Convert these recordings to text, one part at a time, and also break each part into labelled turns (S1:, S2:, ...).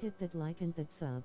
S1: Hit that like and that sub.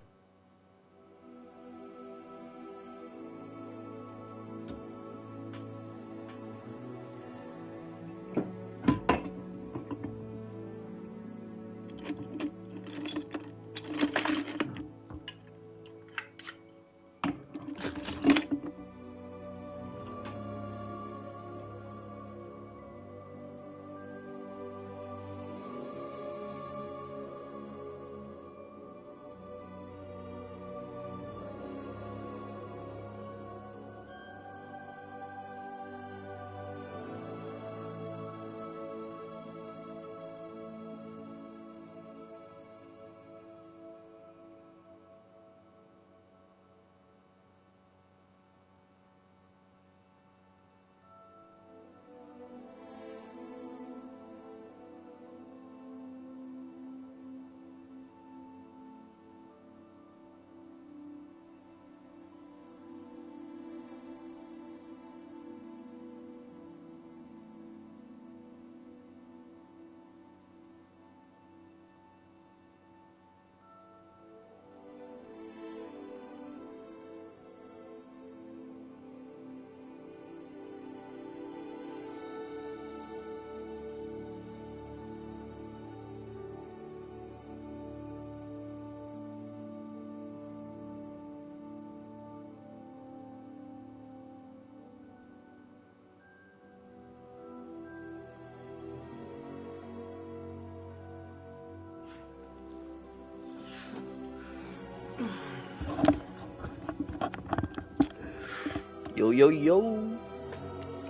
S2: Yo, yo, yo.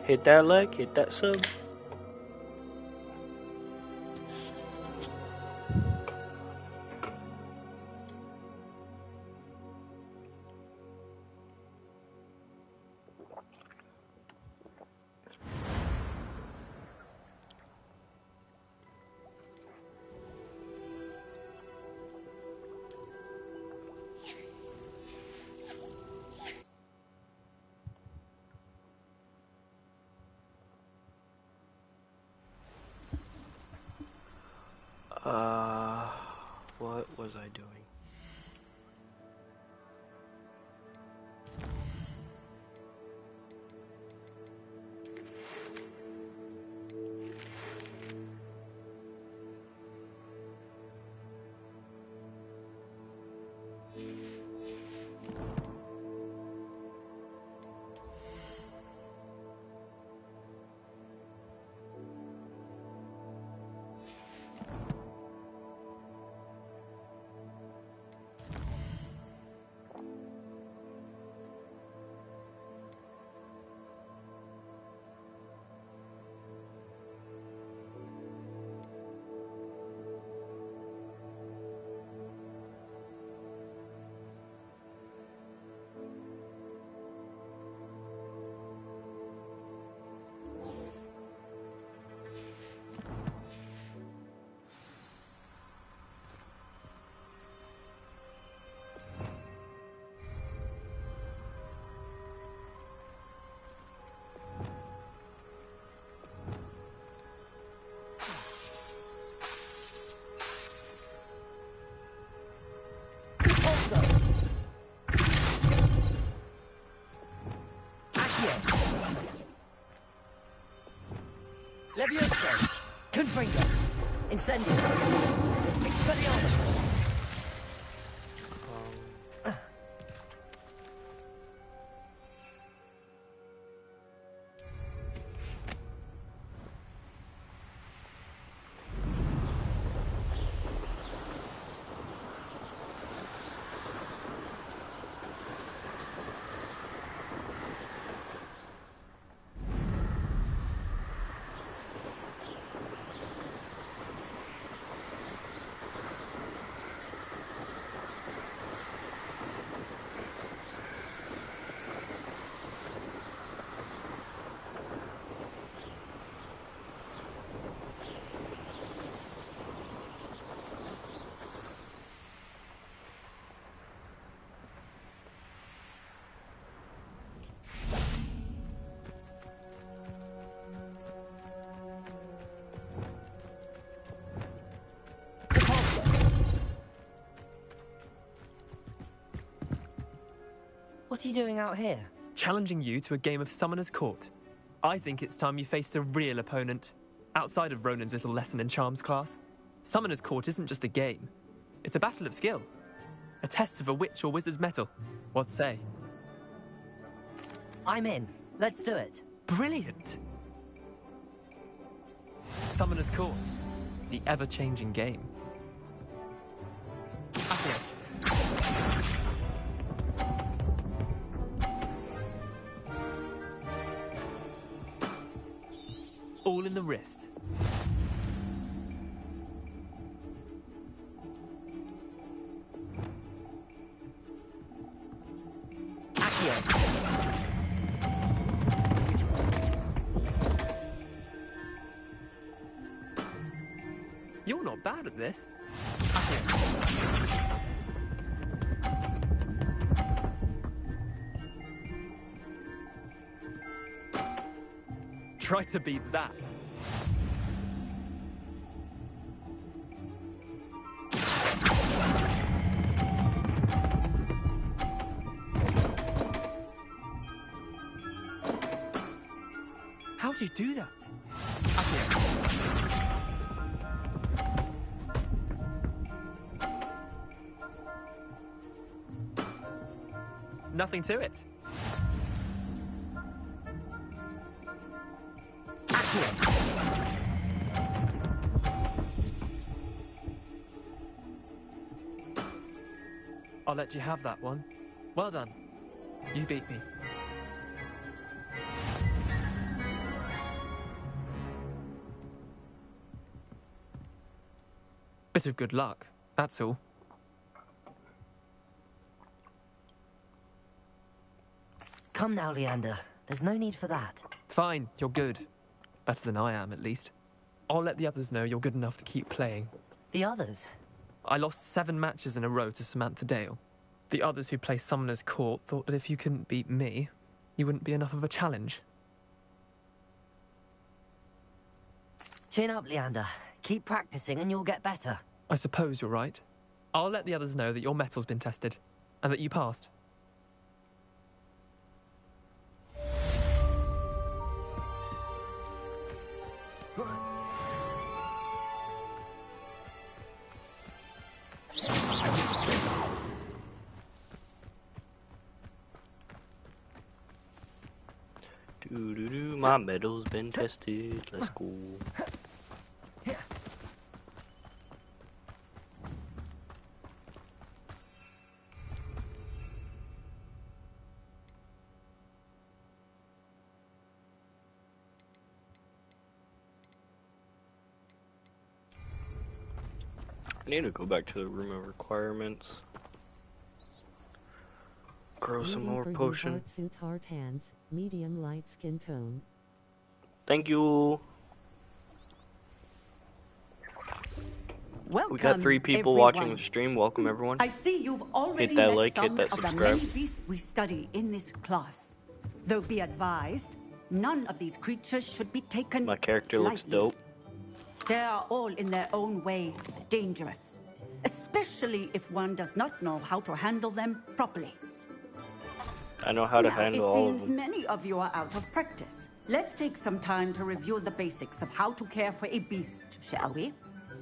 S2: Hit that like, hit that sub. What was I doing?
S3: Levioso! Confringo! Incendio! Expelliarmus! What are you doing out here?
S1: Challenging you to a game of Summoner's Court. I think it's time you faced a real opponent, outside of Ronan's little lesson in charms class. Summoner's Court isn't just a game. It's a battle of skill. A test of a witch or wizard's mettle. What say?
S3: I'm in. Let's do it.
S1: Brilliant! Summoner's Court. The ever-changing game. Accio. All in the wrist.
S3: Accio.
S1: You're not bad at this. Accio. Try to beat that. How'd you do that? Accio. Nothing to it. I'll let you have that one. Well done. You beat me. Bit of good luck, that's all.
S3: Come now, Leander. There's no need for that.
S1: Fine, you're good. Better than I am, at least. I'll let the others know you're good enough to keep playing.
S3: The others?
S1: I lost 7 matches in a row to Samantha Dale. The others who play Summoner's Court thought that if you couldn't beat me, you wouldn't be enough of a challenge.
S3: Chin up, Leander. Keep practicing and you'll get better.
S1: I suppose you're right. I'll let the others know that your metal's been tested, and that you passed.
S2: My metal's been tested. Let's go. I need to go back to the room of requirements. Grow some more potion.
S4: Hard suit, hard hands, medium light skin tone.
S2: Thank you.
S5: Welcome,
S2: We got 3 people
S5: everyone.
S2: watching the stream. Welcome everyone.
S5: I see you've already
S2: Hit that
S5: met
S2: like, hit
S5: some
S2: that
S5: of the
S2: subscribe.
S5: many beasts we study in this class. Though be advised, none of these creatures should be taken
S2: My character looks
S5: lightly.
S2: dope.
S5: They are all in their own way dangerous, especially if one does not know how to handle them properly.
S2: I know how to
S5: Now,
S2: handle
S5: it
S2: all of
S5: seems
S2: them.
S5: many of you are out of practice. Let's take some time to review the basics of how to care for a beast, shall we?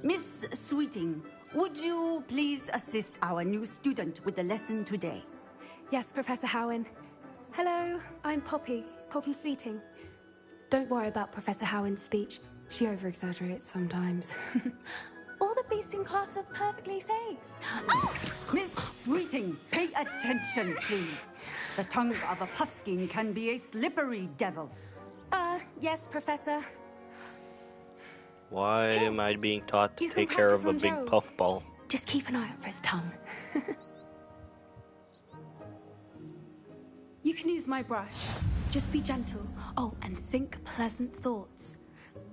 S5: Miss Sweeting, would you please assist our new student with the lesson today?
S6: Yes, Professor Howen. Hello, I'm Poppy Sweeting. Don't worry about Professor Howen's speech. She over-exaggerates sometimes. All the beasts in class are perfectly safe. Oh!
S5: Miss Sweeting, pay attention, please. The tongue of a puffskein can be a slippery devil.
S6: Yes, Professor.
S2: Why am I being taught to
S6: You can
S2: take care of a
S6: practice
S2: big
S6: on Joe.
S2: puffball?
S6: Just keep an eye out for his tongue. You can use my brush. Just be gentle. Oh, and think pleasant thoughts.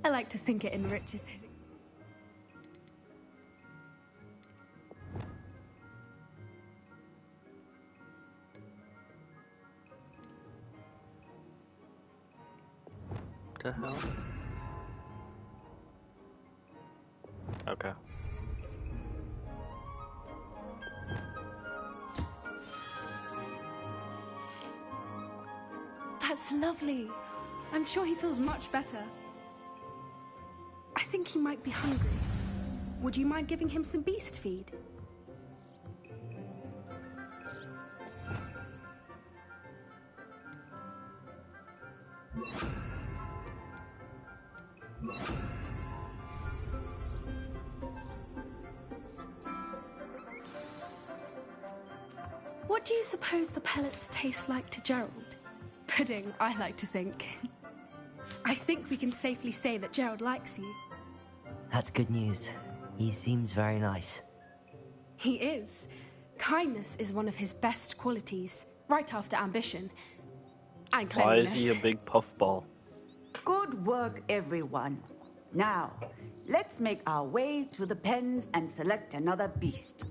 S6: I like to think it enriches his...
S2: The hell? Okay.
S6: That's lovely. I'm sure he feels much better. I think he might be hungry. Would you mind giving him some beast feed? What do you suppose the pellets taste like to Gerald? Pudding, I like to think. I think we can safely say that Gerald likes you.
S3: That's good news. He seems very nice.
S6: He is. Kindness is one of his best qualities, right after ambition. And
S2: Why
S6: cleanliness.
S2: is he a big puffball?
S5: Good work, everyone. Now, let's make our way to the pens and select another beast.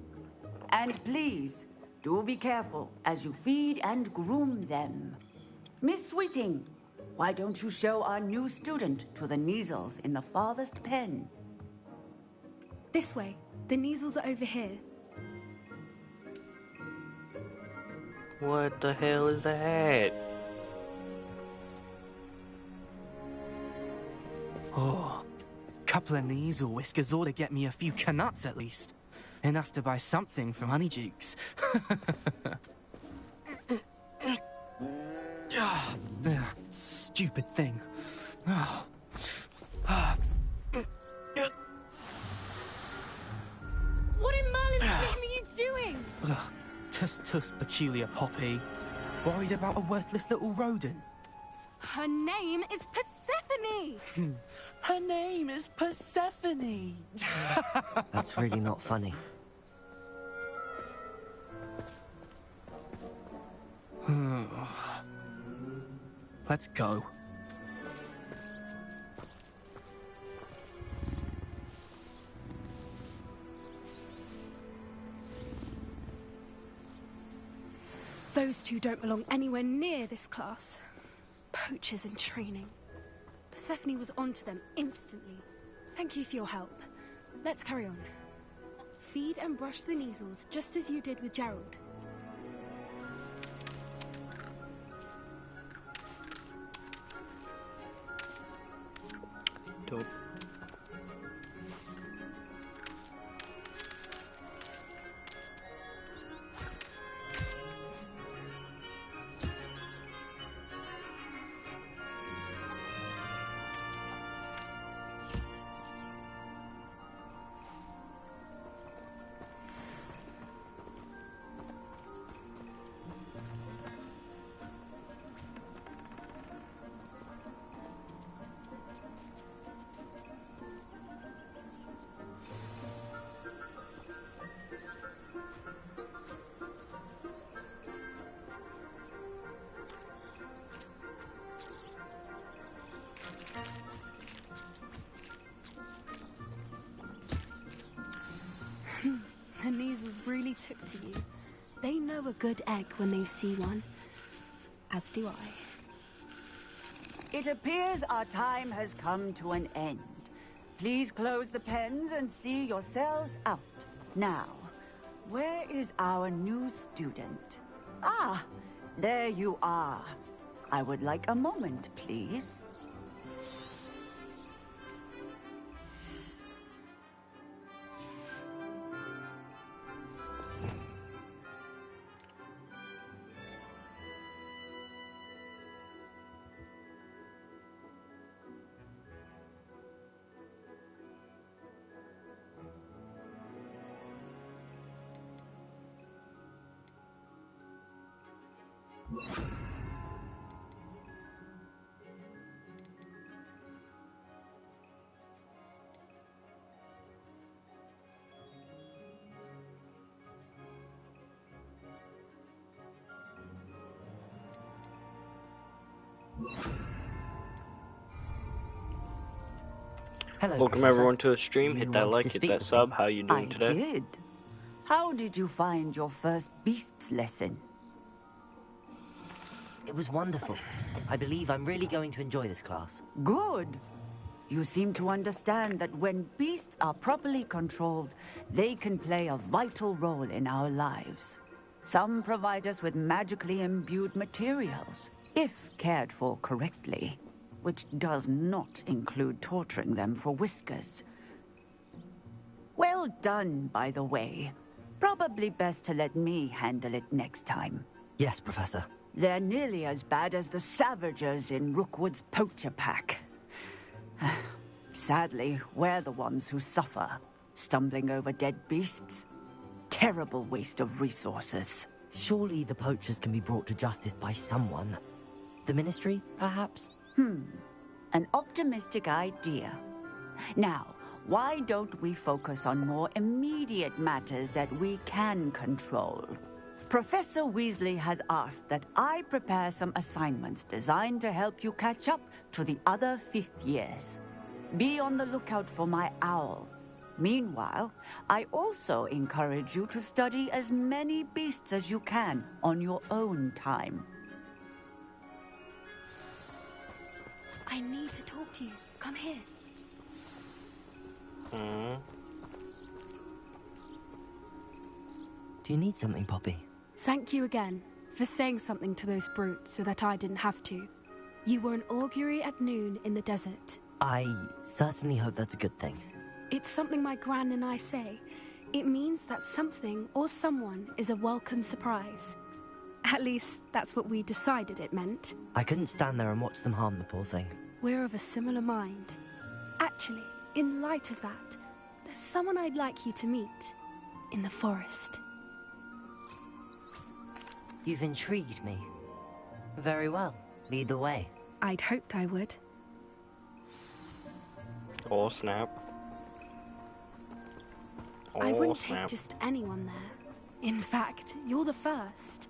S5: And please, do be careful as you feed and groom them. Miss Sweeting, why don't you show our new student to the Neasels in the farthest pen?
S6: This way. The Neasels are over here.
S2: What the hell is that?
S7: Oh, couple of Neasel whiskers ought to get me a few canuts at least. Enough to buy something from Honeydukes. Stupid thing. Oh.
S6: What in Merlin's name are you doing?
S7: Tuss, peculiar Poppy. Worried about a worthless little rodent.
S6: Her name is Persephone!
S7: Her name is Persephone.
S3: That's really not funny.
S7: Let's go.
S6: Those two don't belong anywhere near this class. Poachers in training. Persephone was onto them instantly. Thank you for your help. Let's carry on. Feed and brush the Neasels just as you did with Gerald.
S2: Dope.
S6: The Neasels really took to you. They know a good egg when they see one. As do I.
S5: It appears our time has come to an end. Please close the pens and see yourselves out. Now, where is our new student? Ah, there you are. I would like a moment, please.
S3: Hello,
S2: Welcome
S3: Professor.
S2: everyone to the stream.
S3: You
S2: Hit that
S3: wanted
S2: like,
S3: to
S2: hit
S3: speak
S2: that
S3: with
S2: sub.
S3: me?
S2: How you doing
S5: I
S2: today?
S5: did. How did you find your first beasts lesson?
S3: It was wonderful. I believe I'm really going to enjoy this class.
S5: Good. You seem to understand that when beasts are properly controlled, they can play a vital role in our lives. Some provide us with magically imbued materials. if cared for correctly, which does not include torturing them for whiskers. Well done, by the way. Probably best to let me handle it next time.
S3: Yes, Professor.
S5: They're nearly as bad as the Savagers in Rookwood's poacher pack. Sadly, we're the ones who suffer, stumbling over dead beasts. Terrible waste of resources.
S3: Surely the poachers can be brought to justice by someone. The Ministry, perhaps?
S5: An optimistic idea. Now, why don't we focus on more immediate matters that we can control? Professor Weasley has asked that I prepare some assignments designed to help you catch up to the other fifth years. Be on the lookout for my owl. Meanwhile, I also encourage you to study as many beasts as you can on your own time.
S6: I need to talk to you. Come here.
S3: Do you need something, Poppy?
S6: Thank you again for saying something to those brutes so that I didn't have to. You were an augury at noon in the desert.
S3: I certainly hope that's a good thing.
S6: It's something my gran and I say. It means that something or someone is a welcome surprise. At least, that's what we decided it meant.
S3: I couldn't stand there and watch them harm the poor thing.
S6: We're of a similar mind. Actually, in light of that, there's someone I'd like you to meet. In the forest.
S3: You've intrigued me. Very well. Lead the way.
S6: I'd hoped I would.
S2: Oh, snap.
S6: I
S2: Oh,
S6: wouldn't
S2: snap.
S6: take just anyone there. In fact, you're the first.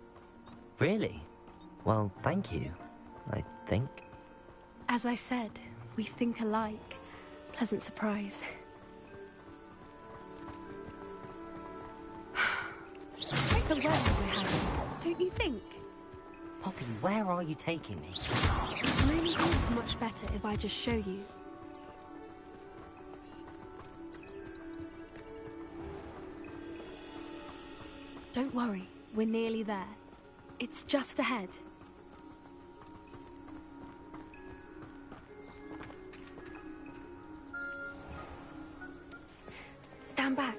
S3: Really? Well, thank you, I think.
S6: As I said, we think alike. Pleasant surprise. Quite the weather we're having, don't you think?
S3: Poppy, where are you taking me?
S6: It really is much better if I just show you. Don't worry, we're nearly there. It's just ahead. Stand back.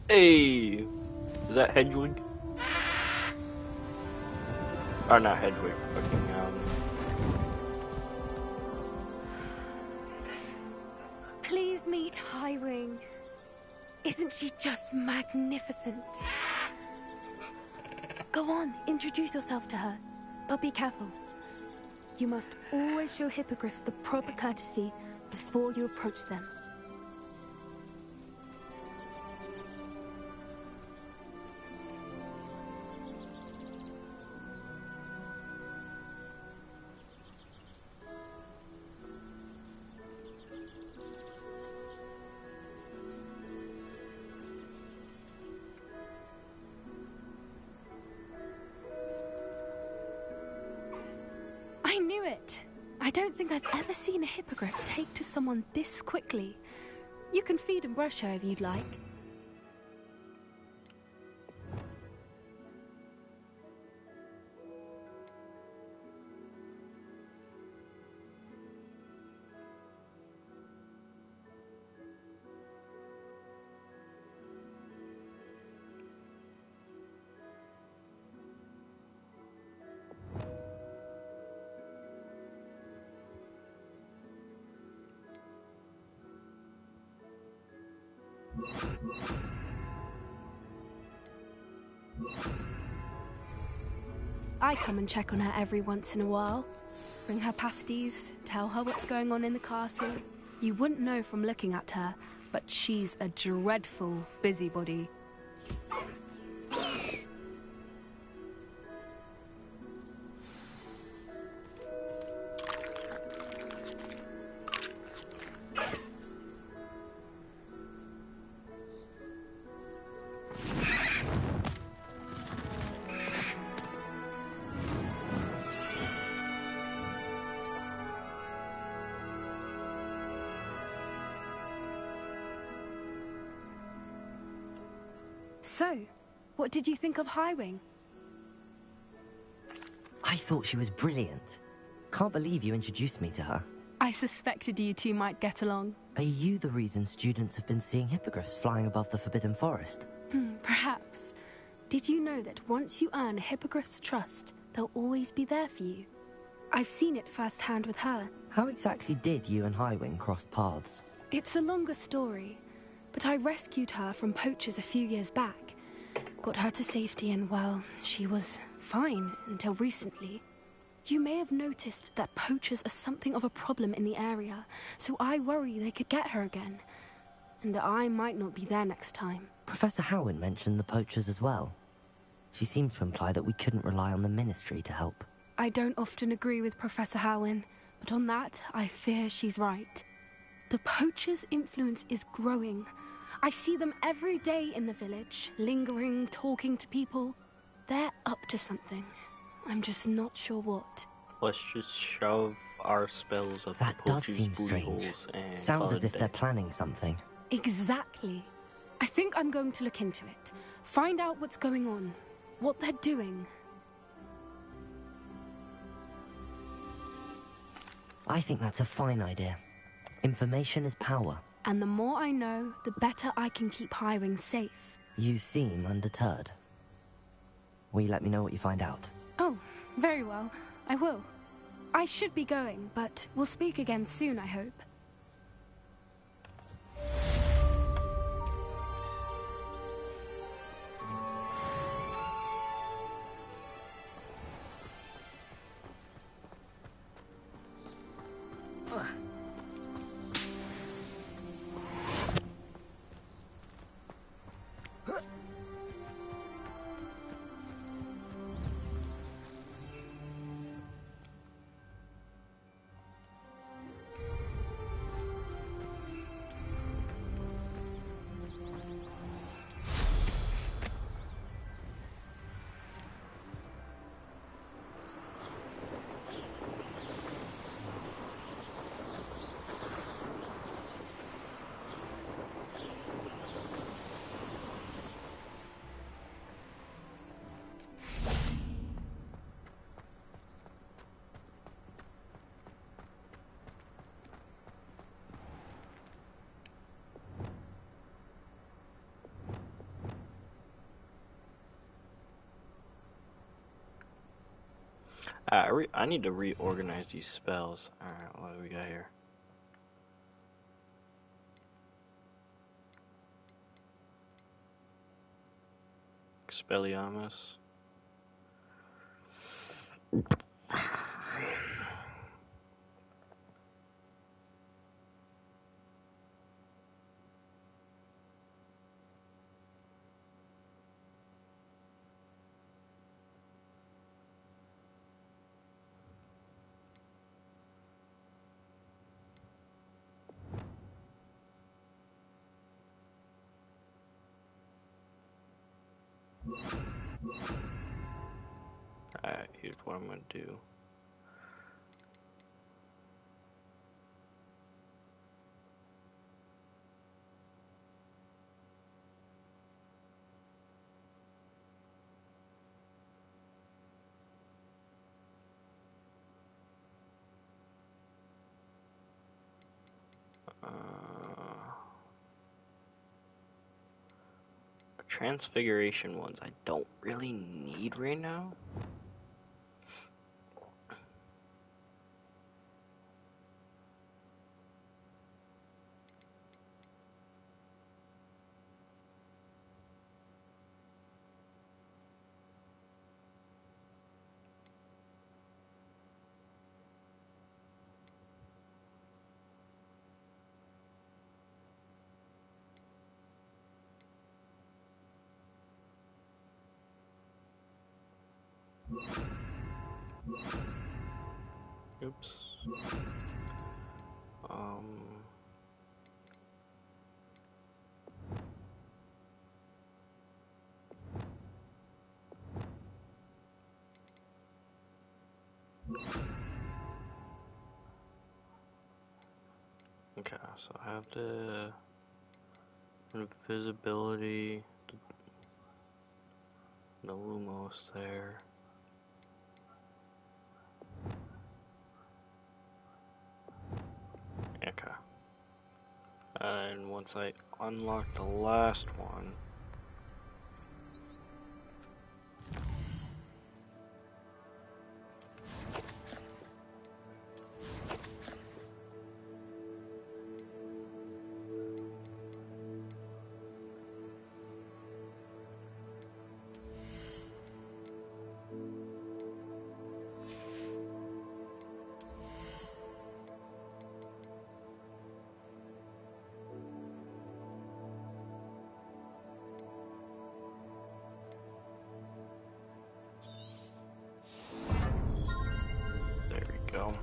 S2: Hey! Is that Hedwig? Or not Hedwig, fucking,
S6: Please meet Highwing. Isn't she just magnificent? Go on, introduce yourself to her. But be careful. You must always show hippogriffs the proper courtesy before you approach them. I knew it! I don't think I've ever seen a hippogriff take to someone this quickly. You can feed and brush her if you'd like. I come and check on her every once in a while. Bring her pasties, tell her what's going on in the castle. You wouldn't know from looking at her, but she's a dreadful busybody. So, what did you think of Highwing?
S3: I thought she was brilliant. Can't believe you introduced me to her.
S6: I suspected you two might get along.
S3: Are you the reason students have been seeing hippogriffs flying above the Forbidden Forest?
S6: Perhaps. Did you know that once you earn a hippogriff's trust, they'll always be there for you? I've seen it firsthand with her.
S3: How exactly did you and Highwing cross paths?
S6: It's a longer story, but I rescued her from poachers a few years back. Got her to safety and, well, she was fine until recently. You may have noticed that poachers are something of a problem in the area, so I worry they could get her again. And I might not be there next time.
S3: Professor Howin mentioned the poachers as well. She seemed to imply that we couldn't rely on the Ministry to help.
S6: I don't often agree with Professor Howin, but on that, I fear she's right. The poachers' influence is growing. I see them every day in the village, lingering, talking to people. They're up to something. I'm just not sure what.
S2: Let's just shove our spells up
S3: That
S2: the
S3: does
S2: poachers'
S3: seem
S2: booty
S3: strange.
S2: holes and
S3: Sounds
S2: call
S3: as
S2: it
S3: if
S2: a
S3: they're
S2: day.
S3: planning something.
S6: Exactly. I think I'm going to look into it. Find out what's going on. What they're doing.
S3: I think that's a fine idea. Information is power.
S6: And the more I know, the better I can keep Highwing safe.
S3: You seem undeterred. Will you let me know what you find out?
S6: Oh, very well. I will. I should be going, but we'll speak again soon, I hope.
S2: I need to reorganize these spells. Alright, what do we got here? Expelliarmus. Alright, here's what I'm gonna do. Transfiguration ones I don't really need right now. Oops. Okay, so I have the invisibility. No Lumos there. Okay. And once I unlock the last one, there we go.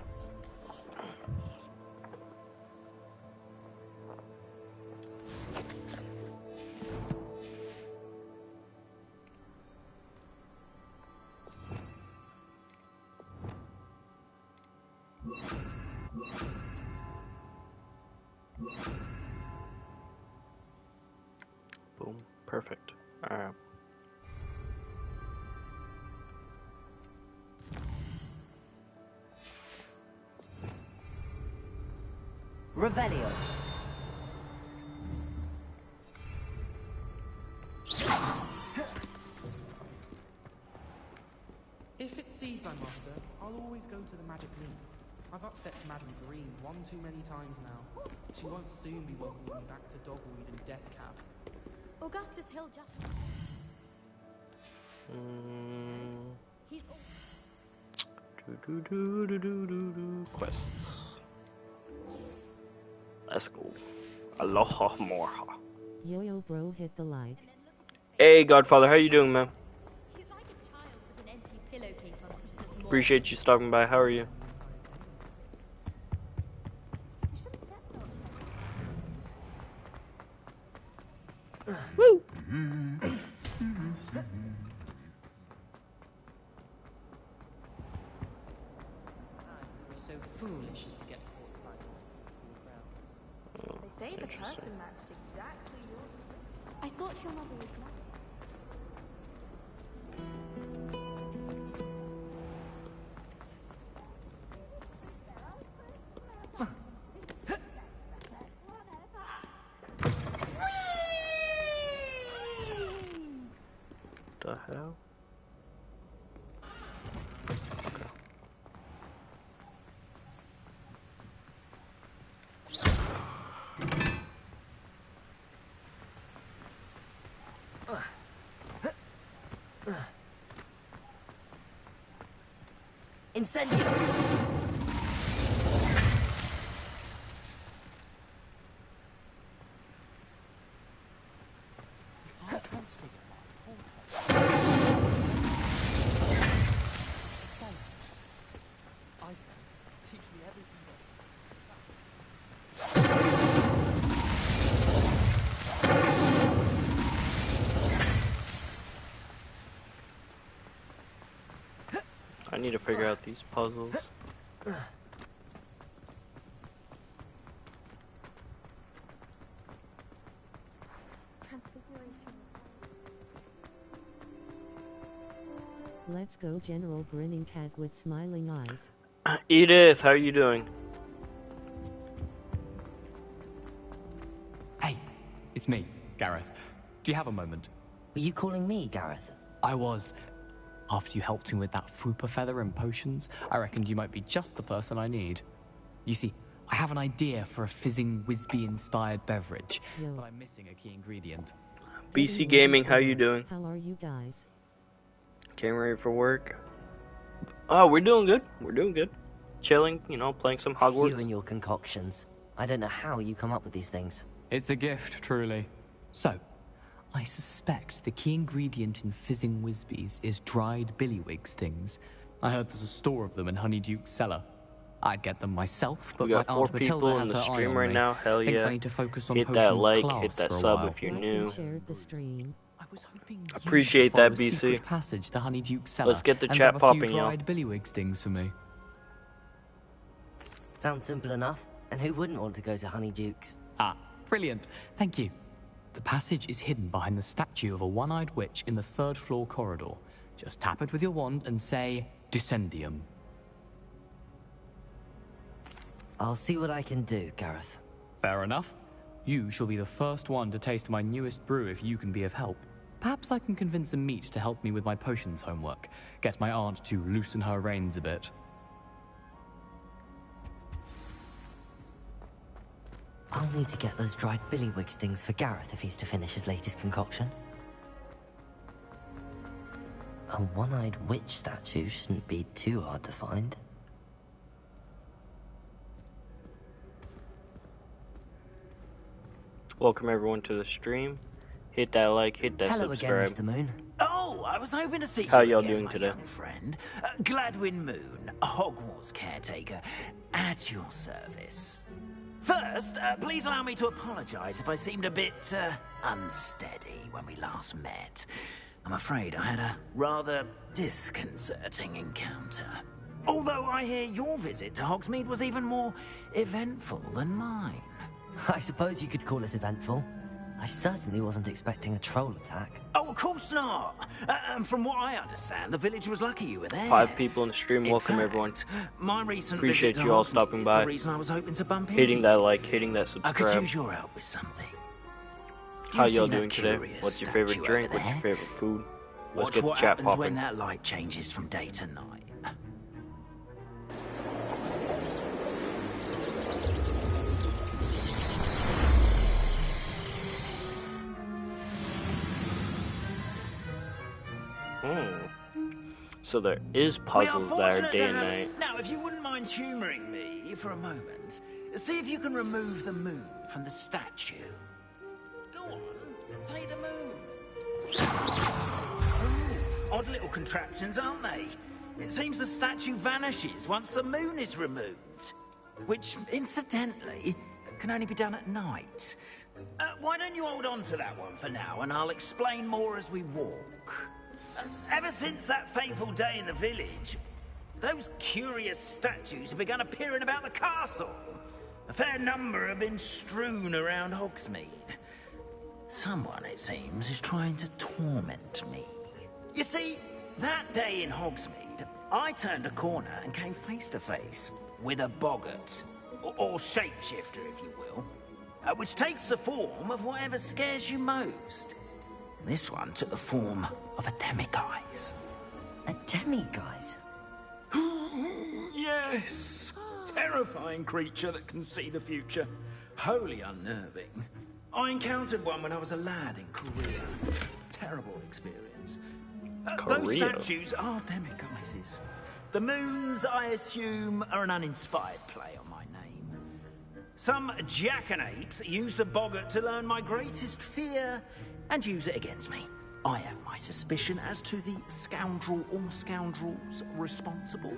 S2: Boom. Perfect. Alright.
S3: Revelio.
S7: If it's seeds I'm after, I'll always go to the Magic League. I've upset Madame Green one too many times now. She won't soon be welcoming me back to Dogweed and Death Cab.
S6: Augustus Hill just... He's...
S2: Quests. Let's go. Aloha Morha.
S4: Yo-Yo Bro hit the like.
S2: Hey Godfather, how you doing, man?
S6: He's like a child with an empty pillowcase on Christmas morning.
S2: Appreciate you stopping by. How are you? Woo!
S8: So foolish as to get caught by
S2: Oh,
S9: They say the
S2: interesting.
S9: person matched exactly yours.
S6: I thought your mother was not.
S2: The hell?
S3: Incendio.
S1: Teach me everything.
S2: I need to figure out these puzzles.
S4: Let's go, General grinning cat with smiling eyes.
S2: Edith, how are you doing?
S10: Hey, it's me, Gareth. Do you have a moment?
S3: Were you calling me, Gareth?
S10: I was. After you helped me with that Fupa feather and potions, I reckoned you might be just the person I need. You see, I have an idea for a fizzing Whizbee-inspired beverage,
S4: Yo.
S10: but I'm missing a key ingredient.
S2: BC Gaming, how you doing?
S4: How are you guys?
S2: Getting ready for work. Oh, we're doing good. We're doing good. Chilling, you know, playing some
S3: You
S2: Hogwarts.
S3: and your concoctions. I don't know how you come up with these things.
S10: It's a gift, truly. So, I suspect the key ingredient in fizzing Whizbees is dried billywig stings. I heard there's a store of them in Honeyduke's cellar. I'd get them myself, but
S2: We got
S10: my
S2: 4
S10: Aunt Matilda
S2: people in
S10: has
S2: the
S10: her eye
S2: stream
S10: on
S2: right
S10: me.
S2: now. Hell
S10: Thinks
S2: yeah.
S10: I need to focus on
S2: Hit that
S10: potions
S2: like,
S10: class
S2: hit that
S10: for a
S2: sub
S10: while.
S2: if you're
S4: Liked
S2: new.
S4: and shared the stream.
S10: I was hoping you
S2: Appreciate
S10: could follow
S2: that,
S10: a
S2: BC.
S10: secret passage to Honeyduke's cellar.
S2: Let's get the
S10: and
S2: chat
S10: grab a
S2: popping,
S10: few
S2: yo.
S10: dried billywig stings for me.
S3: Sounds simple enough. And who wouldn't want to go to Honeyduke's?
S10: Ah, brilliant. Thank you. The passage is hidden behind the statue of a one-eyed witch in the 3rd floor corridor. Just tap it with your wand and say, Descendium.
S3: I'll see what I can do, Gareth.
S10: Fair enough. You shall be the first one to taste my newest brew if you can be of help. Perhaps I can convince a meat to help me with my potions homework. Get my aunt to loosen her reins a bit.
S3: I'll need to get those dried billywig stings for Gareth if he's to finish his latest concoction. A one-eyed witch statue shouldn't be too hard to find.
S2: Welcome everyone to the stream. Hit that like, hit that
S3: Hello
S2: subscribe.
S3: again, Mr. Moon.
S11: Oh, I was hoping to see
S2: How
S11: you
S2: y'all
S11: again,
S2: doing
S11: my
S2: today?
S11: young friend. Gladwin Moon, Hogwarts caretaker, at your service. First, please allow me to apologize if I seemed a bit unsteady when we last met. I'm afraid I had a rather disconcerting encounter. Although I hear your visit to Hogsmeade was even more eventful than mine.
S3: I suppose you could call it eventful. I certainly wasn't expecting a troll attack.
S11: Oh, of course not. From what I understand, the village was lucky you were there.
S2: 5 people in the stream.
S11: In
S2: Welcome
S11: fact,
S2: everyone.
S11: My recent
S2: Appreciate
S11: visit to
S2: you all
S11: Hogsmeade
S2: stopping
S11: is
S2: by.
S11: the reason I was hoping to bump into
S2: Hitting
S11: you.
S2: that like, hitting that
S11: I could
S2: subscribe.
S11: use your help with something.
S2: How
S11: You
S2: y'all
S11: see that
S2: doing today?
S11: curious
S2: What's your
S11: statue
S2: favorite
S11: over
S2: drink? What's your
S11: there?
S2: favorite food? Let's
S11: Watch
S2: get the
S11: what
S2: chat
S11: happens
S2: popping.
S11: when that light changes from day to night.
S2: So there is puzzles that are day and night.
S11: Now, if you wouldn't mind humouring me for a moment, see if you can remove the moon from the statue. Go on, take the moon. Odd little contraptions, aren't they? It seems the statue vanishes once the moon is removed. Which, incidentally, can only be done at night. Why don't you hold on to that one for now, and I'll explain more as we walk. Ever since that fateful day in the village, those curious statues have begun appearing about the castle. A fair number have been strewn around Hogsmeade. Someone, it seems, is trying to torment me. You see, that day in Hogsmeade, I turned a corner and came face to face with a boggart, or shapeshifter, if you will, which takes the form of whatever scares you most. This one took the form of a demiguise.
S3: A demiguise?
S11: Yes! Terrifying creature that can see the future. Wholly unnerving. I encountered one when I was a lad in Korea. Terrible experience. Those
S2: Korea?
S11: statues are demiguises. The moons, I assume, are an uninspired play on my name. Some jackanapes used a boggart to learn my greatest fear and use it against me. I have my suspicion as to the scoundrel or scoundrels responsible.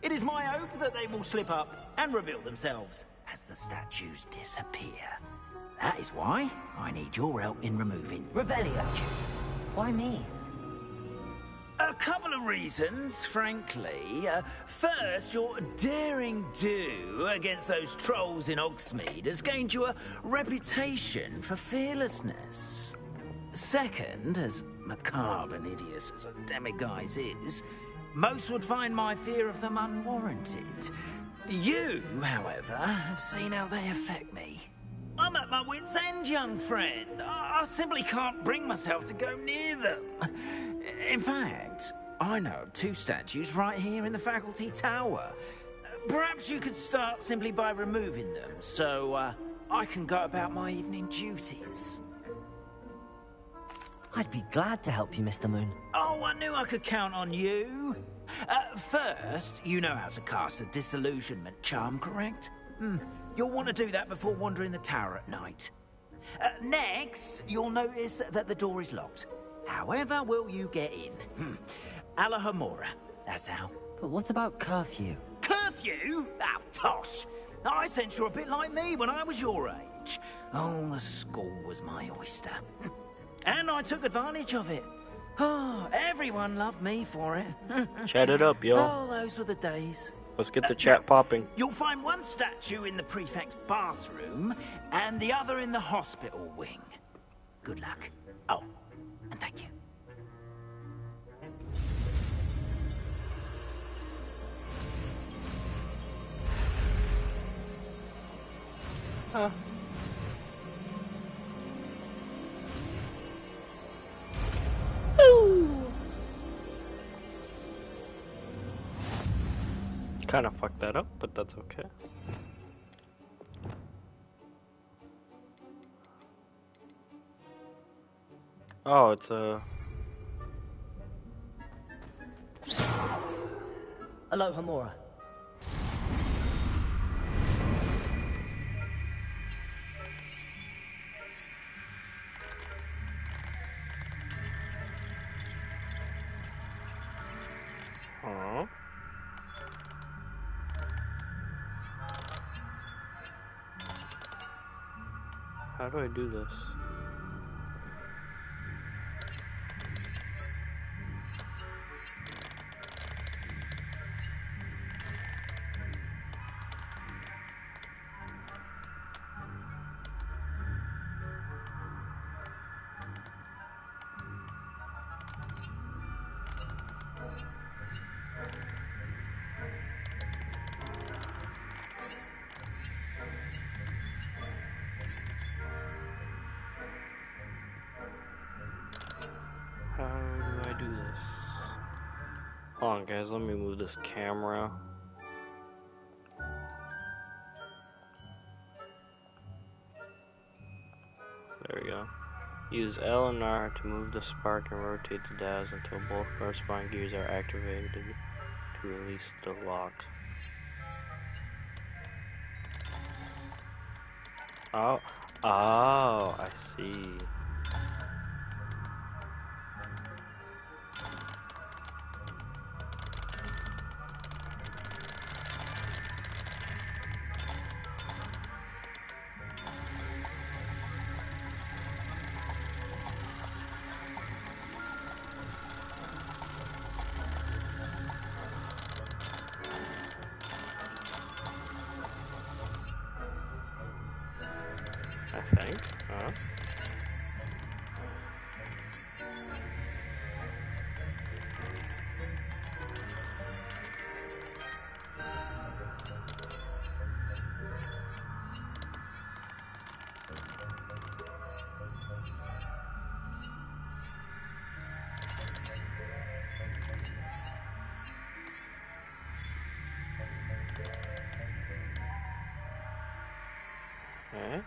S11: It is my hope that they will slip up and reveal themselves as the statues disappear. That is why I need your help in removing
S3: Revelio.
S11: statues.
S3: Why me?
S11: A couple of reasons, frankly. First, your daring do against those trolls in Hogsmeade has gained you a reputation for fearlessness. Second, as macabre and hideous as a demiguise is, most would find my fear of them unwarranted. You, however, have seen how they affect me. I'm at my wit's end, young friend. I simply can't bring myself to go near them. In fact, I know of 2 statues right here in the faculty tower. Perhaps you could start simply by removing them, so I can go about my evening duties.
S3: I'd be glad to help you, Mr. Moon.
S11: Oh, I knew I could count on you. First, you know how to cast a disillusionment charm, correct? You'll want to do that before wandering the tower at night. Next, you'll notice that the door is locked. However will you get in? Alahomora, that's how.
S3: But what about curfew?
S11: Curfew? Oh, tosh. I sense you're a bit like me when I was your age. Oh, the school was my oyster. And I took advantage of it. Oh, everyone loved me for it.
S2: Chat it up, yo.
S11: Oh, those were the days.
S2: Let's get the chat popping.
S11: You'll find one statue in the prefect's bathroom and the other in the hospital wing. Good luck. Oh, and thank you.
S2: Huh. Kind of fucked that up, but that's okay. Oh, it's a...
S3: Aloha, Mora.
S2: Huh? How do I do this? How do I do this? Hold on, guys, let me move this camera. There we go. Use L and R to move the spark and rotate the dials until both corresponding gears are activated to release the lock. Oh, I see. I think, huh? Okay.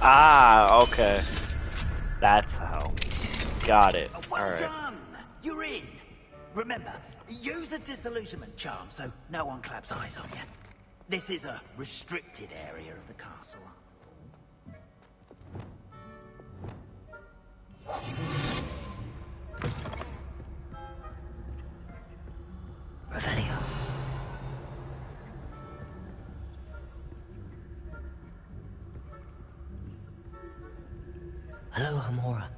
S2: Ah, okay. That's how. Got it.
S11: Well
S2: Alright.
S11: done! You're in. Remember, use a disillusionment charm so no one claps eyes on you. This is a restricted area of the castle.
S3: Revelio. Aloha, Mora.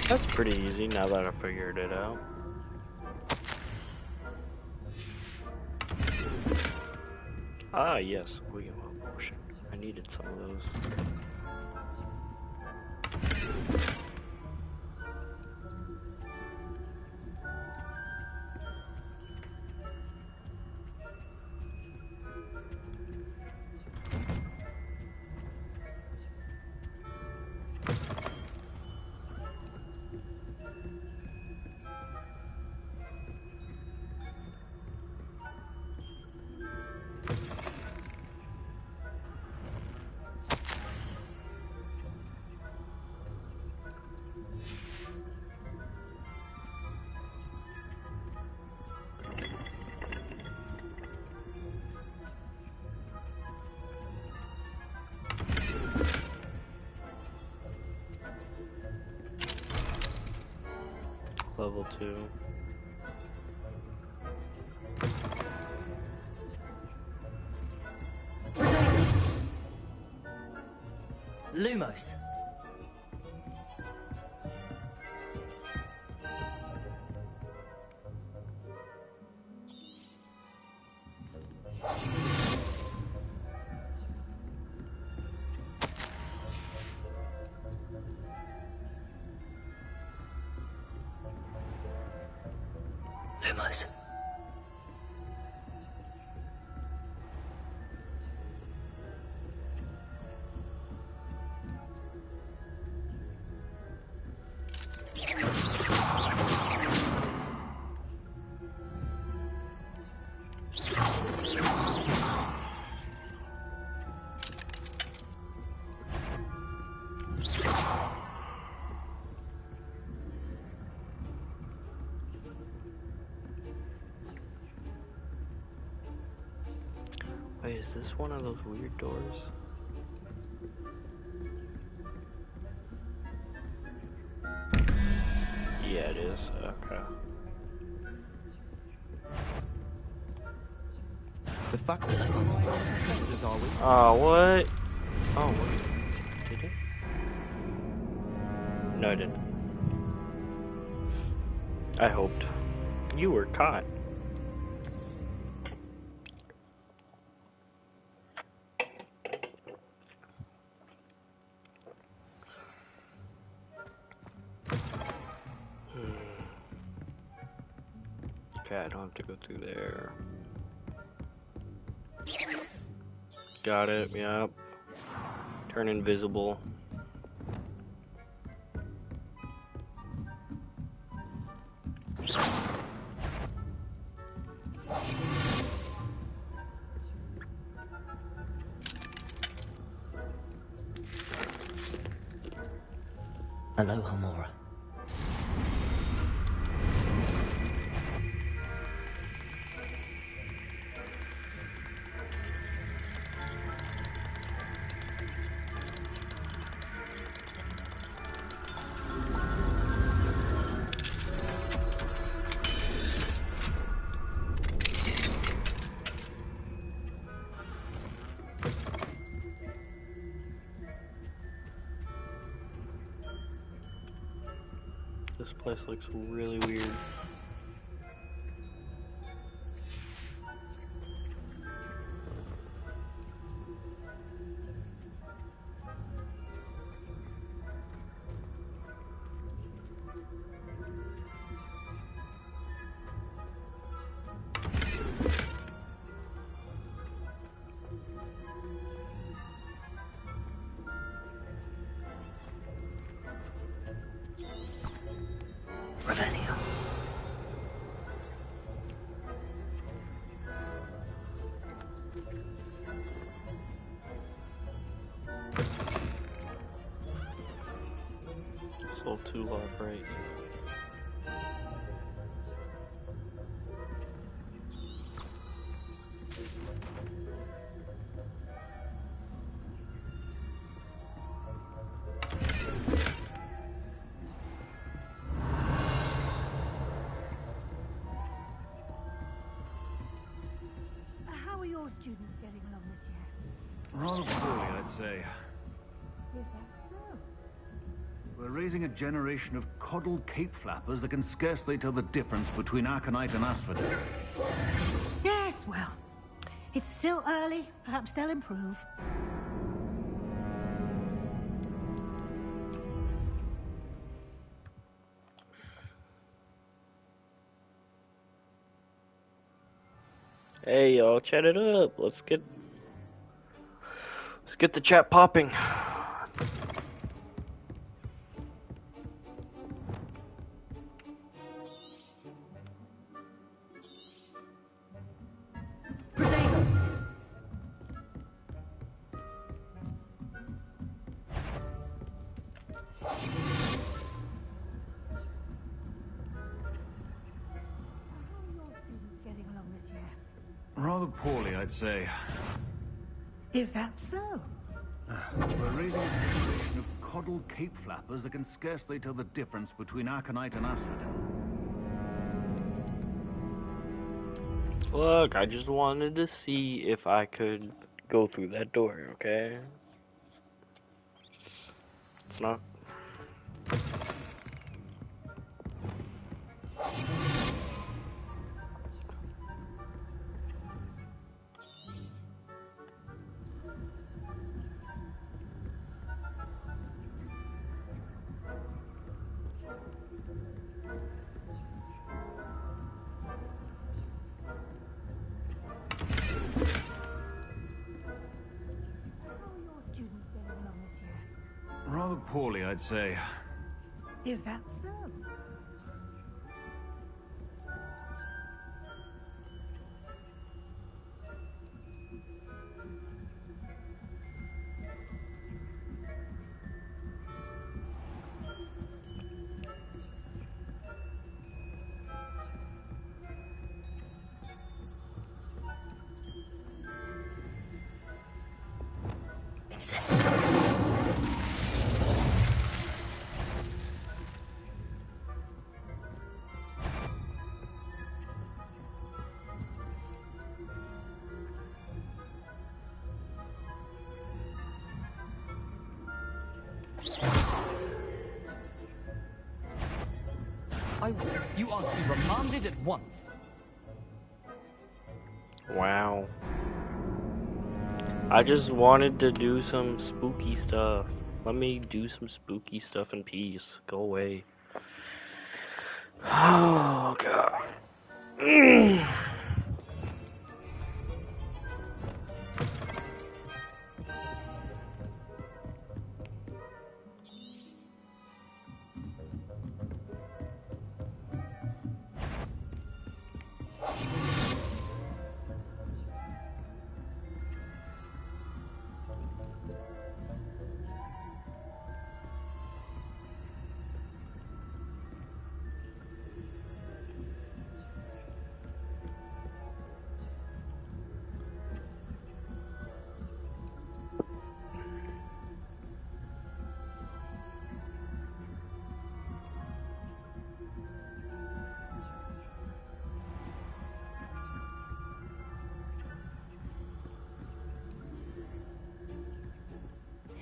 S2: That's pretty easy now that I figured it out. Ah, yes, William potion. I needed some of those. level 2.
S3: Lumos. Lumos.
S2: Wait, is this one of those weird doors? Yeah, it is. Okay.
S1: The fact that I'm not professors, are we?
S2: Oh, what? Oh, wait. Did it? No, I didn't. I hoped. You were caught. Okay, I don't have to go through there. Got it, yep. Turn invisible.
S3: Aloha, Mora.
S2: This place looks really weird.
S3: Revelio.
S2: It's a little too low, right?
S9: How are your students getting along this year?
S12: Rather poorly, I'd say.
S9: Is that so?
S12: We're raising a generation of coddled cape flappers that can scarcely tell the difference between Aconite and Asphodel.
S9: Yes, well, it's still early. Perhaps they'll improve.
S2: Hey y'all, chat it up. Let's get the chat popping.
S12: Rather poorly, I'd say.
S9: Is that so?
S12: We're raising a generation of coddled cape flappers that can scarcely tell the difference between Aconite and Asphodel.
S2: Look, I just wanted to see if I could go through that door, okay? It's not.
S12: Rather poorly, I'd say.
S9: Is that so?
S3: It's
S10: You are to be remanded at once.
S2: Wow. I just wanted to do some spooky stuff. Let me do some spooky stuff in peace. Go away. Oh, God.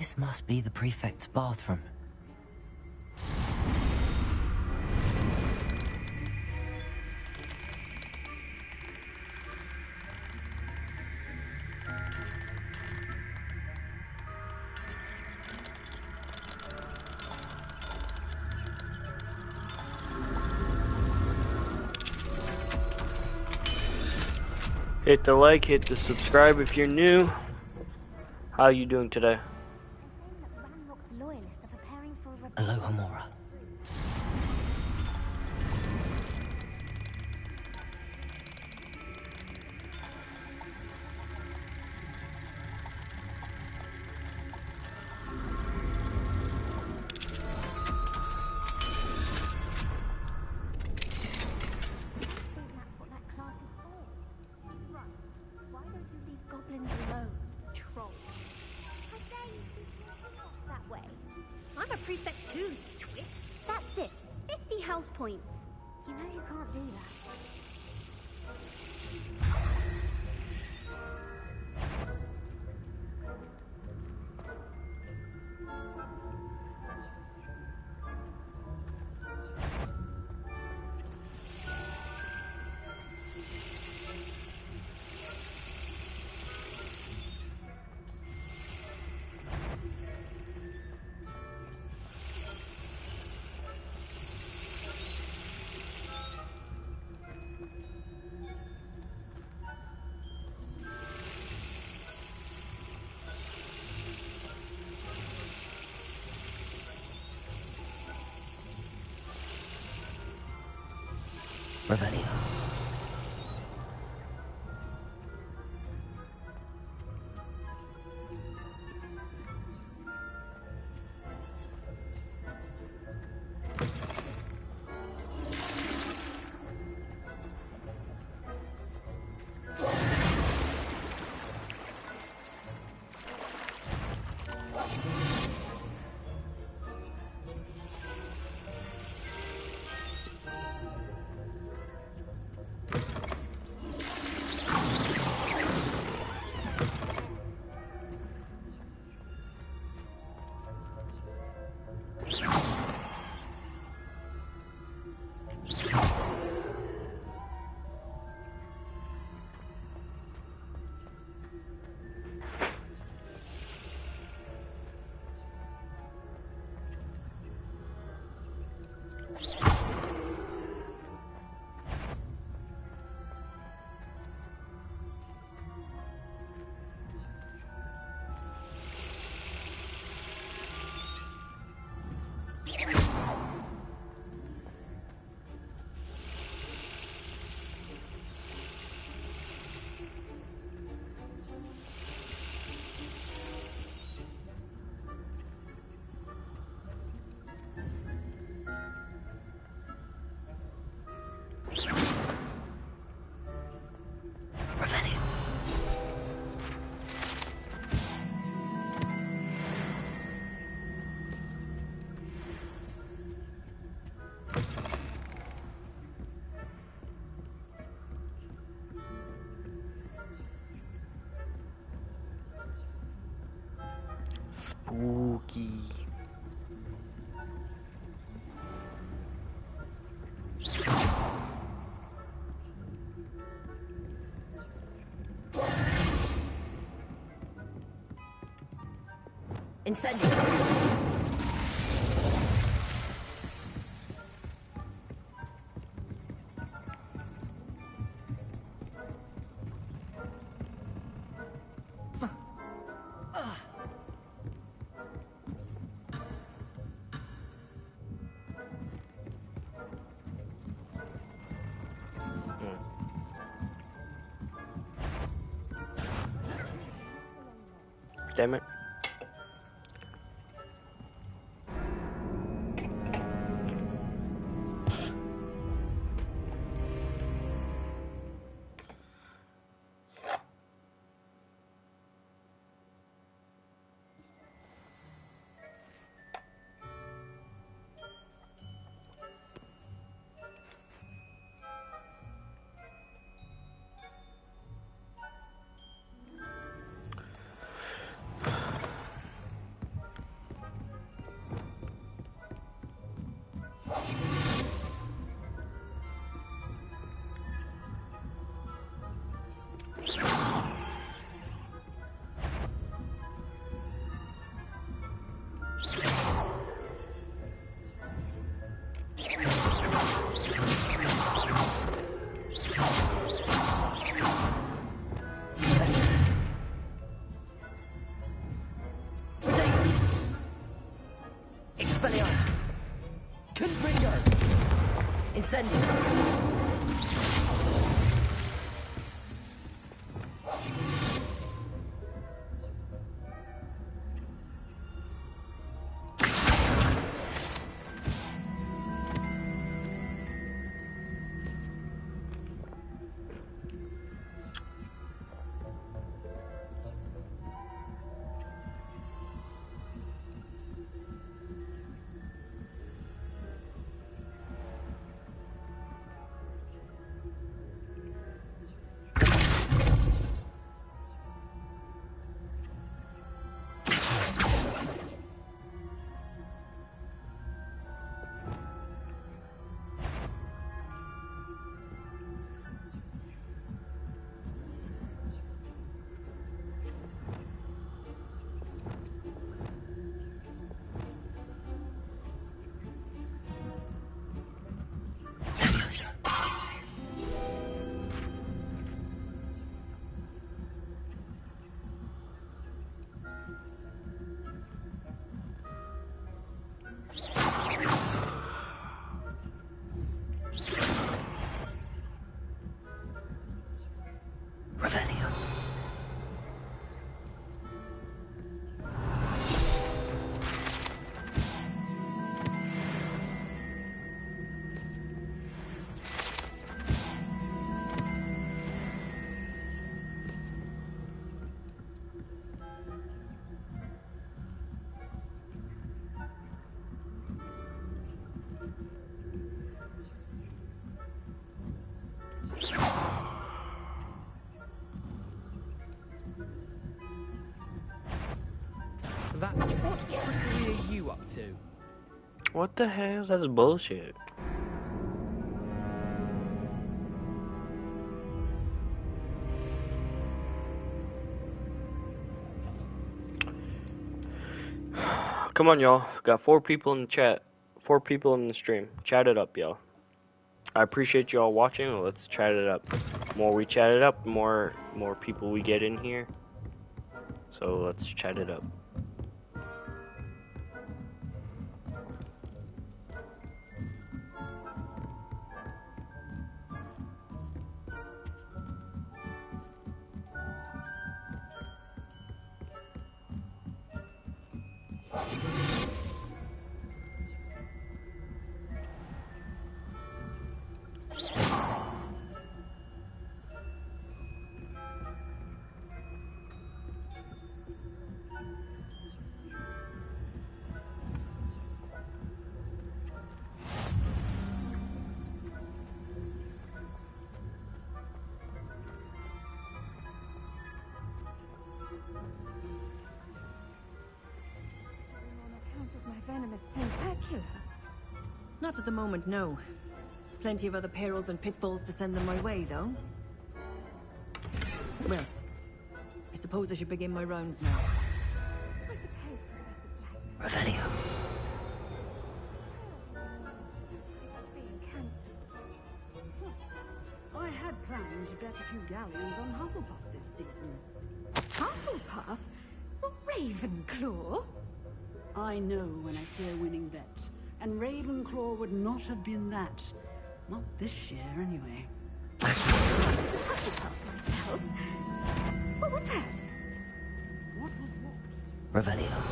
S3: This must be the prefect's bathroom.
S2: Hit the like, hit the subscribe if you're new. How are you doing today?
S3: Aloha Mora.
S13: I'm a prefect too, twit. That's it. 50 house points. You know you can't do that.
S3: Revelio.
S2: Spooky.
S3: Incendio.
S2: Damn it.
S3: Expelliarmus! Confringo! Incendio!
S1: That, what trickery are you up to?
S2: What the hell? That's bullshit. Come on, y'all. Got 4 people in the chat. 4 people in the stream. Chat it up, y'all. I appreciate y'all watching. Let's chat it up. The more we chat it up, the more people we get in here. So let's chat it up.
S14: time as tentacular.
S15: Not at the moment, no. Plenty of other perils and pitfalls to send them my way, though. Well, I suppose I should begin my rounds now.
S3: Revelio.
S16: I had planned to bet a few galleons on Hufflepuff this season.
S14: Hufflepuff? Ravenclaw?
S16: I know when I see a winning bet, and Ravenclaw would not have been that. Not this year, anyway.
S14: Hufflepuff myself? What was that?
S16: What was what?
S3: Revelio.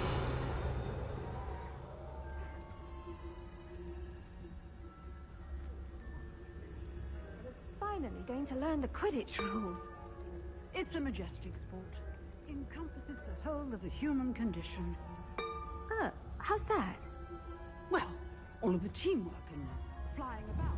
S14: Finally going to learn the Quidditch rules.
S16: It's a majestic sport. Encompasses the whole of the human condition.
S14: How's that?
S16: Well, all of the teamwork and flying about.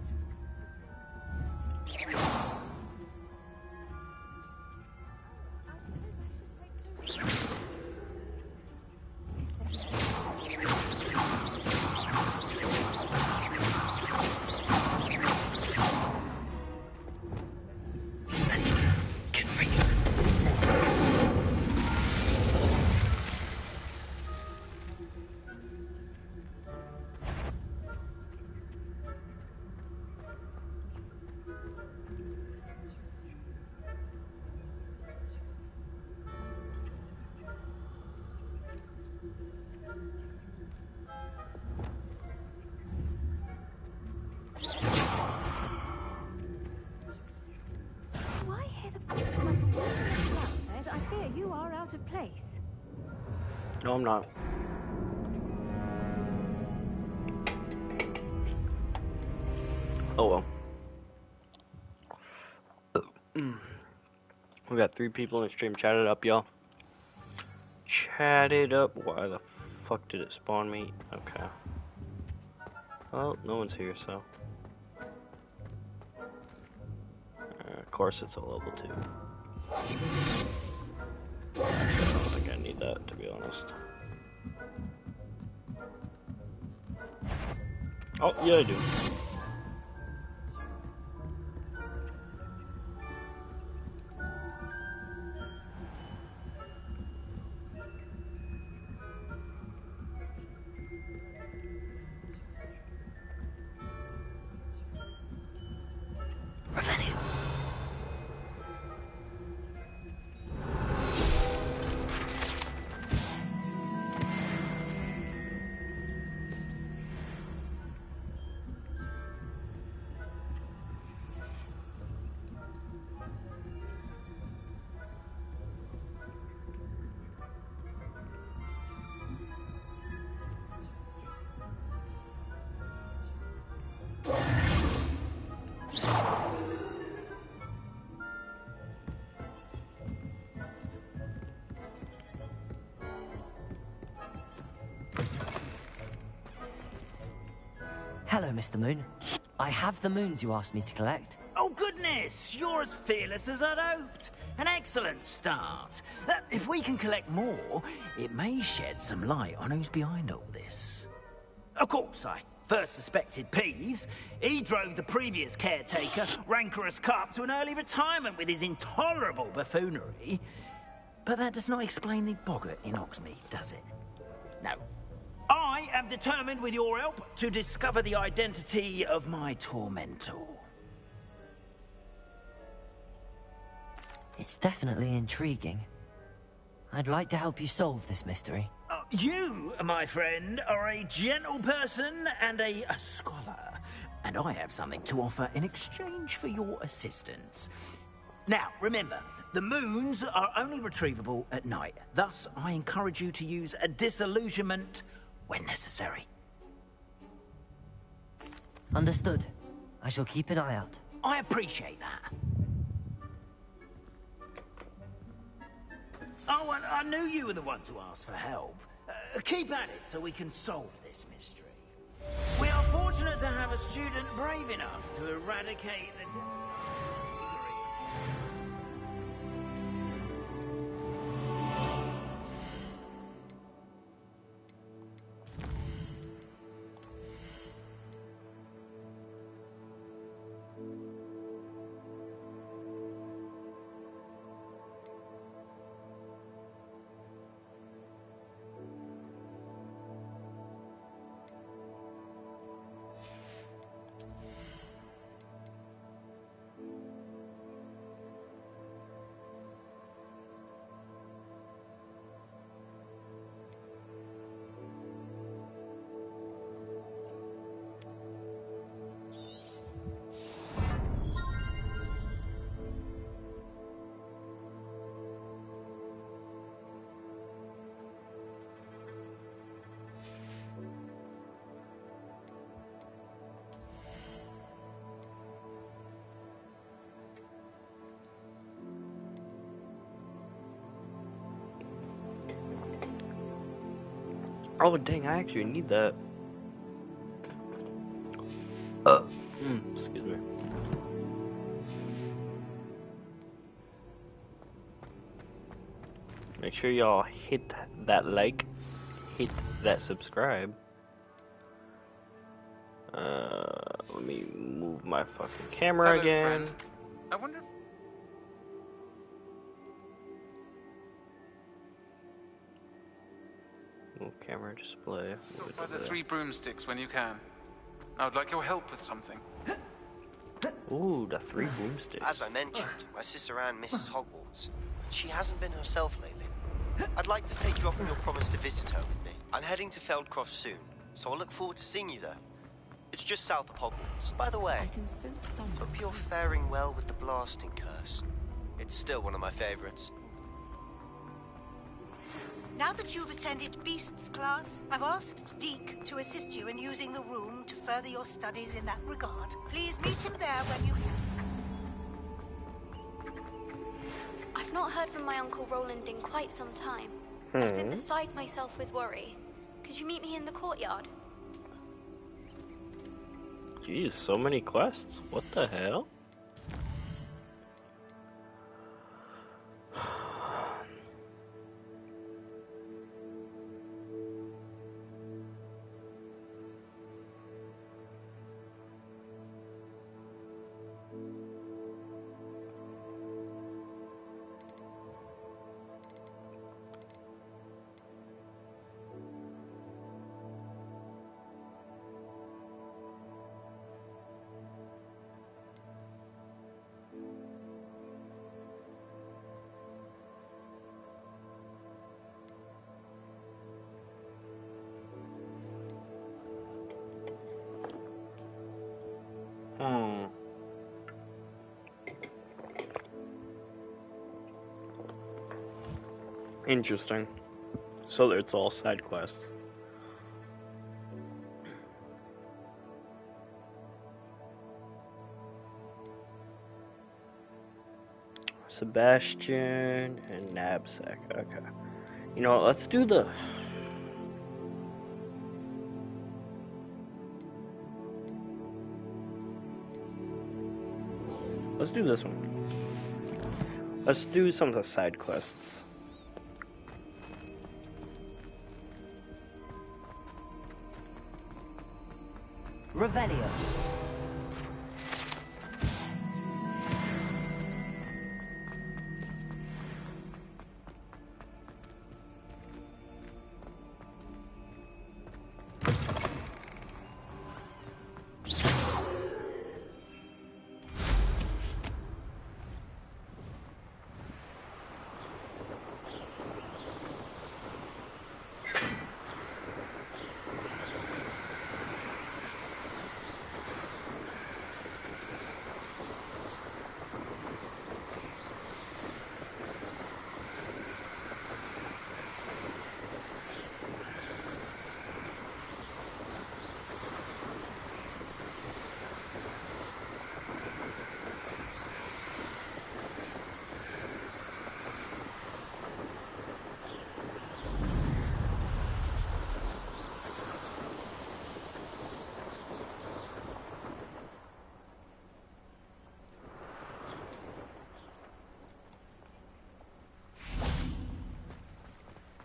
S14: I fear you are out of place.
S2: No, I'm not. Oh well. We got 3 people in the stream. Chat it up, y'all. Chat it up. Why the fuck did it spawn me? Okay. Well, no one's here, so. Of course, it's a level 2. I don't think I need that, to be honest. Oh, yeah, I do.
S3: Hello, Mr. Moon. I have the moons you asked me to collect.
S11: Oh, goodness! You're as fearless as I'd hoped. An excellent start. If we can collect more, it may shed some light on who's behind all this. Of course, I first suspected Peeves. He drove the previous caretaker, Rancorous Carp, to an early retirement with his intolerable buffoonery. But that does not explain the boggart in Hogsmeade, does it? No. I am determined, with your help, to discover the identity of my tormentor.
S3: It's definitely intriguing. I'd like to help you solve this mystery.
S11: You, my friend, are a gentle person and a scholar. And I have something to offer in exchange for your assistance. Now, remember, the moons are only retrievable at night. Thus, I encourage you to use a disillusionment when necessary.
S3: Understood. I shall keep an eye out.
S11: I appreciate that. Oh, and I knew you were the one to ask for help. Keep at it so we can solve this mystery. We are fortunate to have a student brave enough to eradicate the...
S2: Oh dang, I actually need that. Excuse me. Make sure y'all hit that like, hit that subscribe. Let me move my fucking camera
S17: Hello,
S2: again.
S17: friend. I wonder if...
S2: Move camera display.
S17: Stop by the 3 broomsticks when you can. I would like your help with something.
S2: Ooh, the 3 broomsticks.
S18: As I mentioned, my sister Anne misses Hogwarts. She hasn't been herself lately. I'd like to take you up on your promise to visit her with me. I'm heading to Feldcroft soon, so I look forward to seeing you there. It's just south of Hogwarts. By the way, hope you're faring well with the blasting curse. It's still one of my favorites.
S9: Now that you've attended Beasts class, I've asked Deke to assist you in using the room to further your studies in that regard. Please meet him there when you can.
S13: I've not heard from my Uncle Roland in quite some time. I've been beside myself with worry. Could you meet me in the courtyard?
S2: Jeez, so many quests. What the hell? Interesting. So it's all side quests. Sebastian and Knapsack. Okay. You know what, let's do the... Let's do this one. Let's do some of the side quests.
S3: Revelio.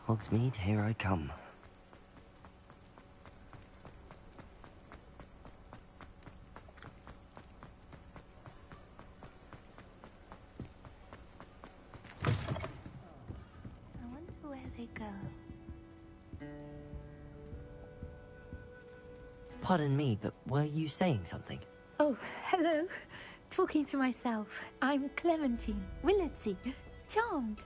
S3: Hogsmeade, here I come.
S9: I wonder where they go.
S3: Pardon me, but were you saying something?
S19: Oh, hello. Talking to myself. I'm Clementine Willardsey. Charmed.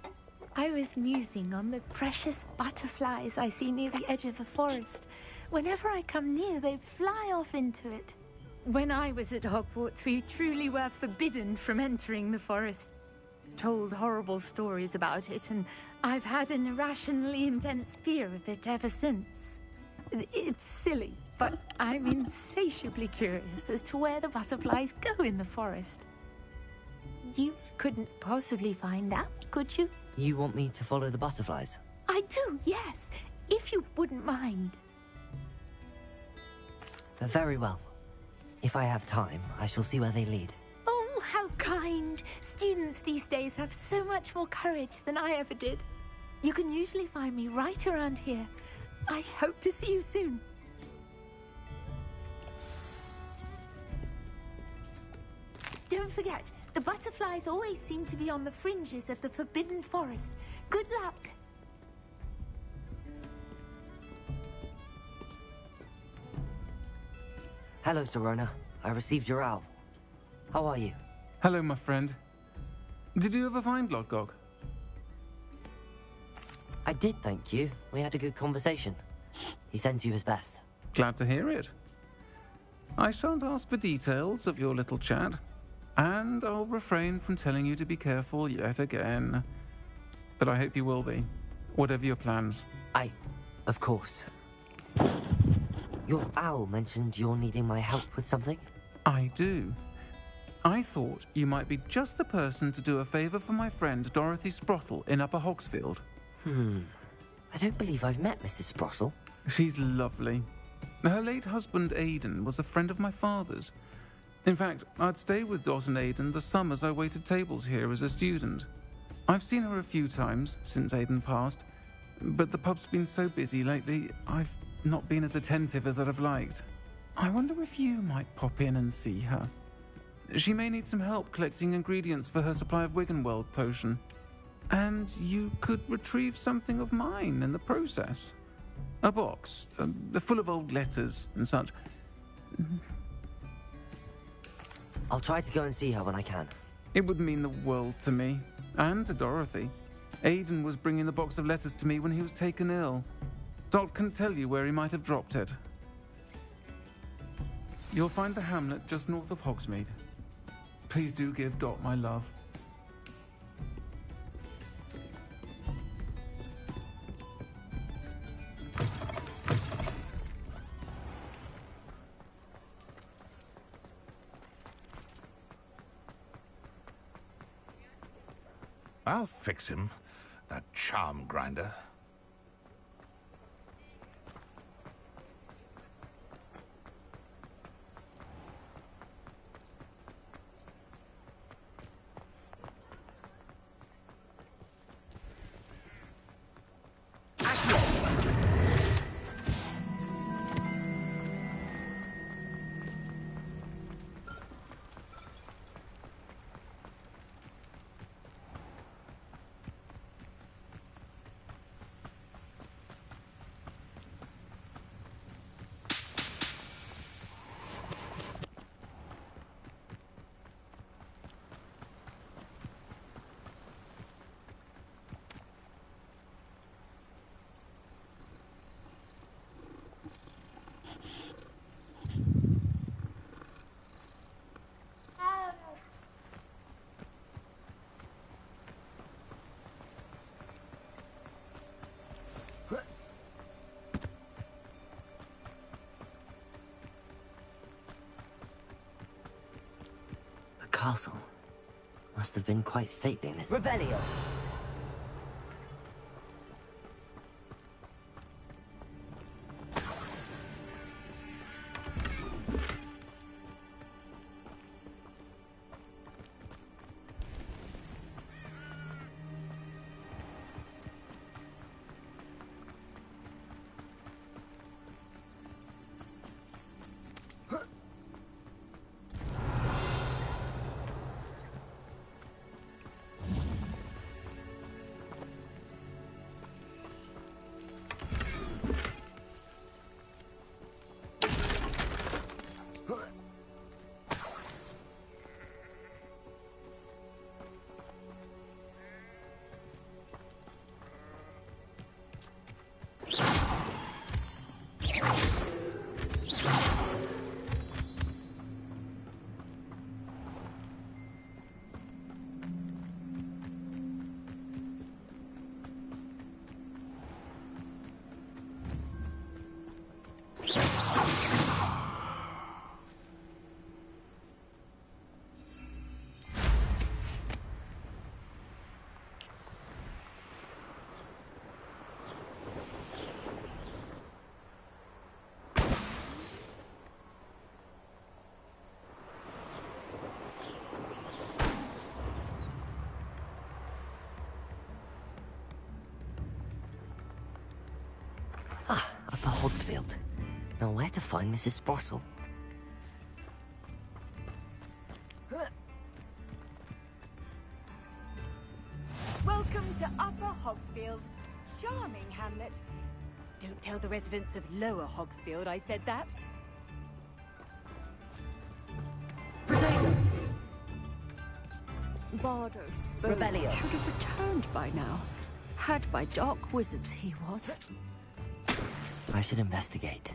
S19: I was musing on the precious butterflies I see near the edge of the forest. Whenever I come near, they fly off into it. When I was at Hogwarts, we truly were forbidden from entering the forest. Told horrible stories about it, and I've had an irrationally intense fear of it ever since. It's silly, but I'm insatiably curious as to where the butterflies go in the forest. You couldn't possibly find out, could you?
S3: You want me to follow the butterflies?
S19: I do, yes. if you wouldn't mind.
S3: Very well. If I have time, I shall see where they lead.
S19: Oh, how kind. Students these days have so much more courage than I ever did. You can usually find me right around here. I hope to see you soon. Don't forget, the butterflies always seem to be on the fringes of the Forbidden Forest. Good luck.
S3: Hello, Serona. I received your owl. How are you?
S20: Hello, my friend. Did you ever find Lodgok?
S3: I did, thank you. We had a good conversation. He sends you his best.
S20: Glad to hear it. I shan't ask for details of your little chat, and I'll refrain from telling you to be careful yet again. But I hope you will be, whatever your plans.
S3: Of course. Your owl mentioned you're needing my help with something?
S20: I do. I thought you might be just the person to do a favor for my friend Dorothy Sprottle in Upper Hogsfield.
S3: I don't believe I've met Mrs. Sprottle.
S20: She's lovely. Her late husband Aidan was a friend of my father's. In fact, I'd stay with Dot and Aidan the summers I waited tables here as a student. I've seen her a few times since Aidan passed, but the pub's been so busy lately, I've not been as attentive as I'd have liked. I wonder if you might pop in and see her. She may need some help collecting ingredients for her supply of Wiggenweld potion. And you could retrieve something of mine in the process. A box, full of old letters and such.
S3: I'll try to go and see her when I can.
S20: It would mean the world to me, and to Dorothy. Aidan was bringing the box of letters to me when he was taken ill. Dot can tell you where he might have dropped it. You'll find the hamlet just north of Hogsmeade. Please do give Dot my love.
S12: I'll fix him, that charm grinder.
S3: Castle. Must have been quite stately in its... Revelio! Ah, Upper Hogsfield. Now where to find Mrs. Sprottle?
S21: Welcome to Upper Hogsfield. Charming hamlet. Don't tell the residents of Lower Hogsfield I said that.
S22: Bardo.
S3: Revelio.
S22: Should have returned by now. Had by dark wizards he was.
S3: I should investigate.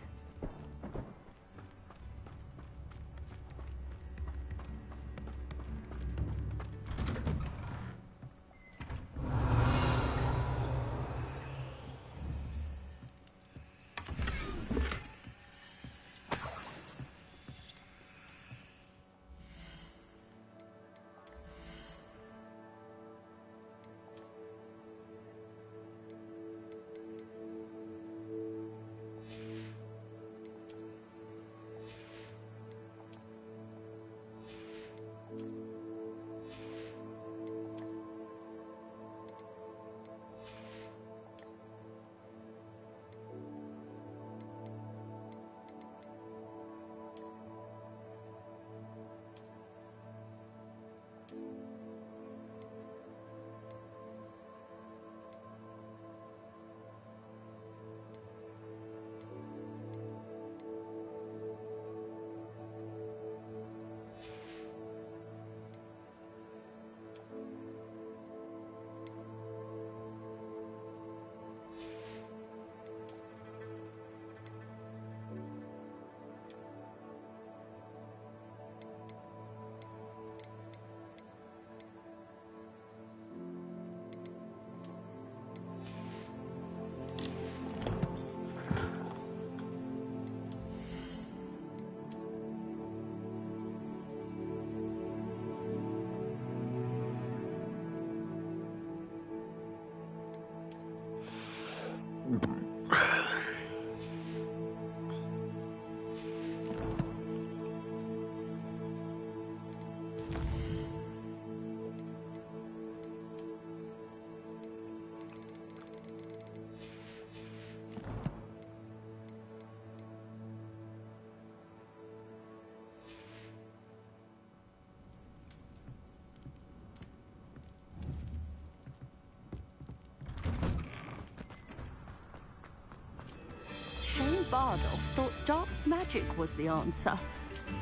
S22: Shane Bardolph thought dark magic was the answer.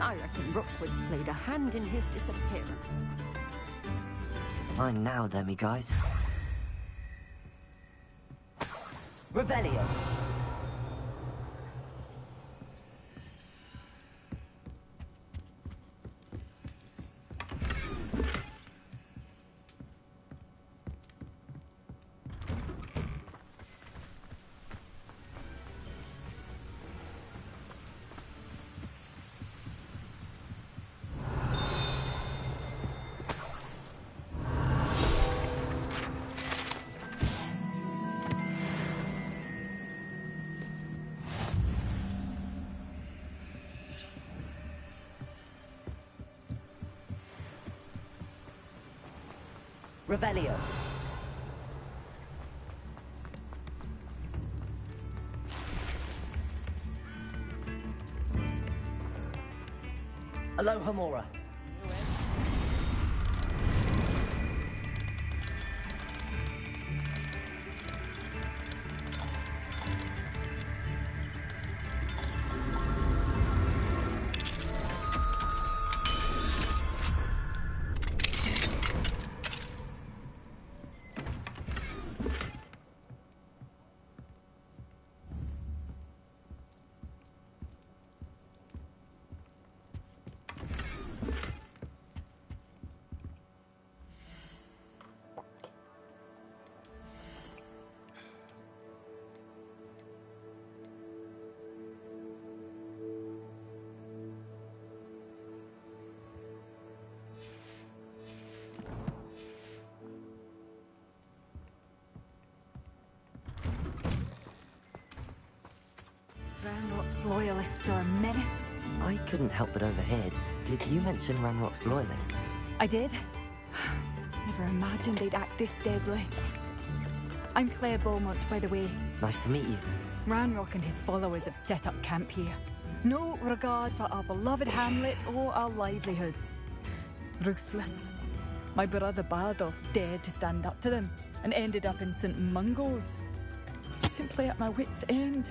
S22: I reckon Rookwood's played a hand in his disappearance.
S3: Mine now, demi-guys. Revelio. Revelio. Aloha Mora.
S21: Ranrock's loyalists are a menace.
S3: I couldn't help but overhear. Did you mention Ranrock's loyalists?
S21: I did. Never imagined they'd act this deadly. I'm Claire Beaumont, by the way.
S3: Nice to meet you.
S21: Ranrock and his followers have set up camp here. No regard for our beloved hamlet or our livelihoods. Ruthless. My brother Bardolph dared to stand up to them and ended up in St. Mungo's. Simply at my wit's end.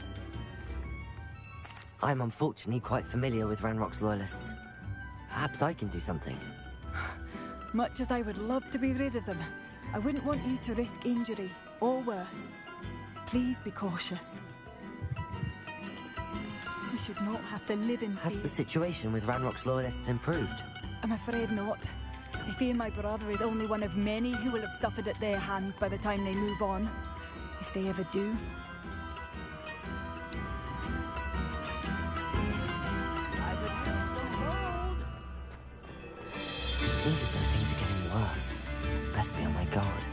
S3: I'm unfortunately quite familiar with Ranrock's loyalists. Perhaps I can do something.
S21: Much as I would love to be rid of them, I wouldn't want you to risk injury, or worse. Please be cautious. We should not have to live in fear.
S3: Has the situation with Ranrock's loyalists improved?
S21: I'm afraid not. I fear my brother is only one of many who will have suffered at their hands by the time they move on. If they ever do.
S3: It seems as though things are getting worse. Best be on my guard.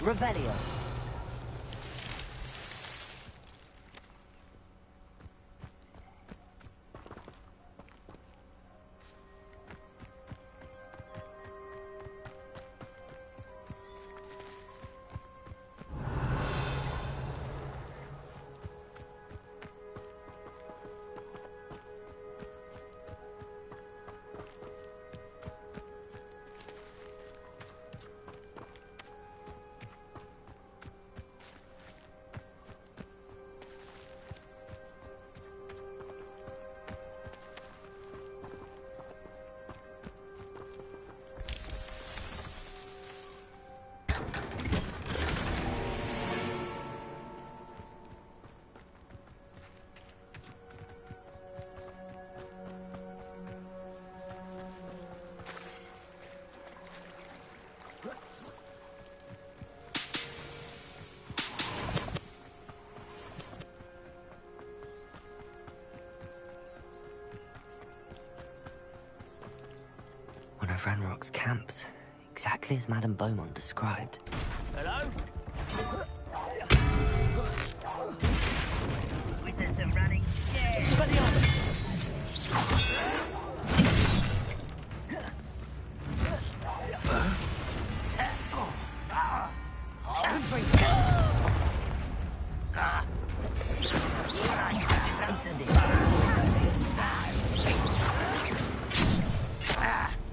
S3: Revelio. One of Ranrock's camps, exactly as Madame Beaumont described.
S5: Hello? Was there some running stairs?
S21: Somebody else.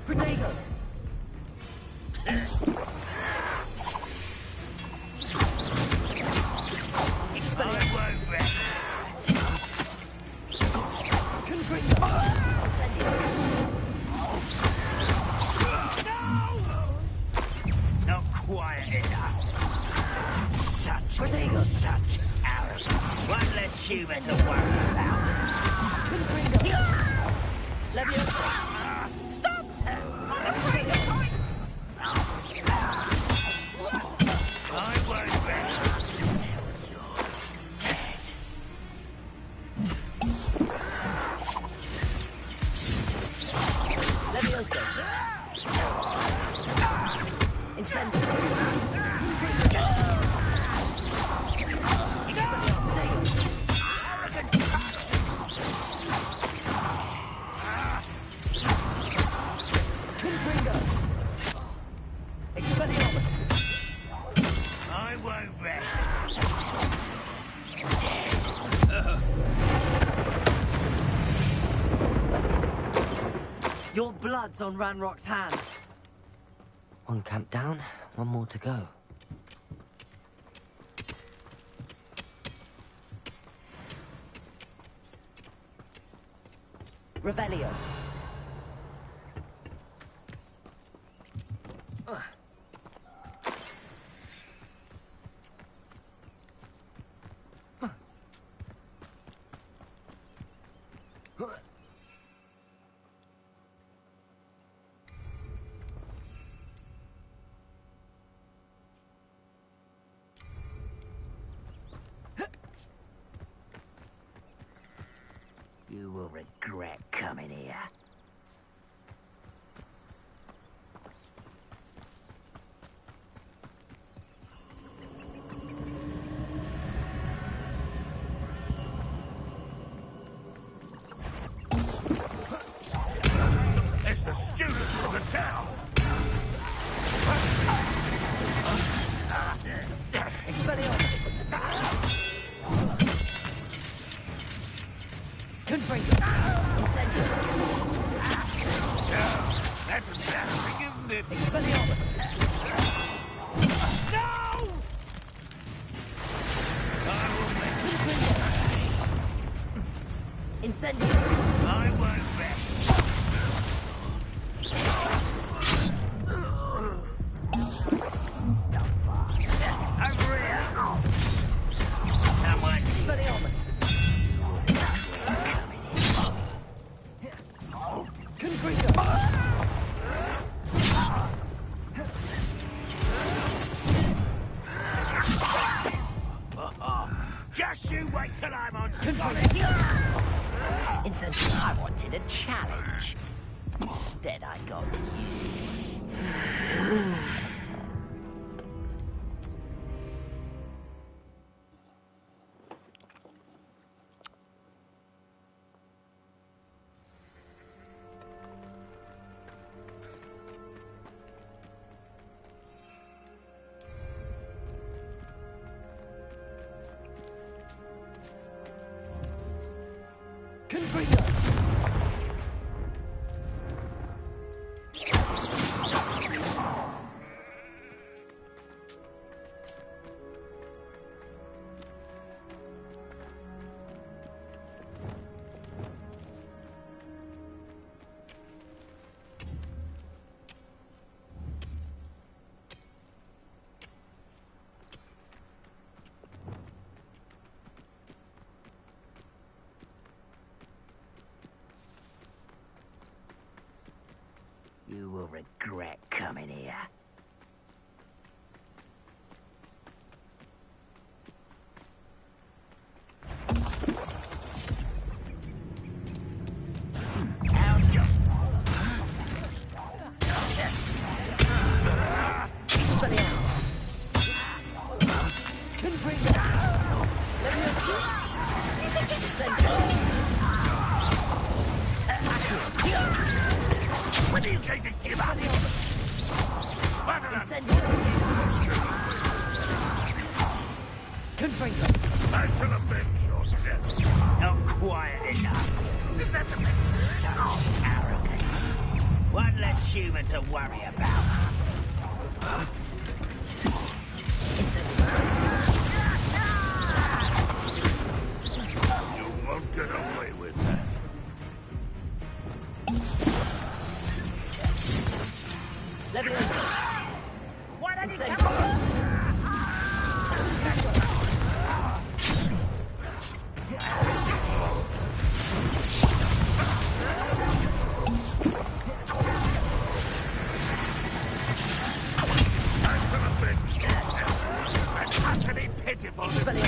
S5: Protego!
S11: Not quiet enough. Such arrogance. One less human to worry about.
S5: Stop!
S11: I won't rest until you're dead.
S5: Levioso. Incendio.
S11: I won't rest.
S3: Your blood's on Ranrock's hands. One camp down, one more to go. Revelio.
S5: You will regret coming here.
S12: It's the student from the town.
S3: Expelliarmus! Confringo! Incendio!
S12: That's embarrassing, isn't it?
S3: Expelliarmus!
S12: No!
S3: Incendio!
S12: I won't bet. Over here! Someone!
S3: Expelliarmus! Confringo!
S5: Just you wait till I'm on solid.
S3: Incendio!
S5: I wanted a challenge. Instead, I got you.
S3: Confringo!
S5: You will regret coming here.
S12: When are you going to give up?
S3: Confringo!
S12: I shall avenge your death.
S5: Not quiet enough.
S12: Is that the message?
S5: Such arrogance. One less human to worry about.
S12: You won't get away with that.
S5: Why don't you come on?
S12: Pitiful, isn't it?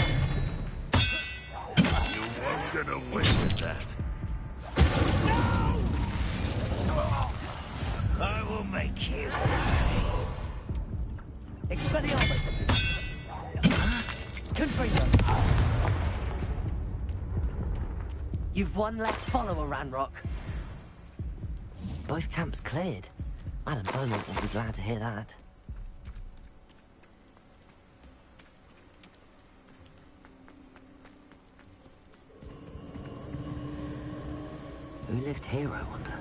S12: You won't get away with that.
S5: I will make you.
S3: Expelliarmus! Confringo! You've one less follower, Ranrock. Both camps cleared. Madam Beaumont will be glad to hear that. Who lived here, I wonder?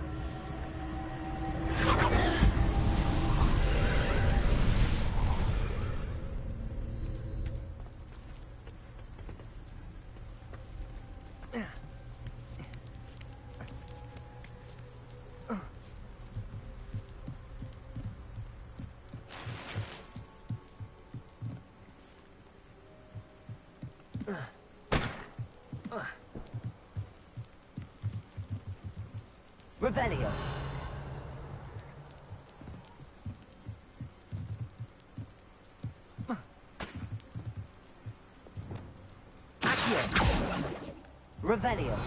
S3: Revelio. Accio. Revelio.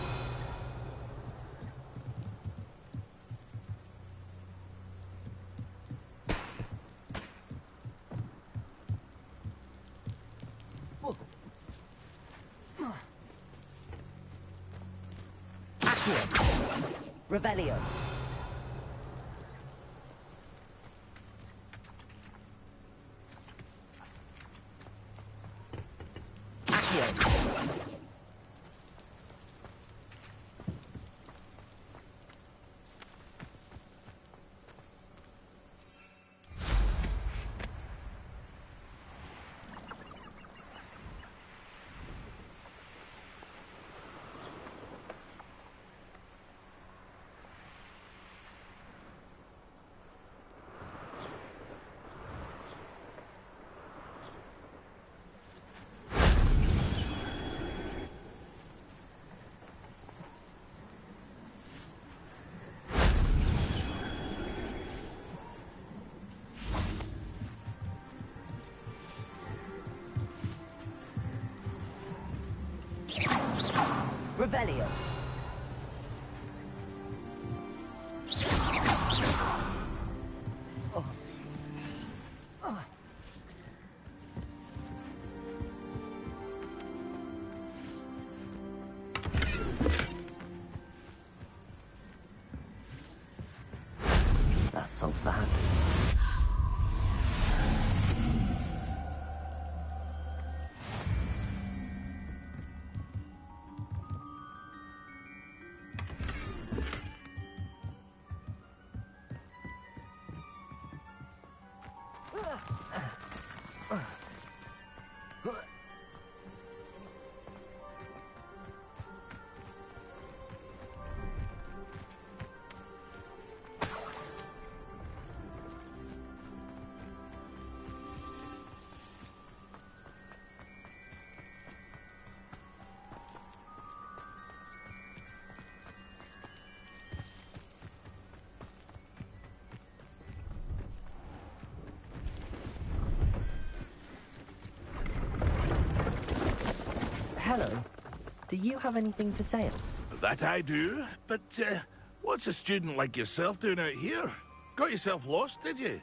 S3: Revelio. Accio. Revelio. Oh. Oh. That solves that. Hello. Do you have anything for sale?
S7: That I do, but what's a student like yourself doing out here? Got yourself lost, did you?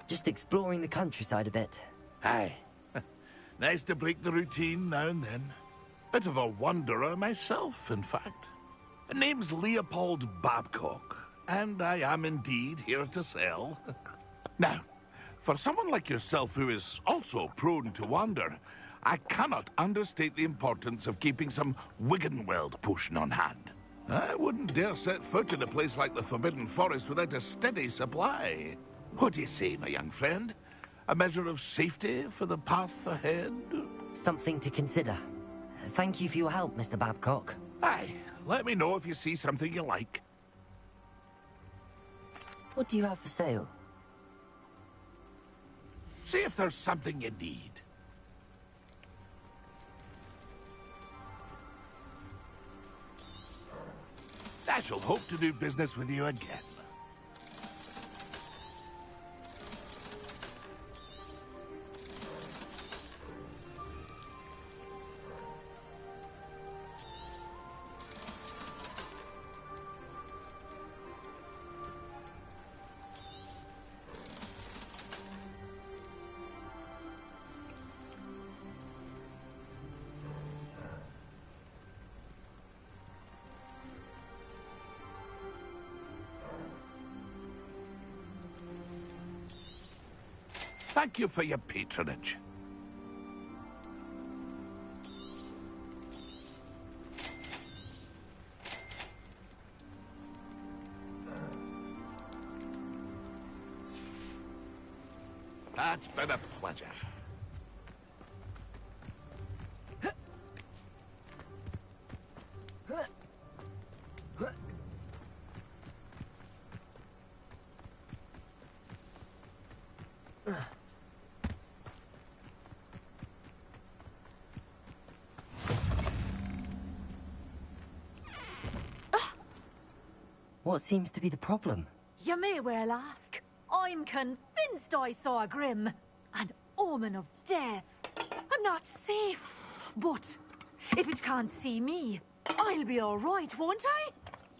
S3: Just exploring the countryside a bit.
S7: Aye. Nice to break the routine now and then. Bit of a wanderer myself, in fact. Name's Leopold Babcock, and I am indeed here to sell. Now, for someone like yourself who is also prone to wander, I cannot understate the importance of keeping some Wiggenweld potion on hand. I wouldn't dare set foot in a place like the Forbidden Forest without a steady supply. What do you say, my young friend? A measure of safety for the path ahead?
S3: Something to consider. Thank you for your help, Mr. Babcock.
S7: Aye, let me know if you see something you like.
S3: What do you have for sale?
S7: See if there's something you need. I shall hope to do business with you again. Thank you for your patronage. That's been a pleasure.
S3: What seems to be the problem?
S6: You may well ask. I'm convinced I saw a Grim, an omen of death. I'm not safe, but if it can't see me, I'll be all right, won't I?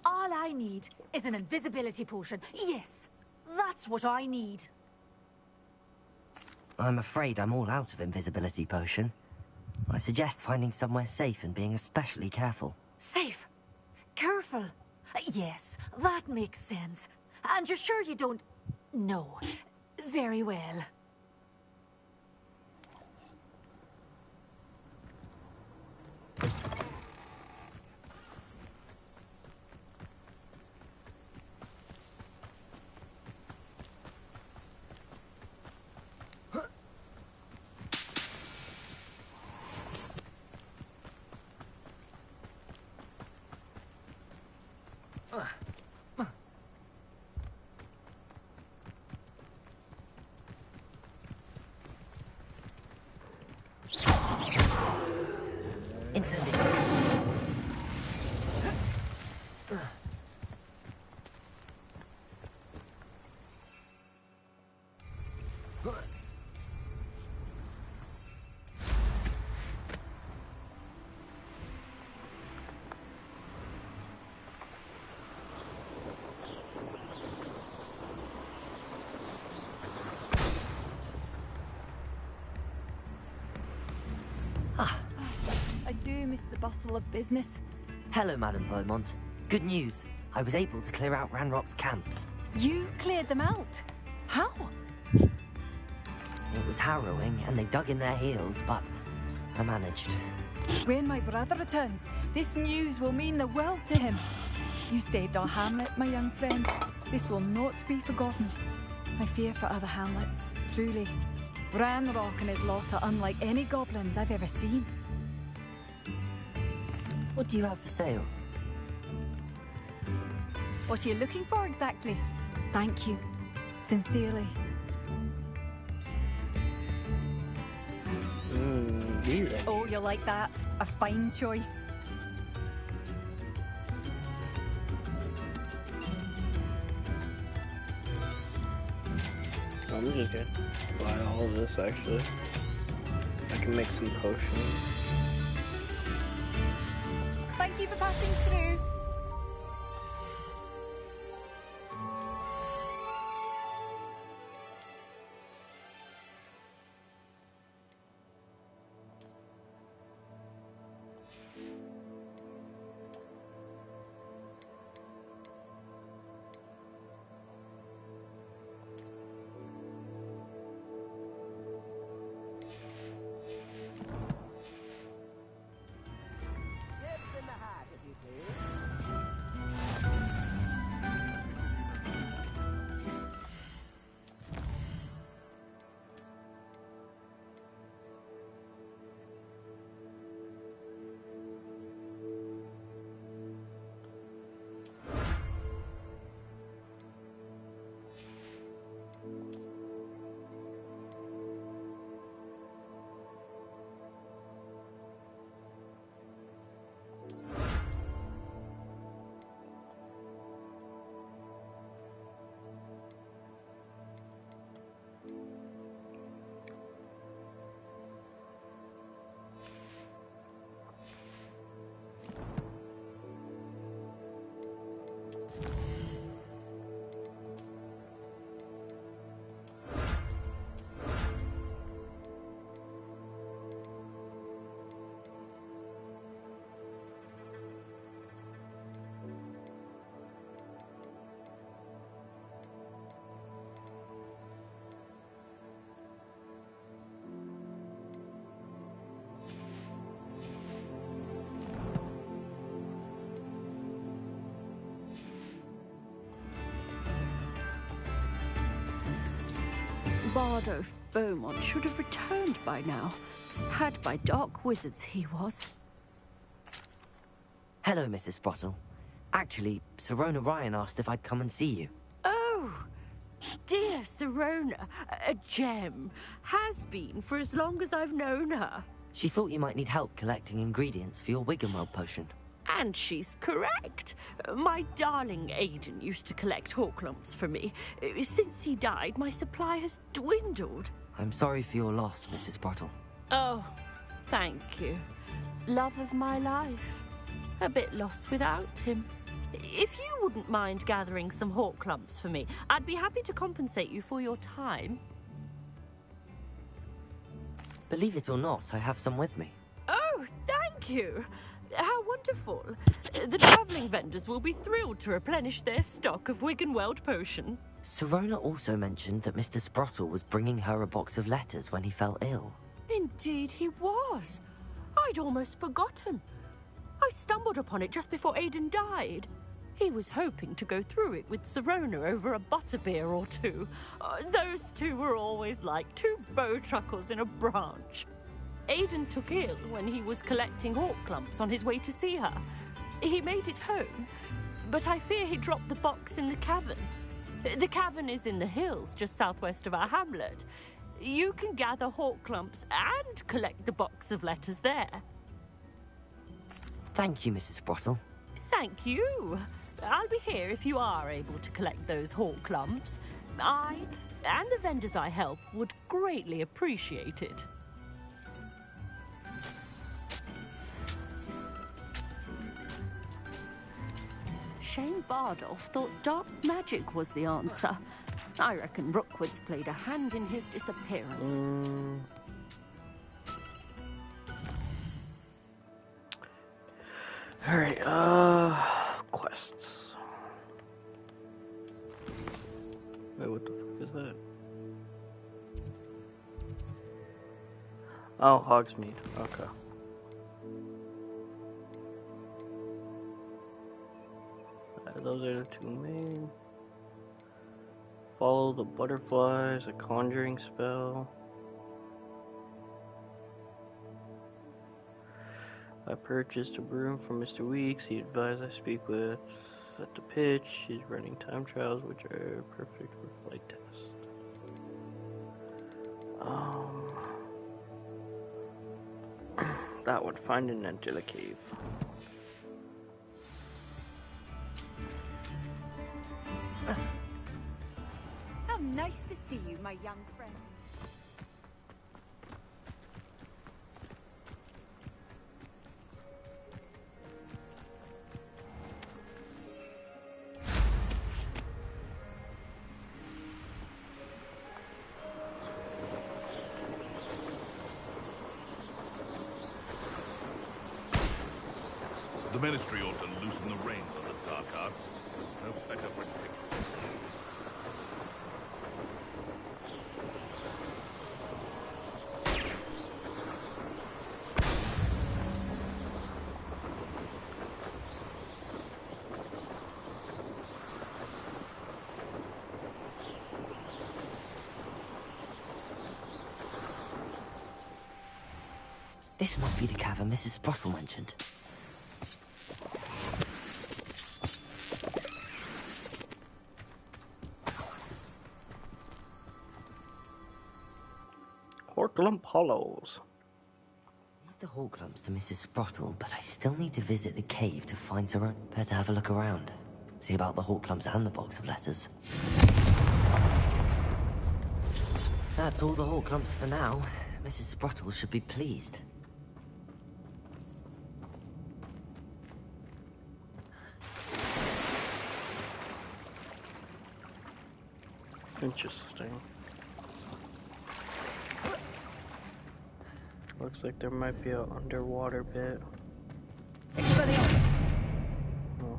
S6: All I need is an invisibility potion. Yes, that's what I need.
S3: I'm afraid I'm all out of invisibility potion. I suggest finding somewhere safe and being especially careful.
S6: Safe? Careful? Yes, that makes sense. And you're sure you don't... No. Very well.
S21: I do miss the bustle of business.
S3: Hello, Madam Beaumont. Good news. I was able to clear out Ranrock's camps.
S21: You cleared them out? How?
S3: It was harrowing, and they dug in their heels, but I managed.
S21: When my brother returns, this news will mean the world to him. You saved our hamlet, my young friend. This will not be forgotten. I fear for other hamlets, truly. Ranrock and his lot are unlike any goblins I've ever seen.
S3: What do you have for sale?
S21: What are you looking for exactly? Thank you. Sincerely. Oh, you like that? A fine choice.
S2: I'm just gonna buy all of this actually. I can make some potions.
S21: Thank you for passing through.
S22: Bardo Beaumont should have returned by now. Had by dark wizards he was.
S3: Hello, Mrs. Sprottle. Actually, Sirona Ryan asked if I'd come and see you.
S22: Oh, dear Sirona, a gem. Has been for as long as I've known her.
S3: She thought you might need help collecting ingredients for your Wiggenweld potion.
S22: And she's correct. My darling Aiden used to collect Hawklumps for me. Since he died, my supply has dwindled.
S3: I'm sorry for your loss, Mrs. Brottle.
S22: Oh, thank you. Love of my life. A bit lost without him. If you wouldn't mind gathering some Hawklumps for me, I'd be happy to compensate you for your time.
S3: Believe it or not, I have some with me.
S22: Oh, thank you. How wonderful. The travelling vendors will be thrilled to replenish their stock of Wiggenweld potion.
S3: Sirona also mentioned that Mr. Sprottle was bringing her a box of letters when he fell ill.
S22: Indeed he was. I'd almost forgotten. I stumbled upon it just before Aiden died. He was hoping to go through it with Sirona over a butterbeer or two. Those two were always like two bowtruckles in a branch. Aiden took ill when he was collecting Hawklumps on his way to see her. He made it home, but I fear he dropped the box in the cavern. The cavern is in the hills just southwest of our hamlet. You can gather Hawklumps and collect the box of letters there.
S3: Thank you, Mrs. Brottle.
S22: Thank you. I'll be here if you are able to collect those Hawklumps. I and the vendors I help would greatly appreciate it. Shane Bardolph thought dark magic was the answer. I reckon Rookwood's played a hand in his disappearance.
S2: Alright, quests. Wait, what the fuck is that? Oh, Hogsmeade. Okay. Those are the two main. Follow the butterflies, a conjuring spell. I purchased a broom from Mr. Weeks. He advised I speak with at the pitch. He's running time trials which are perfect for flight tests. That would find and enter the cave.
S21: How nice to see you, my young friend.
S7: The Ministry ought to loosen the reins on the dark arts. No better predict.
S3: This must be the cavern Mrs. Sprottle mentioned.
S2: Hawklump Hollows.
S3: Leave the Hawklumps to Mrs. Sprottle, but I still need to visit the cave to find Sirona. Better have a look around. See about the Hawklumps and the box of letters. That's all the Hawklumps for now. Mrs. Sprottle should be pleased.
S2: Interesting. Looks like there might be an underwater bit.
S21: Expelliarmus.
S2: Oh.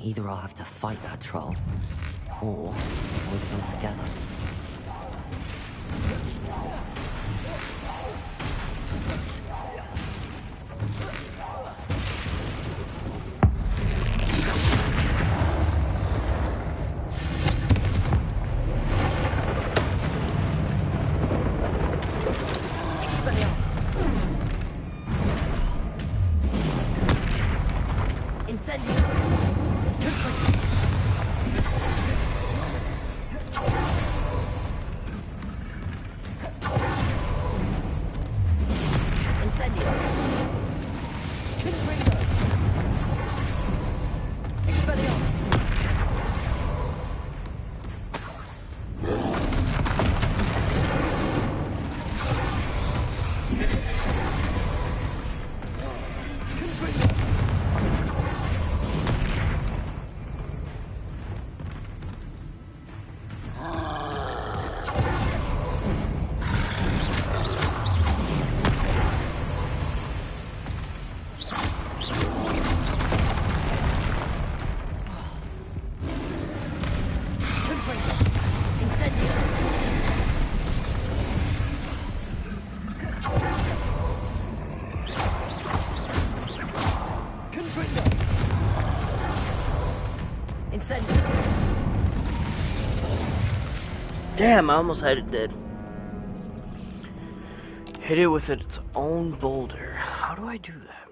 S3: Either I'll have to fight that troll, or avoid it altogether.
S6: Incendio. Incendio. Confringo. Expelliarmus.
S2: Damn, I almost had it dead. Hit it with its own boulder. How do I do that?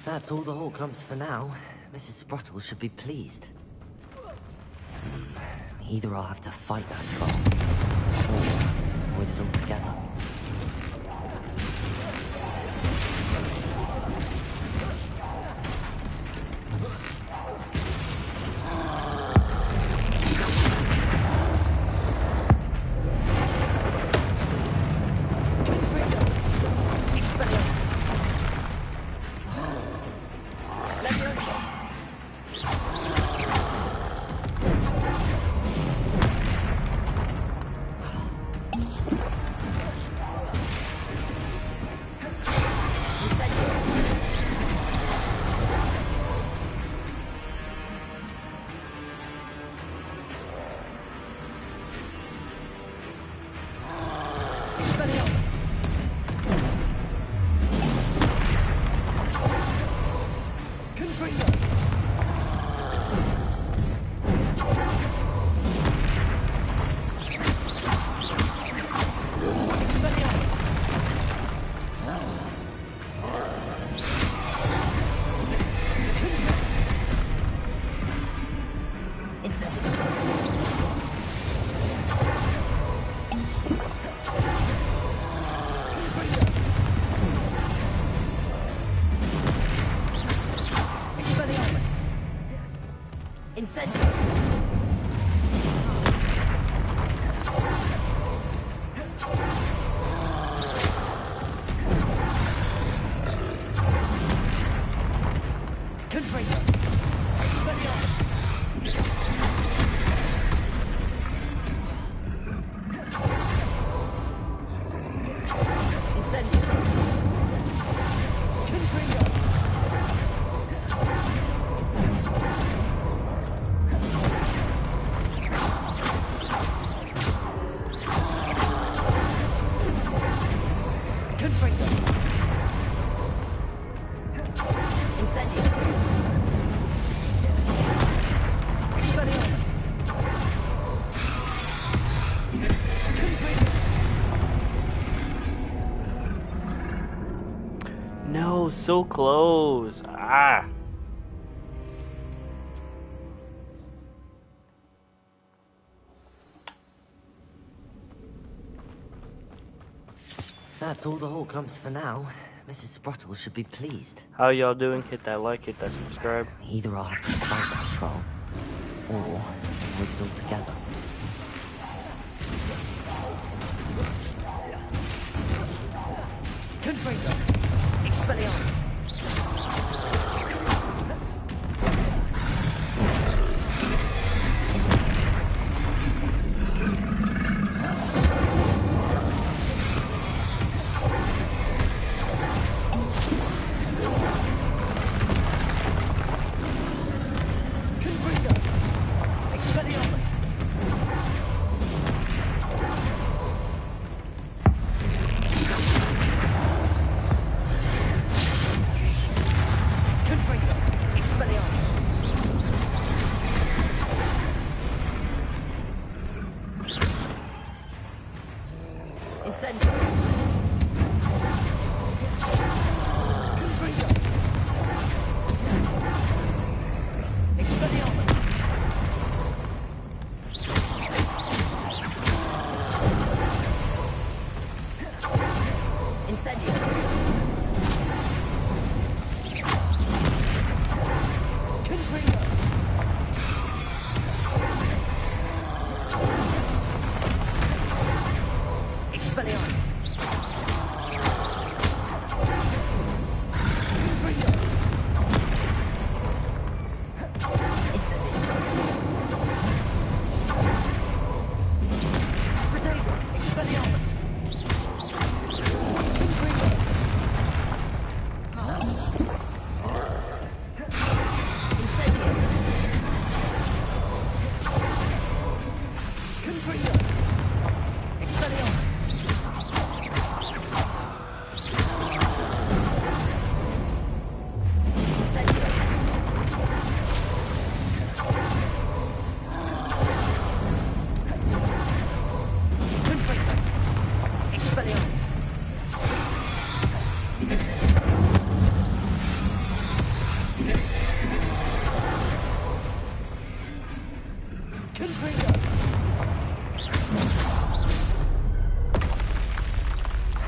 S3: That's all the Horcrux for now. Mrs. Sprottle should be pleased. Either I'll have to fight that troll, or avoid it altogether.
S2: No, so close. Ah.
S3: That's all the Horcrux for now. Mrs. Sprottle should be pleased.
S2: How y'all doing? Hit that like, hit that subscribe.
S3: Either I'll have to fight that troll, or avoid it altogether.
S6: Confringo. Expelliarmus.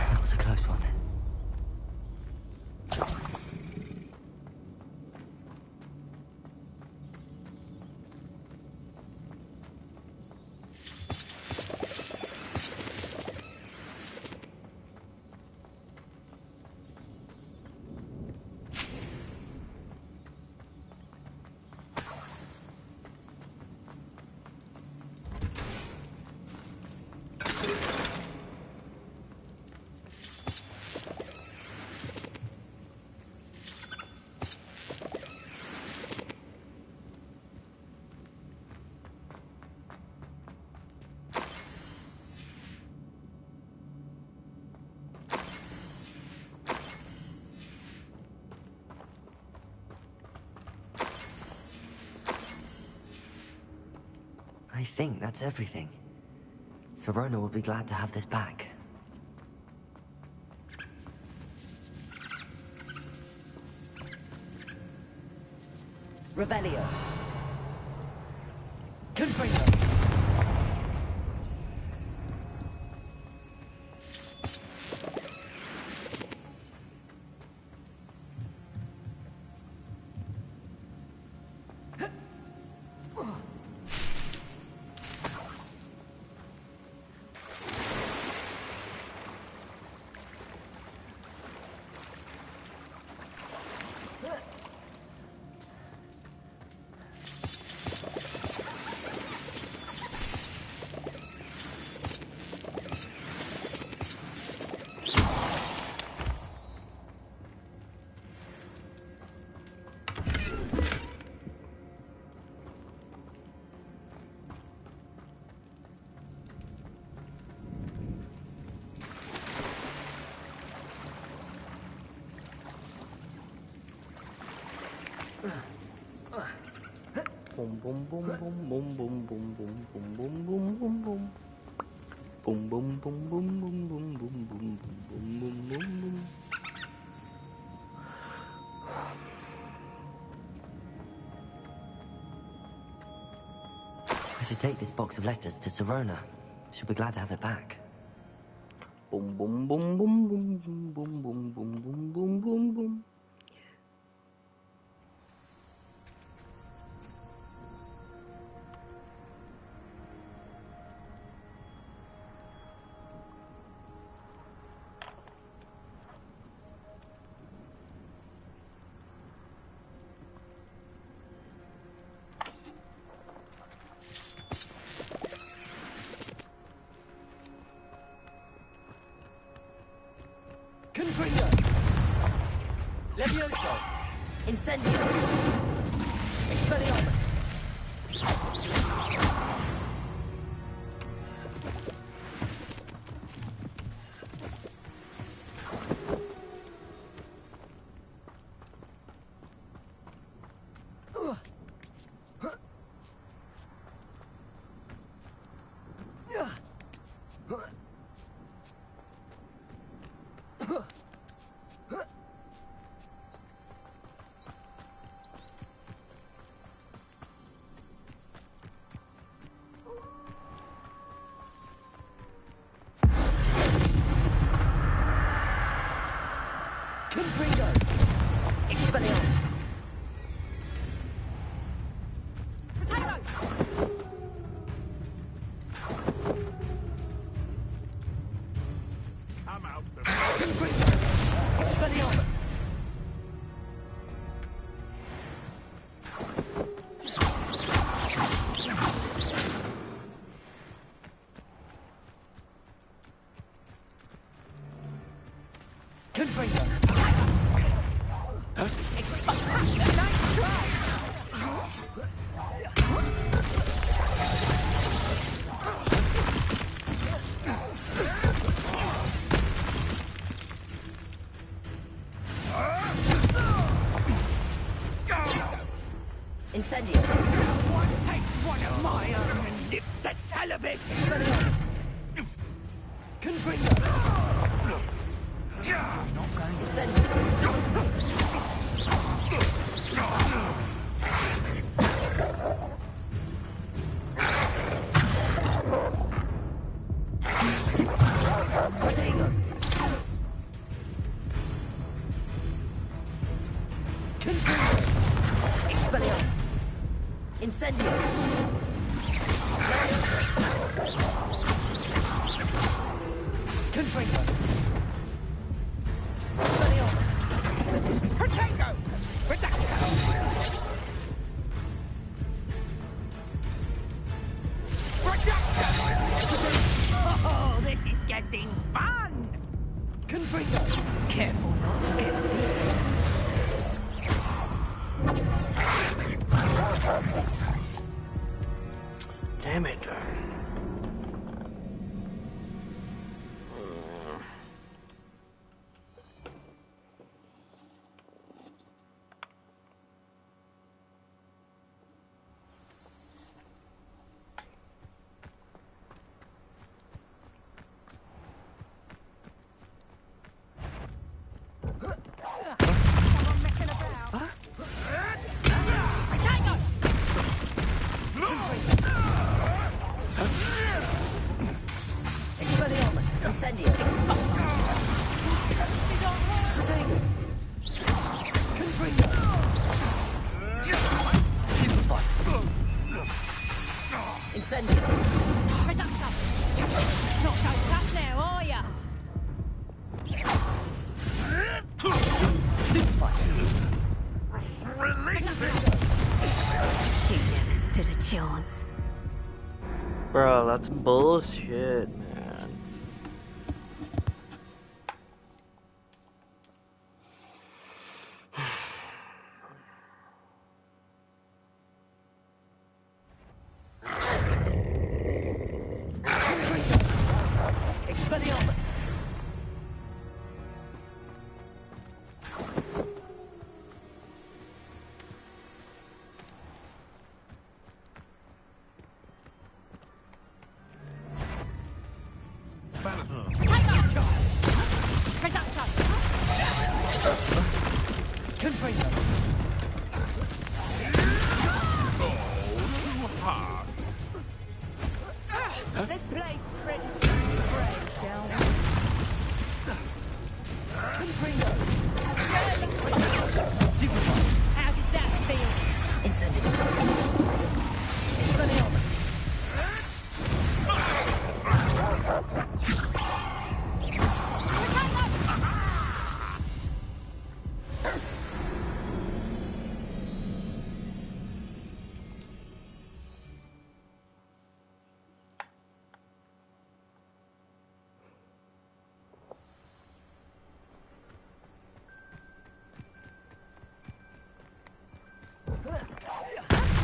S3: That was a close one. I think that's everything. Serona will be glad to have this back.
S4: Revelio. Confringo.
S2: Boom boom boom boom boom boom boom boom boom boom boom boom. Boom boom boom boom boom boom boom boom boom boom boom boom.
S3: I should take this box of letters to Serona. She'll be glad to have it back.
S2: Boom boom boom boom boom boom boom boom boom boom boom boom boom.
S4: Confringo. Levioso. Incendio. Expelliarmus. Confringo! Expelliarmus!
S7: I'm out.
S4: Confringo! Expelliarmus! Confringo! Incendio!
S5: Take one of my own and lift the tail of it!
S4: Expelliarmus! Confringo!
S5: Not going to
S4: Incendio! Protego! Confringo! Expelliarmus! Incendio! Confringo! Expelliarmus!
S5: Protego! Reducto! Oh, this is getting fun!
S4: Confringo!
S5: Careful not to get bit.
S2: Damn it.
S5: Someone messing about. Protego!
S4: Expelliarmus! Incendio! Protego! Confringo! Stupefy! Incendio!
S22: Reducto! Not so tough now, are ya?
S4: Stupefy!
S22: You never stood a chance.
S2: Bro, that's bullshit, man.
S4: Expelliarmus!
S22: Reducto!
S4: Confringo!
S7: Too hard.
S14: Let's play Freddy Fred, shall we?
S4: Confringo!
S22: How did that feel?
S4: Incendio! Expelliarmus!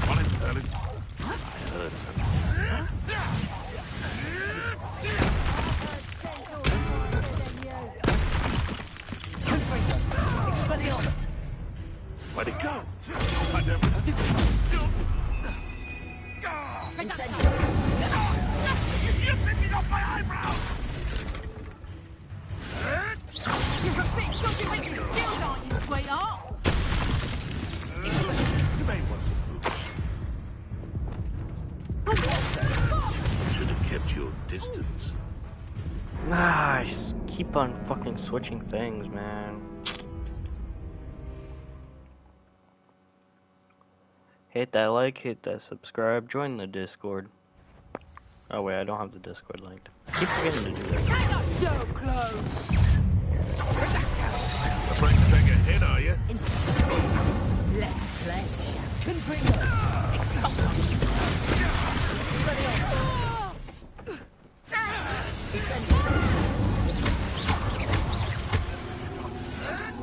S7: One in turn. I heard something.
S4: Confringo! Expelliarmus!
S7: Where'd it go? I never...
S4: Incendio!
S7: You're sitting on my eyebrow!
S22: You're a bit dodgy with your skills, aren't you, sweetheart?
S7: You may want to move. Should have kept your distance.
S2: Ah, I just keep on fucking switching things, man. Hit that like, hit that subscribe, join the Discord. Oh wait, I don't have the Discord linked. I keep forgetting to do that.
S4: So close.
S7: Afraid to take a hit, are you?
S4: Let's play. Confringo.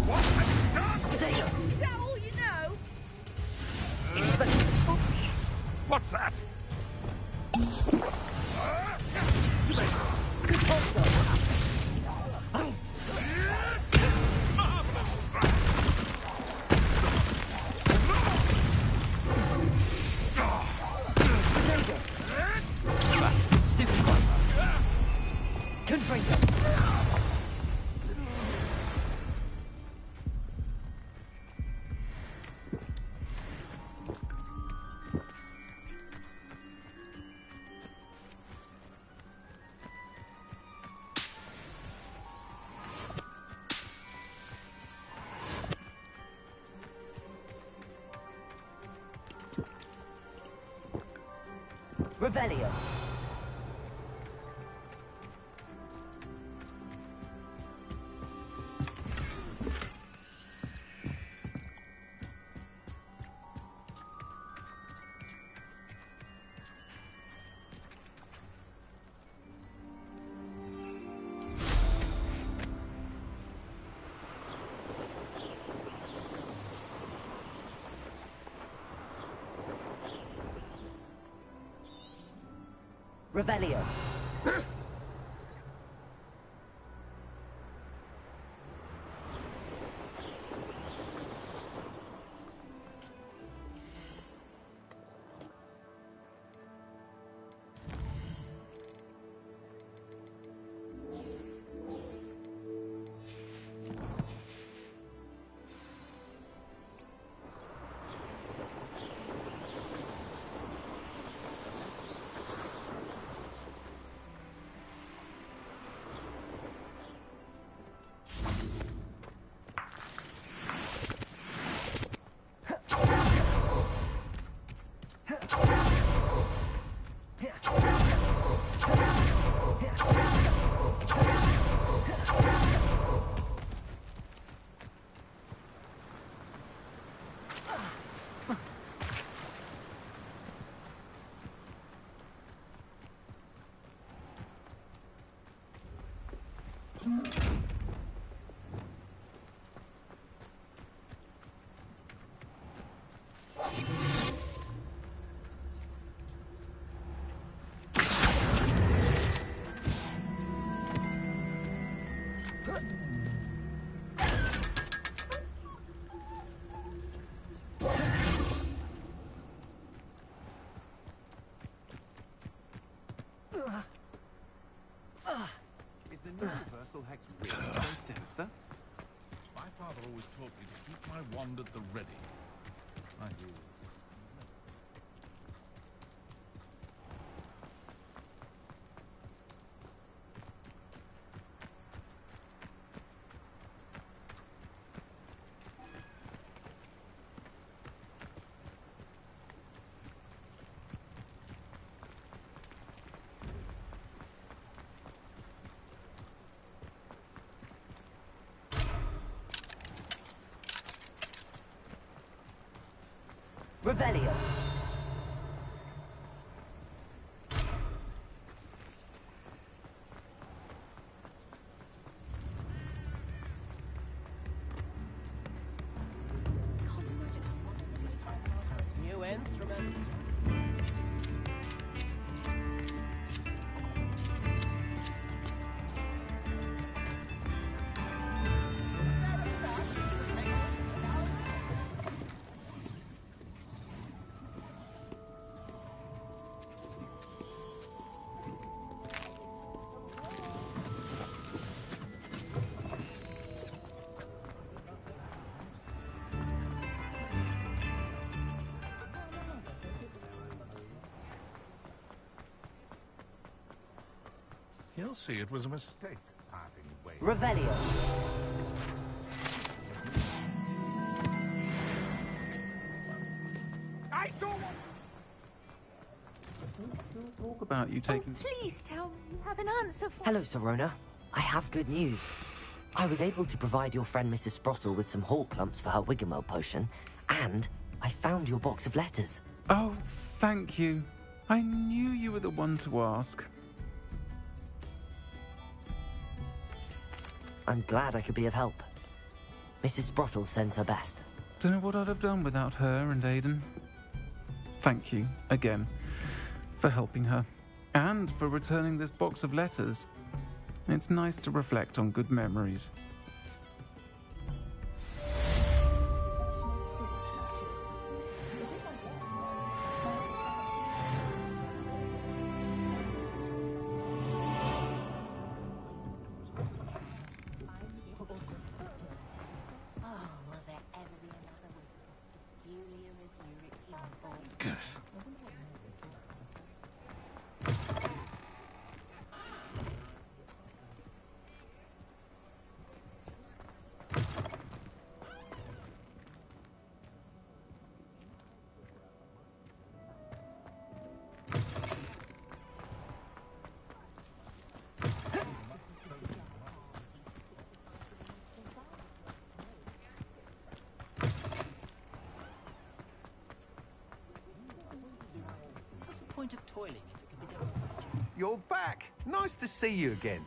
S7: What have you done?
S4: Is that all you know?
S7: What's that?
S4: Good torso. Revelio. Revelio.
S12: Is the universal hex really so sinister?
S7: My father always taught me to keep my wand at the ready. I do.
S4: Revelio.
S8: New instrument.
S7: He'll see it was a mistake, parting ways.
S4: Revelio.
S7: I saw
S20: talk about you taking...
S19: Please tell me you have an answer for...
S3: Hello, Serona. I have good news. I was able to provide your friend Mrs. Sprottle with some hawk lumps for her Wiggenweld potion, and I found your box of letters.
S20: Oh, thank you. I knew you were the one to ask.
S3: I'm glad I could be of help. Mrs. Sprottle sends her best.
S20: Don't know what I'd have done without her and Aiden. Thank you, again, for helping her, and for returning this box of letters. It's nice to reflect on good memories.
S8: Point of toiling if it can be done.
S1: You're back. Nice to see you again.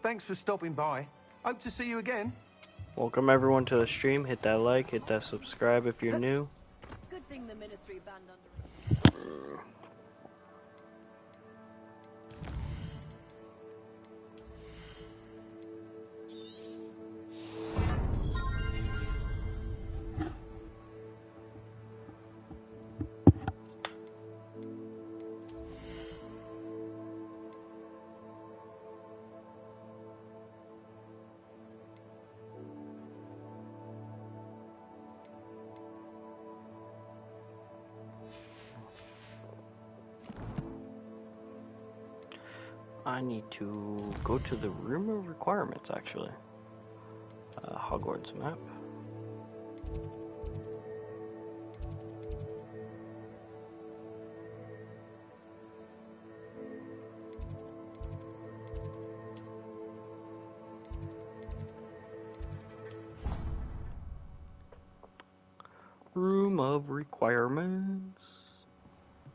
S1: Thanks for stopping by. Hope to see you again.
S2: Welcome everyone to the stream. Hit that like, hit that subscribe if you're new.
S21: Good thing the ministry banned under.
S2: I need to go to the room of requirements, actually. Hogwarts map. Room of requirements.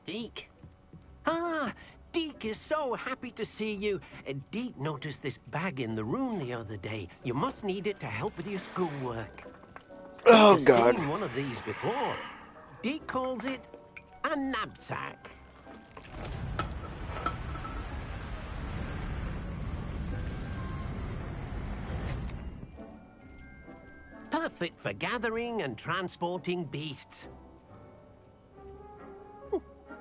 S10: Deke. Ah, Deke is so happy to see you. Deke noticed this bag in the room the other day. You must need it to help with your schoolwork.
S2: Oh,
S10: Deke has
S2: God.
S10: seen one of these before. Deke calls it a knapsack. Perfect for gathering and transporting beasts.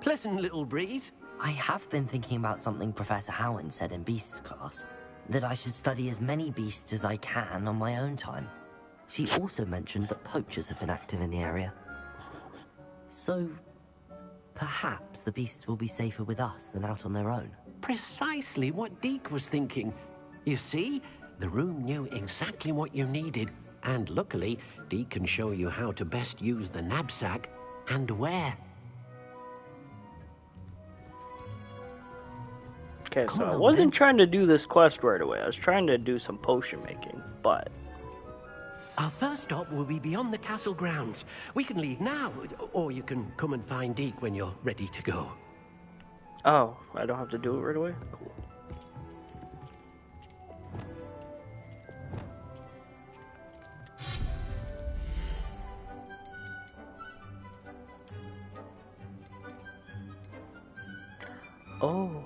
S10: Pleasant little breeze.
S3: I have been thinking about something Professor Howen said in Beasts class, that I should study as many beasts as I can on my own time. She also mentioned that poachers have been active in the area. So, perhaps the beasts will be safer with us than out on their own.
S10: Precisely what Deke was thinking. You see, the room knew exactly what you needed, and luckily, Deke can show you how to best use the knapsack and where.
S2: Okay, so I wasn't trying to do this quest right away. I was trying to do some potion making, but...
S10: Our first stop will be beyond the castle grounds. We can leave now, or you can come and find Deke when you're ready to go.
S2: Oh, I don't have to do it right away? Cool. Oh.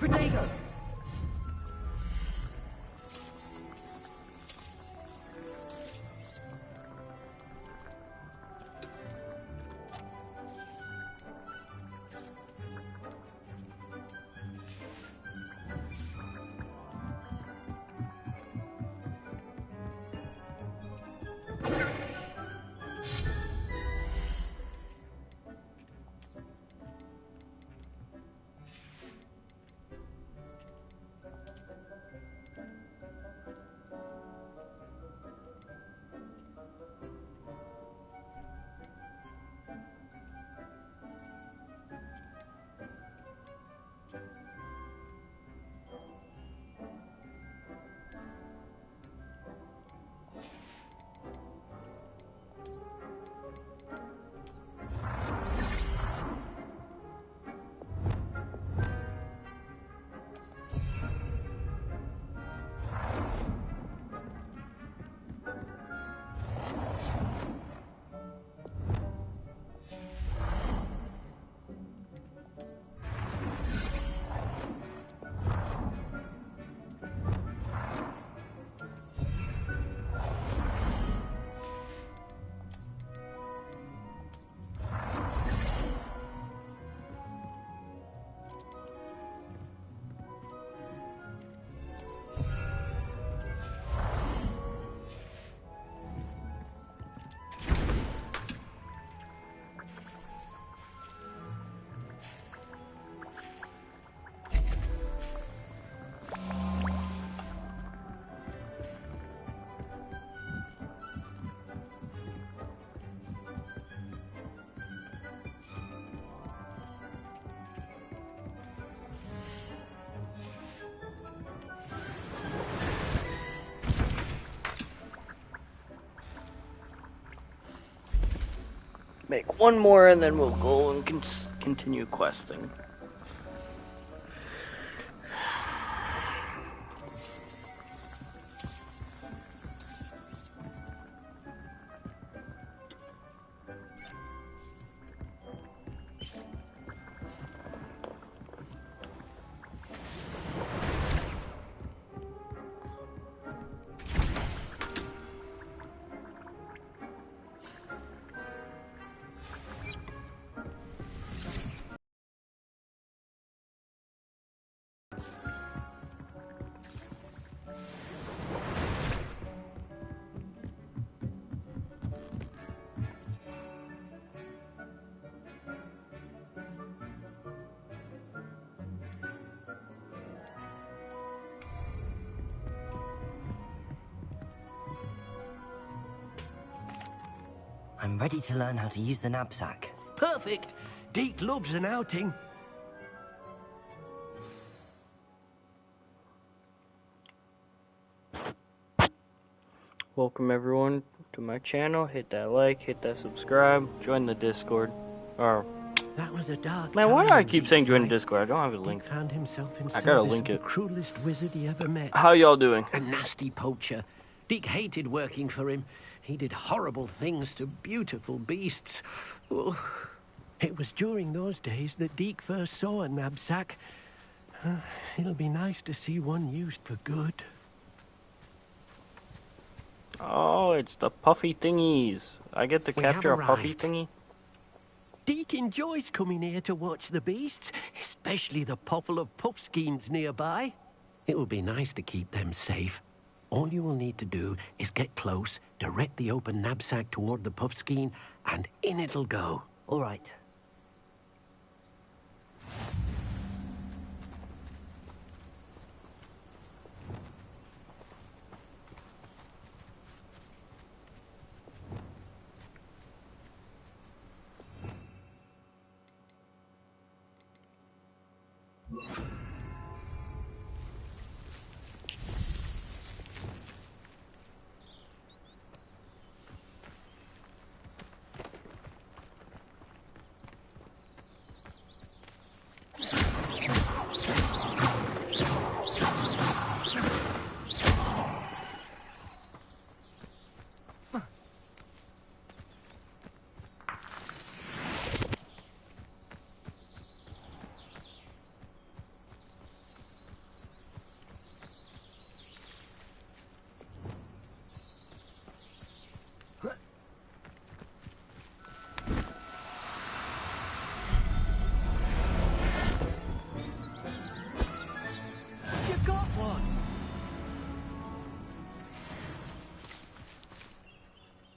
S21: Protego!
S2: Make one more and then we'll go and continue questing.
S3: I'm ready to learn how to use the knapsack.
S10: Perfect. Deke loves an outing.
S2: Welcome everyone to my channel. Hit that like, hit that subscribe, join the Discord. Or
S10: that was a dark
S2: man, why do
S10: time,
S2: I keep
S10: Deke's
S2: saying join the
S10: life.
S2: Discord? I don't have a link.
S10: Deke found himself in
S2: I gotta
S10: service
S2: link
S10: of
S2: it.
S10: the cruelest wizard he ever met.
S2: How y'all doing?
S10: A nasty poacher. Deke hated working for him. He did horrible things to beautiful beasts. Oh. It was during those days that Deke first saw a knapsack. It'll be nice to see one used for good.
S2: Oh, it's the puffy thingies. I get to
S10: We
S2: capture a
S10: have
S2: puffy
S10: arrived.
S2: thingy?
S10: Deke enjoys coming here to watch the beasts, especially the poffle of puffskeins nearby. It will be nice to keep them safe. All you will need to do is get close, direct the open knapsack toward the puffskein, and in it'll go.
S3: All right.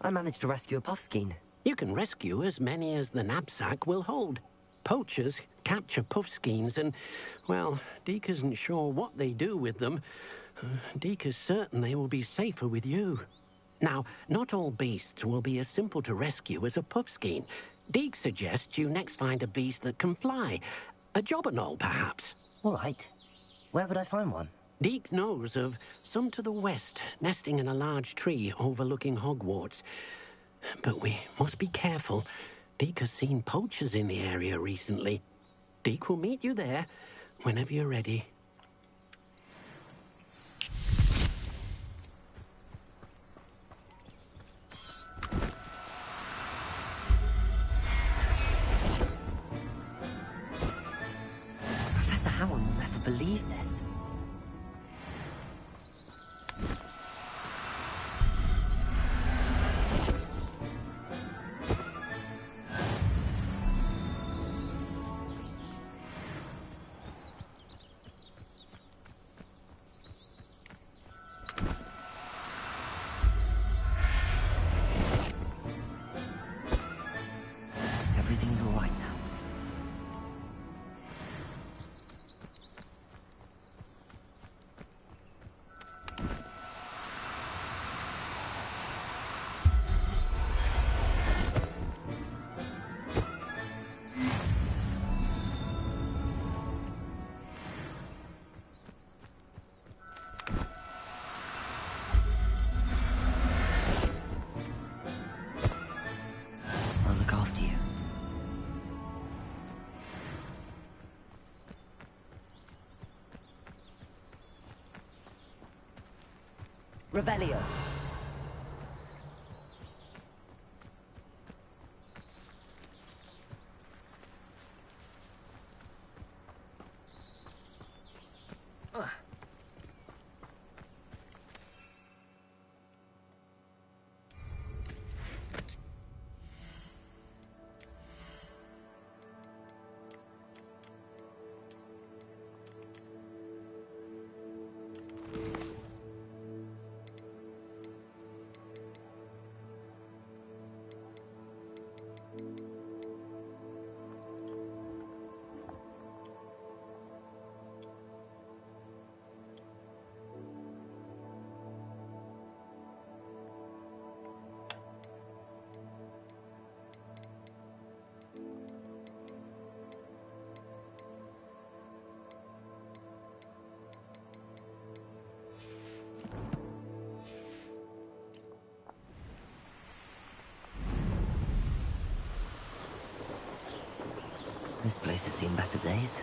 S3: I managed to rescue a puffskein.
S10: You can rescue as many as the knapsack will hold. Poachers capture puffskeins and, well, Deke isn't sure what they do with them. Deke is certain they will be safer with you. Now, not all beasts will be as simple to rescue as a puffskein. Deke suggests you next find a beast that can fly. A jobberknoll, perhaps.
S3: All right. Where would I find one?
S10: Deke knows of some to the west, nesting in a large tree overlooking Hogwarts. But we must be careful. Deke has seen poachers in the area recently. Deke will meet you there whenever you're ready.
S3: Professor Howard will never believe this. Everything's all right now. I'll look after you.
S4: Revelio.
S3: This place has seen better days.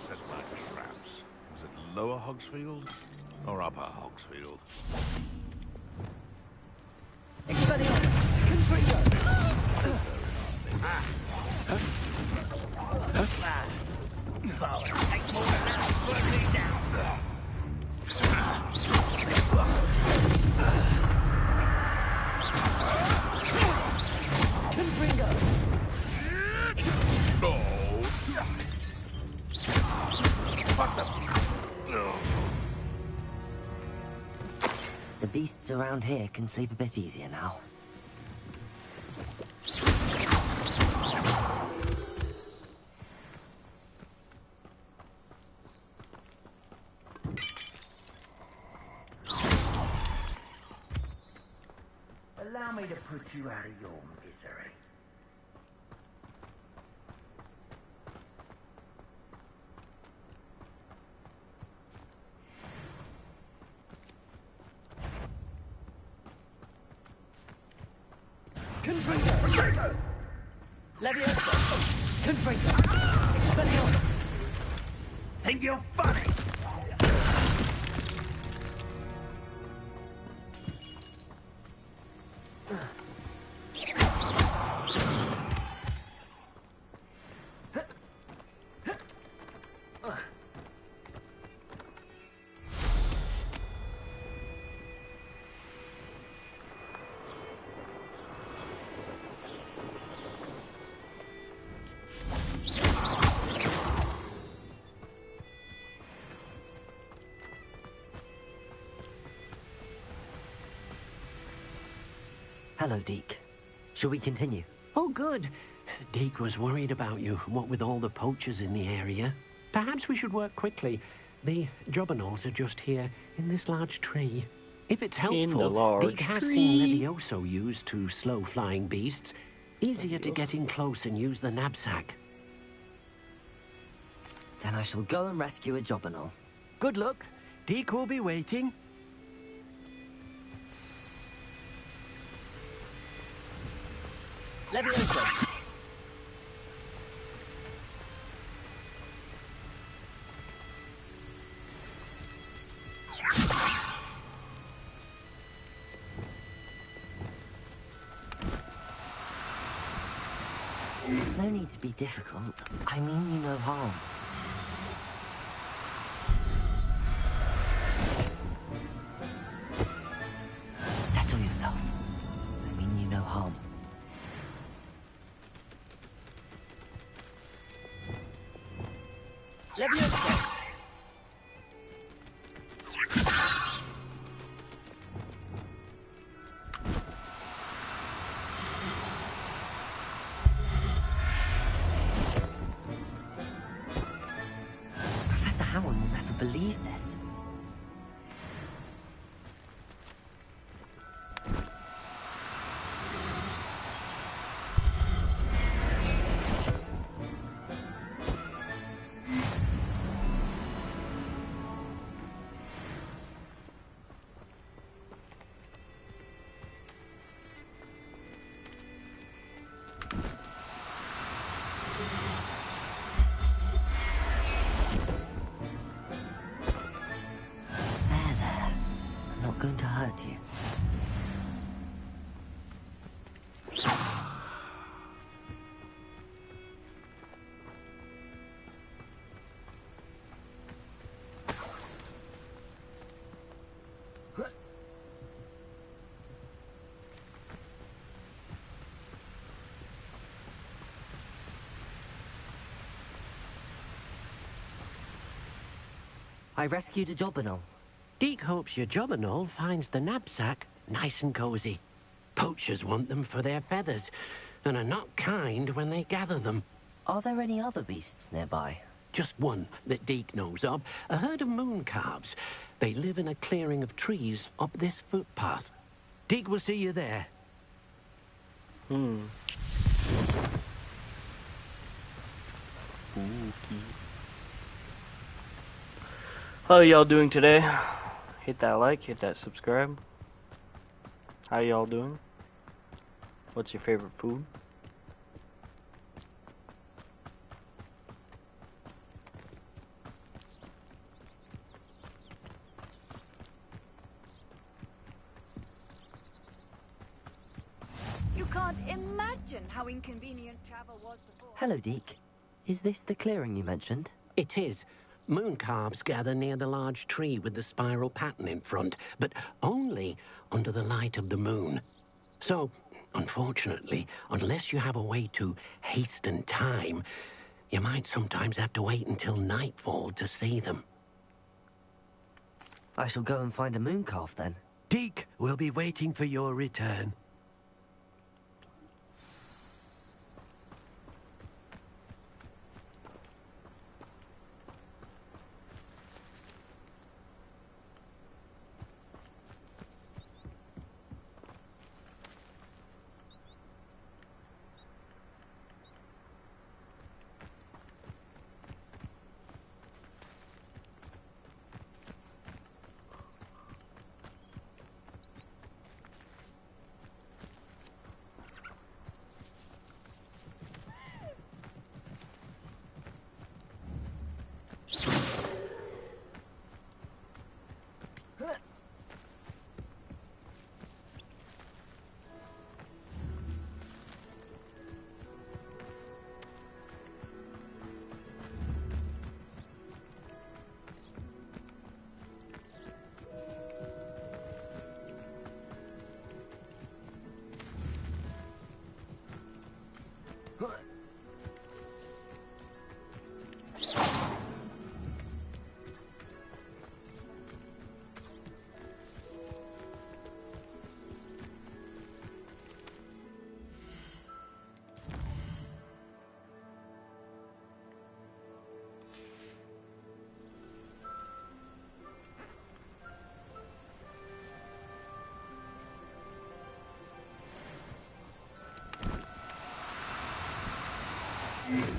S7: Set my traps. Was it Lower Hogsfield or Upper Hogsfield?
S4: Expelliarmus. Confringo.
S5: Oh, it'll take more than that to slow me down.
S4: Confringo.
S3: The beasts around here can sleep a bit easier now.
S5: Allow me to put you out of your misery.
S4: Confringo. Leviosa. Confringo. Expelliarmus.
S11: Think you're funny?
S3: Hello, Deke. Shall we continue?
S10: Oh, good. Deke was worried about you, what with all the poachers in the area. Perhaps we should work quickly. The jobberknolls are just here, in this large tree. If it's helpful, Deke has seen Levioso used to slow flying beasts. Easier to get in close and use the knapsack.
S3: Then I shall go and rescue a jobberknoll.
S10: Good luck. Deke will be waiting.
S3: Levioso! No need to be difficult. I mean you no harm. Settle yourself. I mean you no harm. Levioso! Professor Howard will never believe this. Going to hurt you. I rescued a jobberknoll.
S10: Deke hopes your jobberknoll finds the knapsack nice and cozy. Poachers want them for their feathers, and are not kind when they gather them.
S3: Are there any other beasts nearby?
S10: Just one that Deke knows of, a herd of moon calves. They live in a clearing of trees up this footpath. Deke will see you there.
S2: How y'all doing today? Hit that like, hit that subscribe. How y'all doing? What's your favorite food?
S21: You can't imagine how inconvenient travel was before.
S3: Hello, Deke. Is this the clearing you mentioned?
S10: It is. Moon calves gather near the large tree with the spiral pattern in front, but only under the light of the moon. So, unfortunately, unless you have a way to hasten time, you might sometimes have to wait until nightfall to see them.
S3: I shall go and find a moon calf then.
S10: Deke will be waiting for your return.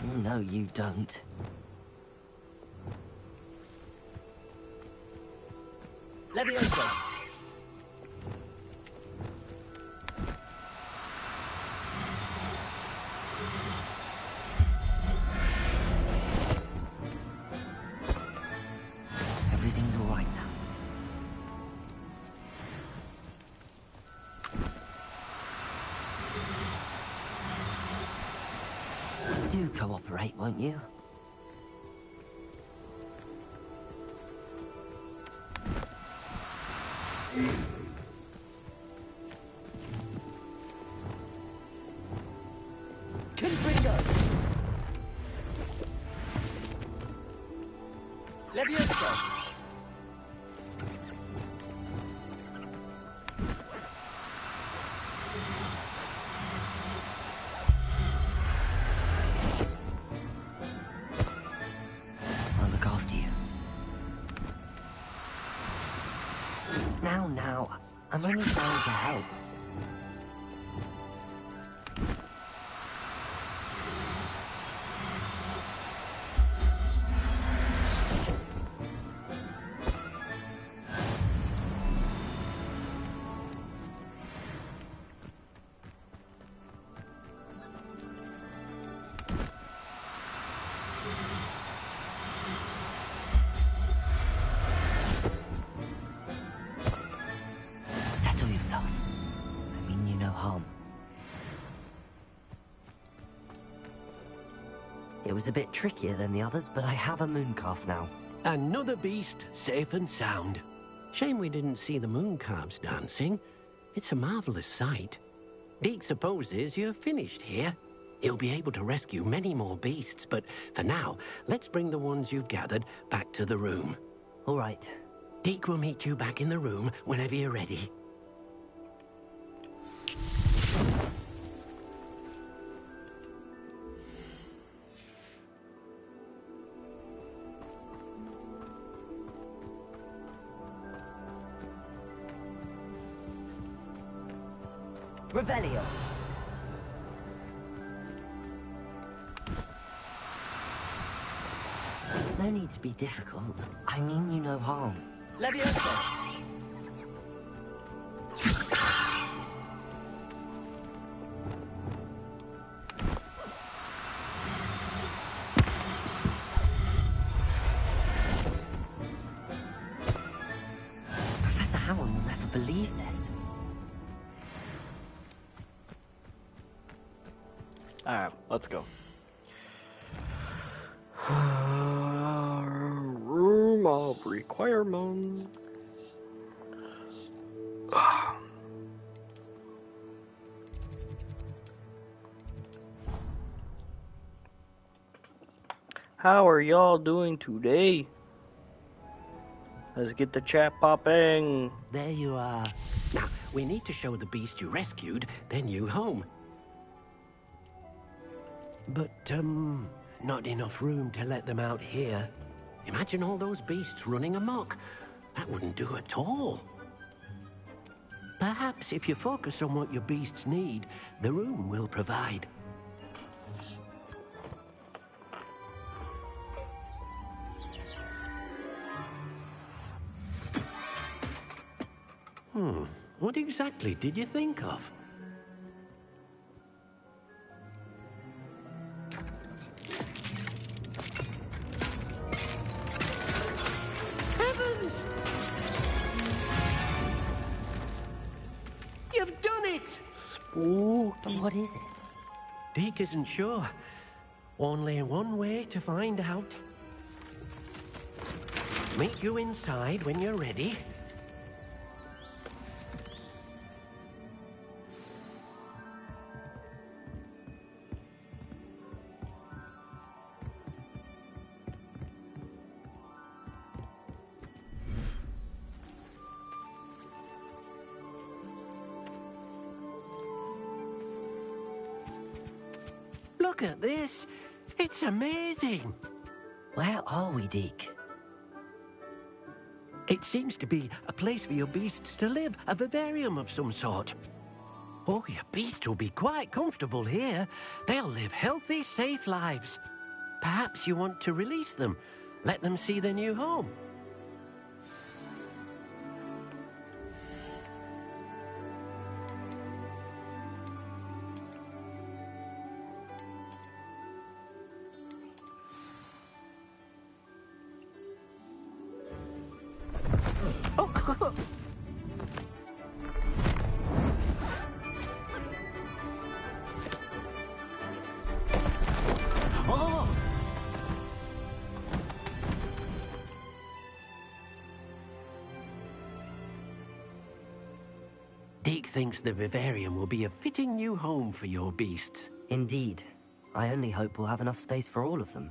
S3: No, you don't.
S4: Levioso.
S3: Everything's all right now. Do cooperate, won't you?
S4: Confringo. Levioso.
S3: I'll look after you. Now, I'm only trying to help. Settle yourself. I mean you no harm. It was a bit trickier than the others, but I have a mooncalf now.
S10: Another beast, safe and sound. Shame we didn't see the mooncalves dancing. It's a marvelous sight. Deke supposes you're finished here. He'll be able to rescue many more beasts, but for now, let's bring the ones you've gathered back to the room.
S3: All right.
S10: Deke will meet you back in the room whenever you're ready.
S4: Revelio.
S3: No need to be difficult. I mean you no harm.
S4: Levioso.
S3: Professor Howard will never believe this.
S2: Alright, let's go. Room of requirement. How are y'all doing today? Let's get the chat popping.
S10: There you are. Now, we need to show the beast you rescued, then you home. But, not enough room to let them out here. Imagine all those beasts running amok. That wouldn't do at all. Perhaps if you focus on what your beasts need, the room will provide. What exactly did you think of? Heavens! You've done it!
S3: Spooky. What is it?
S10: Deke isn't sure. Only one way to find out. Meet you inside when you're ready. Look at this. It's amazing.
S3: Where are we, Deke?
S10: It seems to be a place for your beasts to live, a vivarium of some sort. Oh, your beasts will be quite comfortable here. They'll live healthy, safe lives. Perhaps you want to release them. Let them see their new home. Deke thinks the vivarium will be a fitting new home for your beasts.
S3: Indeed. I only hope we'll have enough space for all of them.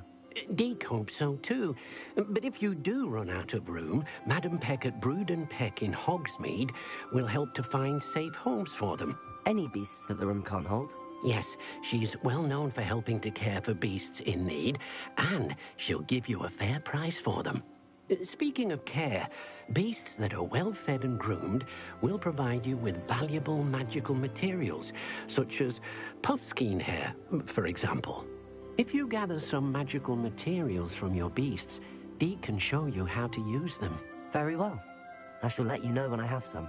S10: Deke hopes so too. But if you do run out of room, Madam Peck at Brood and Peck in Hogsmeade will help to find safe homes for them.
S3: Any beasts that the room can't hold?
S10: Yes, she's well known for helping to care for beasts in need, and she'll give you a fair price for them. Speaking of care, beasts that are well fed and groomed will provide you with valuable magical materials, such as puffskein hair, for example. If you gather some magical materials from your beasts, Deke can show you how to use them.
S3: Very well. I shall let you know when I have some.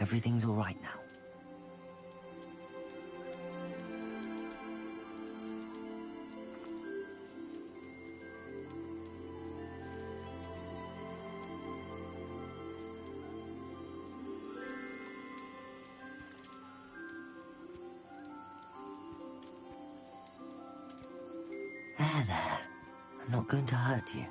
S3: Everything's all right now. There. I'm not going to hurt you.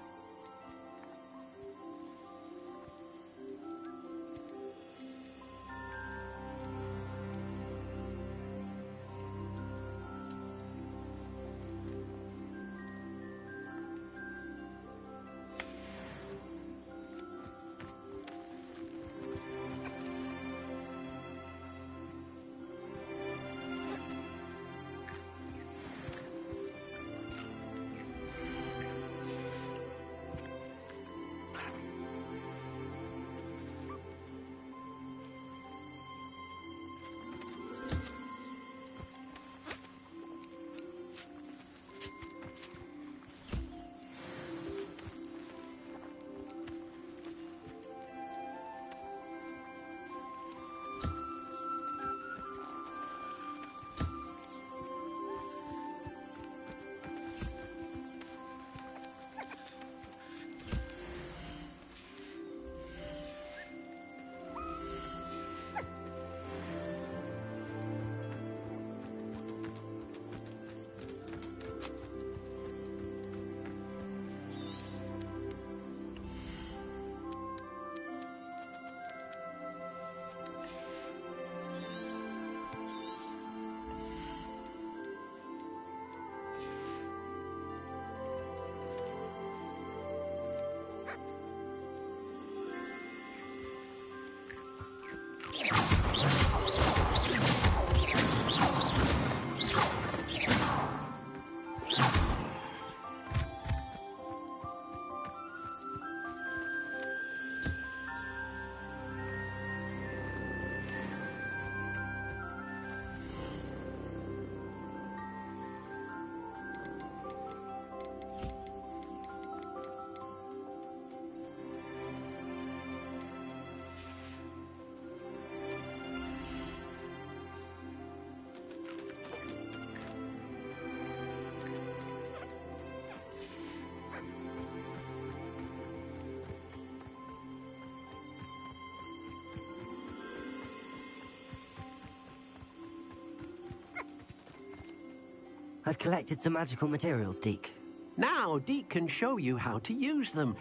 S3: I've collected some magical materials, Deke.
S10: Now, Deke can show you how to use them.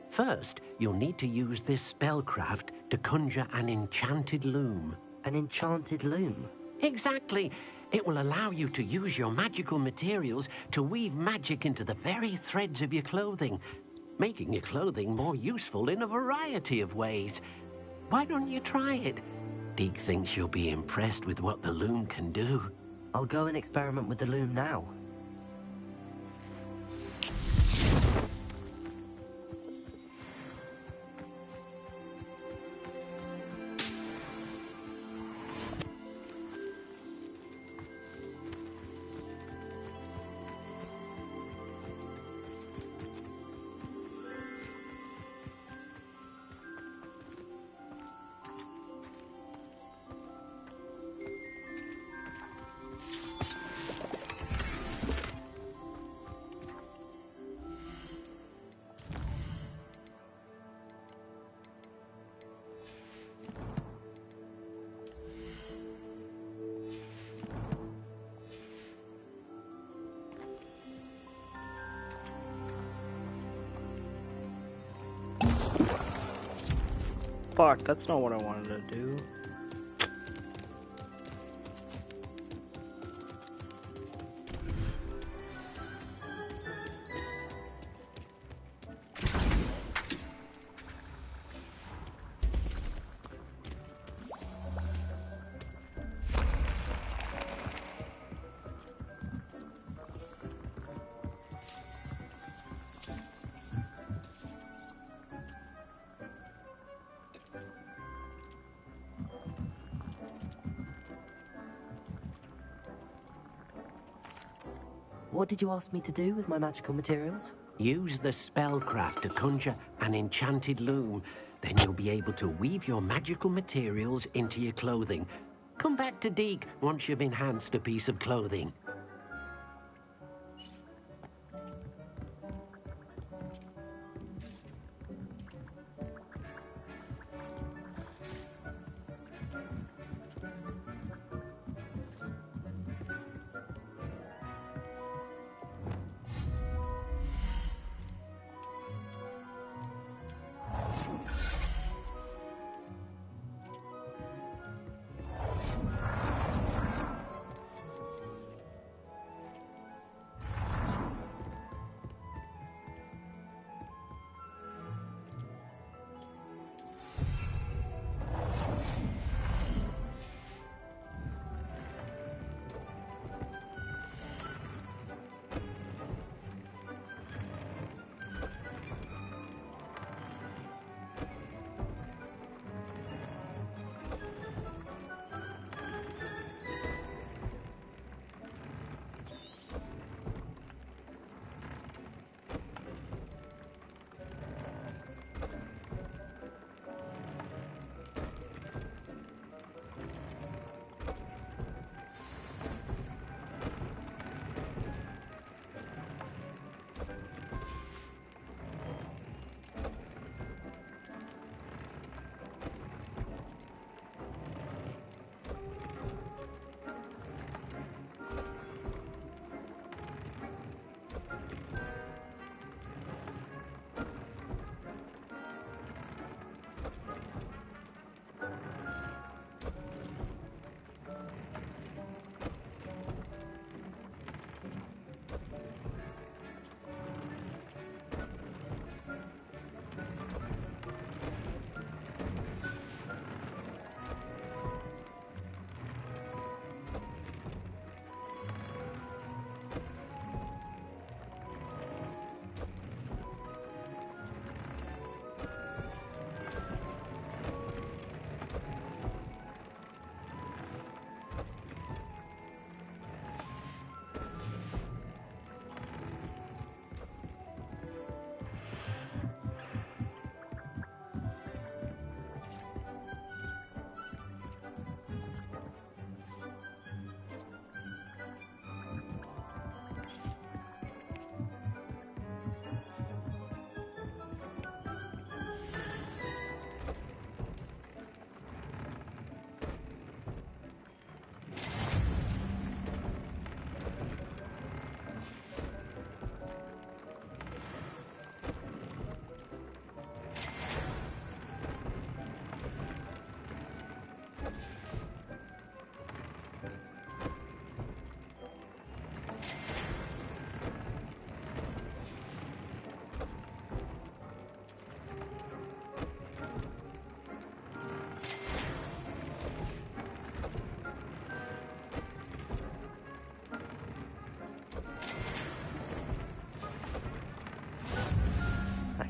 S10: First, you'll need to use this spellcraft to conjure an enchanted loom.
S3: An enchanted loom?
S10: Exactly. It will allow you to use your magical materials to weave magic into the very threads of your clothing, making your clothing more useful in a variety of ways. Why don't you try it? Deke thinks you'll be impressed with what the loom can do.
S3: I'll go and experiment with the loom now.
S2: Fuck, that's not what I wanted to do.
S3: What did you ask me to do with my magical materials?
S10: Use the spellcraft to conjure an enchanted loom. Then you'll be able to weave your magical materials into your clothing. Come back to Deke once you've enhanced a piece of clothing.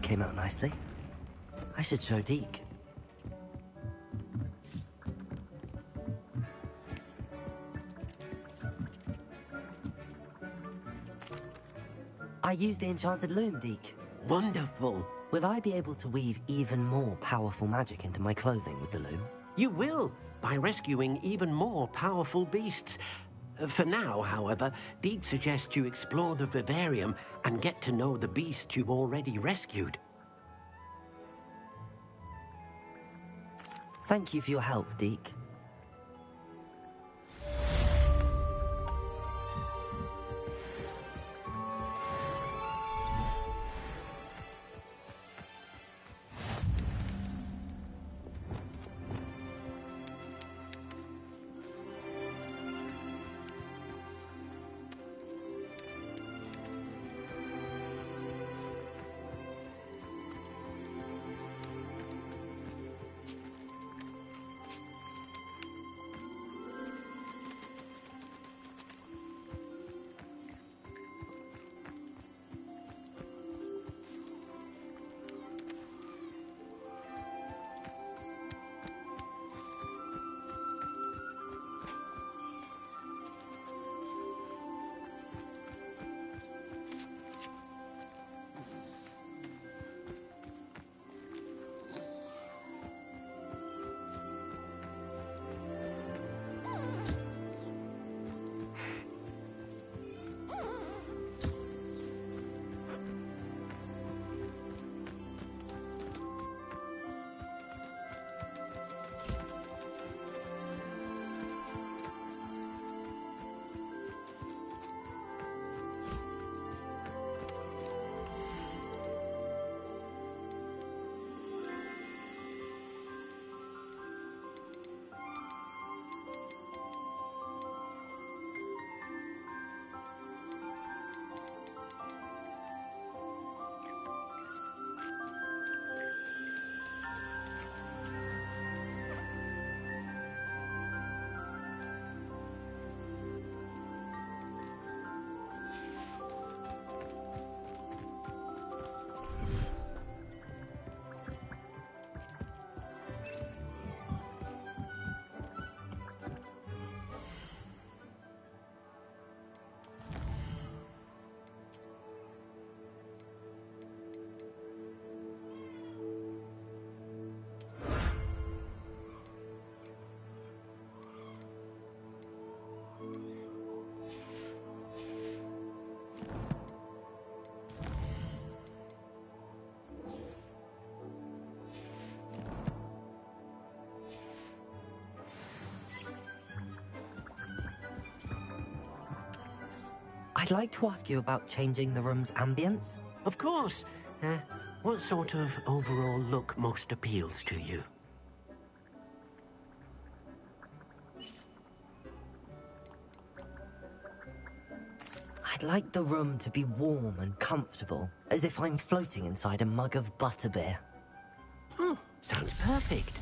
S3: came out nicely. I should show Deke. I used the enchanted loom, Deke.
S10: Wonderful.
S3: Will I be able to weave even more powerful magic into my clothing with the loom?
S10: You will, by rescuing even more powerful beasts. For now, however, Deke suggests you explore the vivarium and get to know the beasts you've already rescued.
S3: Thank you for your help, Deke. I'd like to ask you about changing the room's ambience.
S10: Of course. What sort of overall look most appeals to you?
S3: I'd like the room to be warm and comfortable, as if I'm floating inside a mug of butterbeer.
S10: Oh, sounds perfect.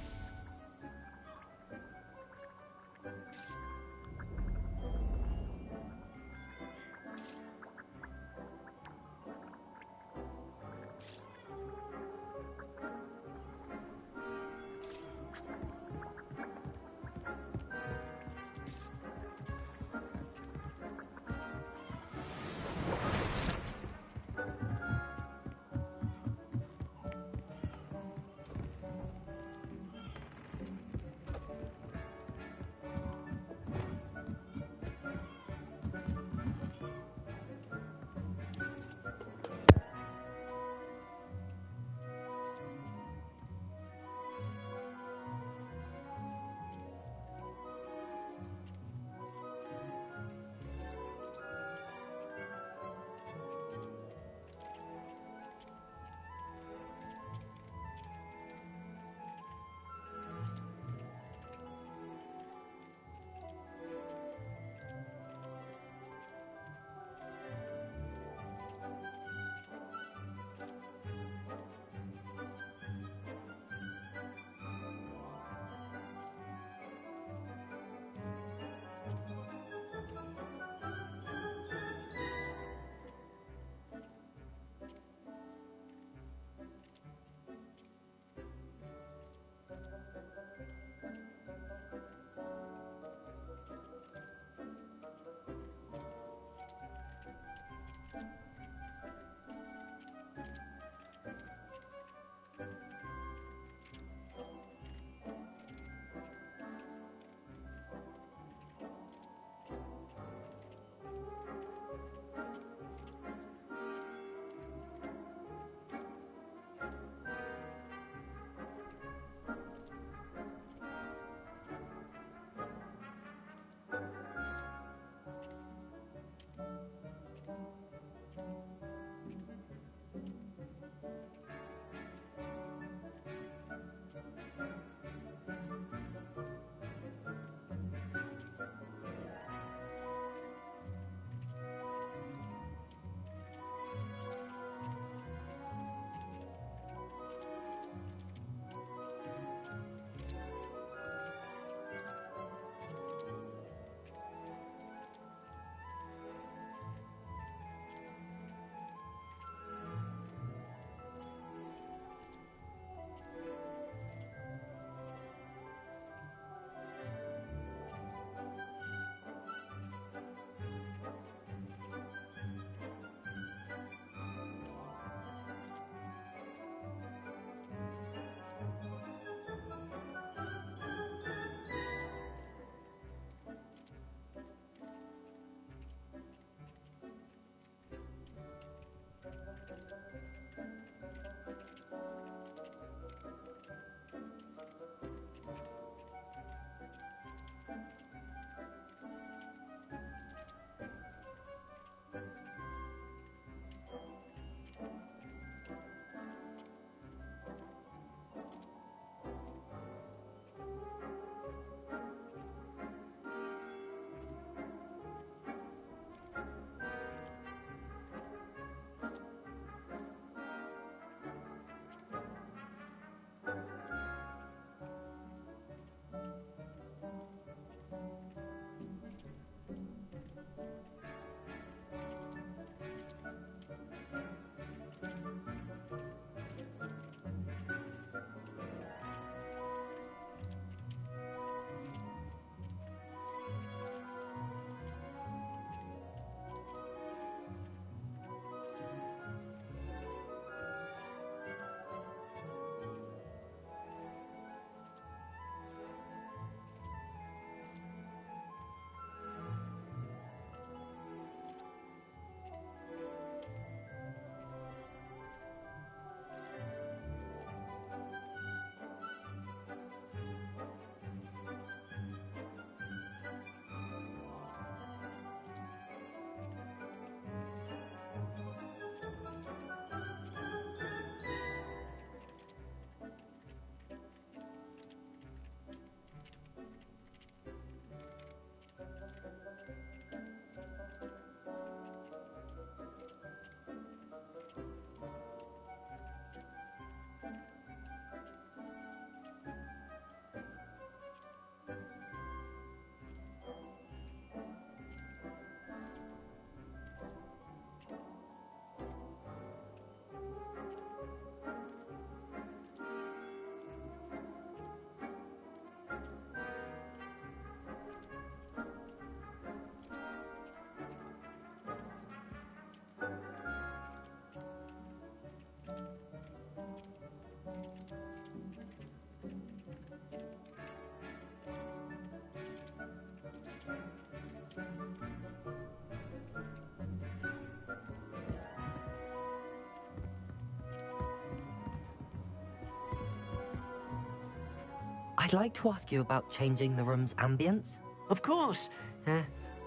S3: I'd like to ask you about changing the room's ambience.
S10: Of course.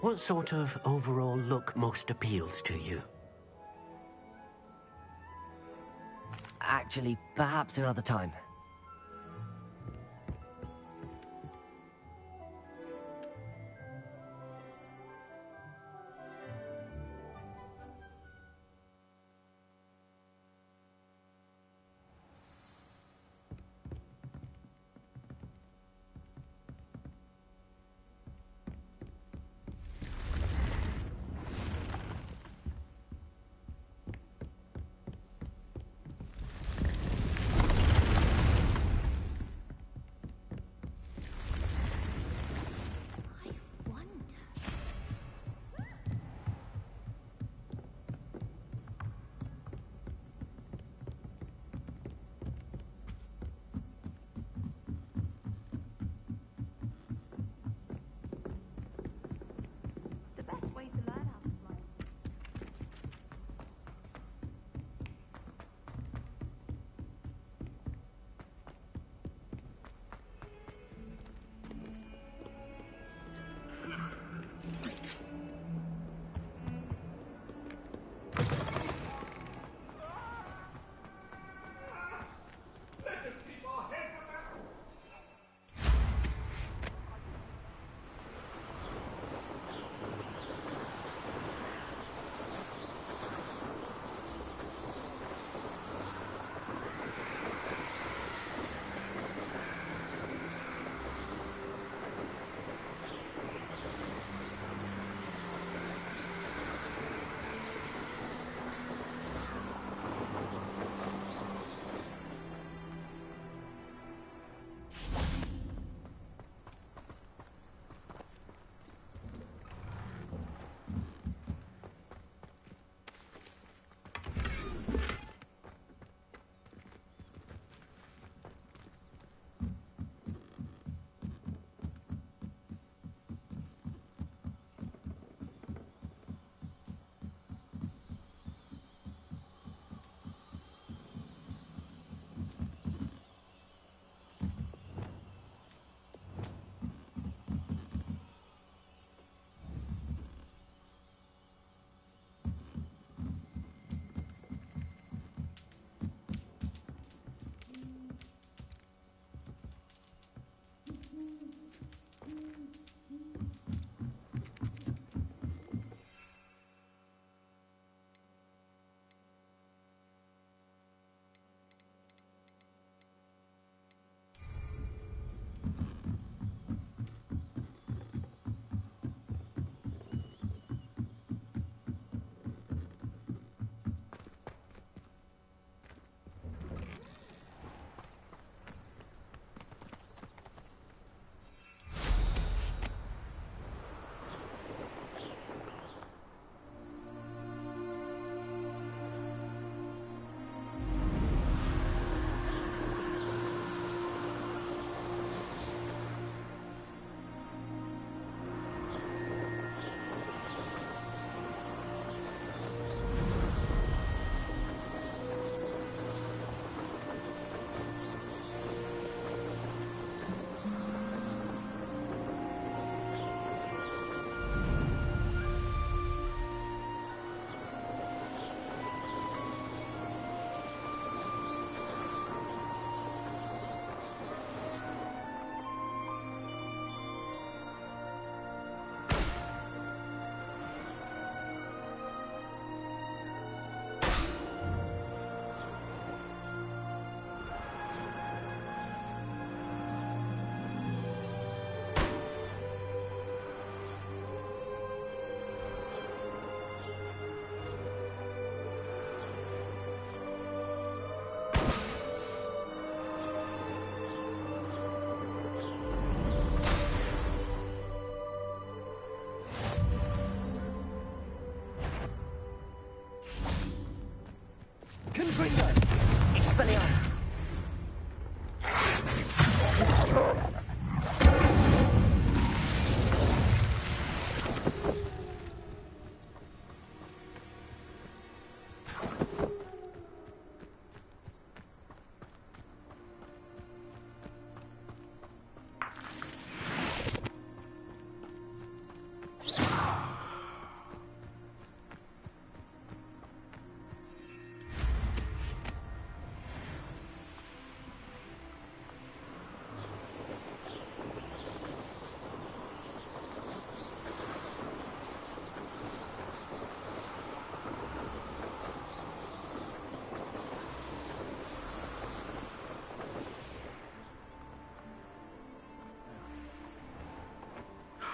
S10: What sort of overall look most appeals to you?
S3: Actually, perhaps another time.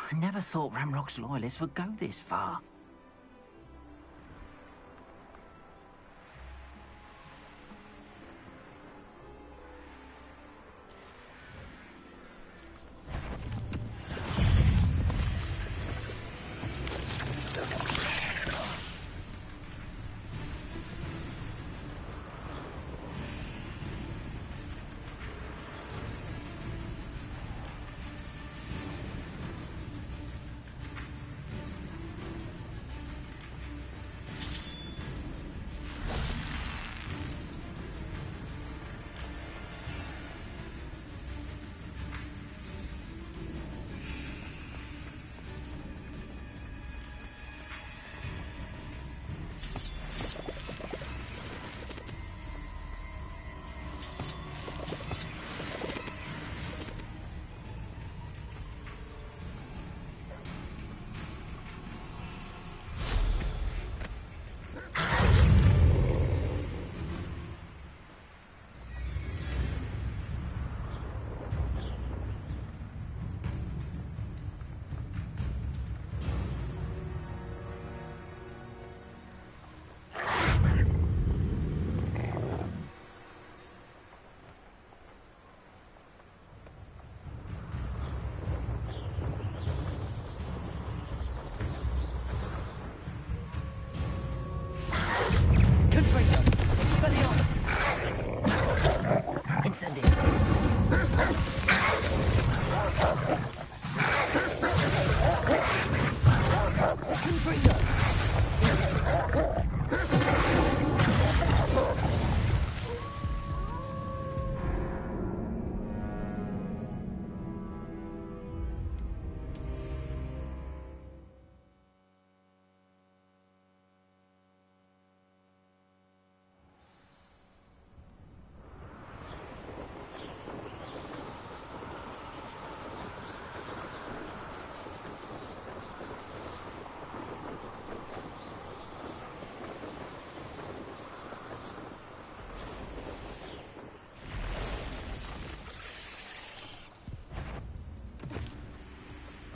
S11: I never thought Ramrock's loyalists would go this far.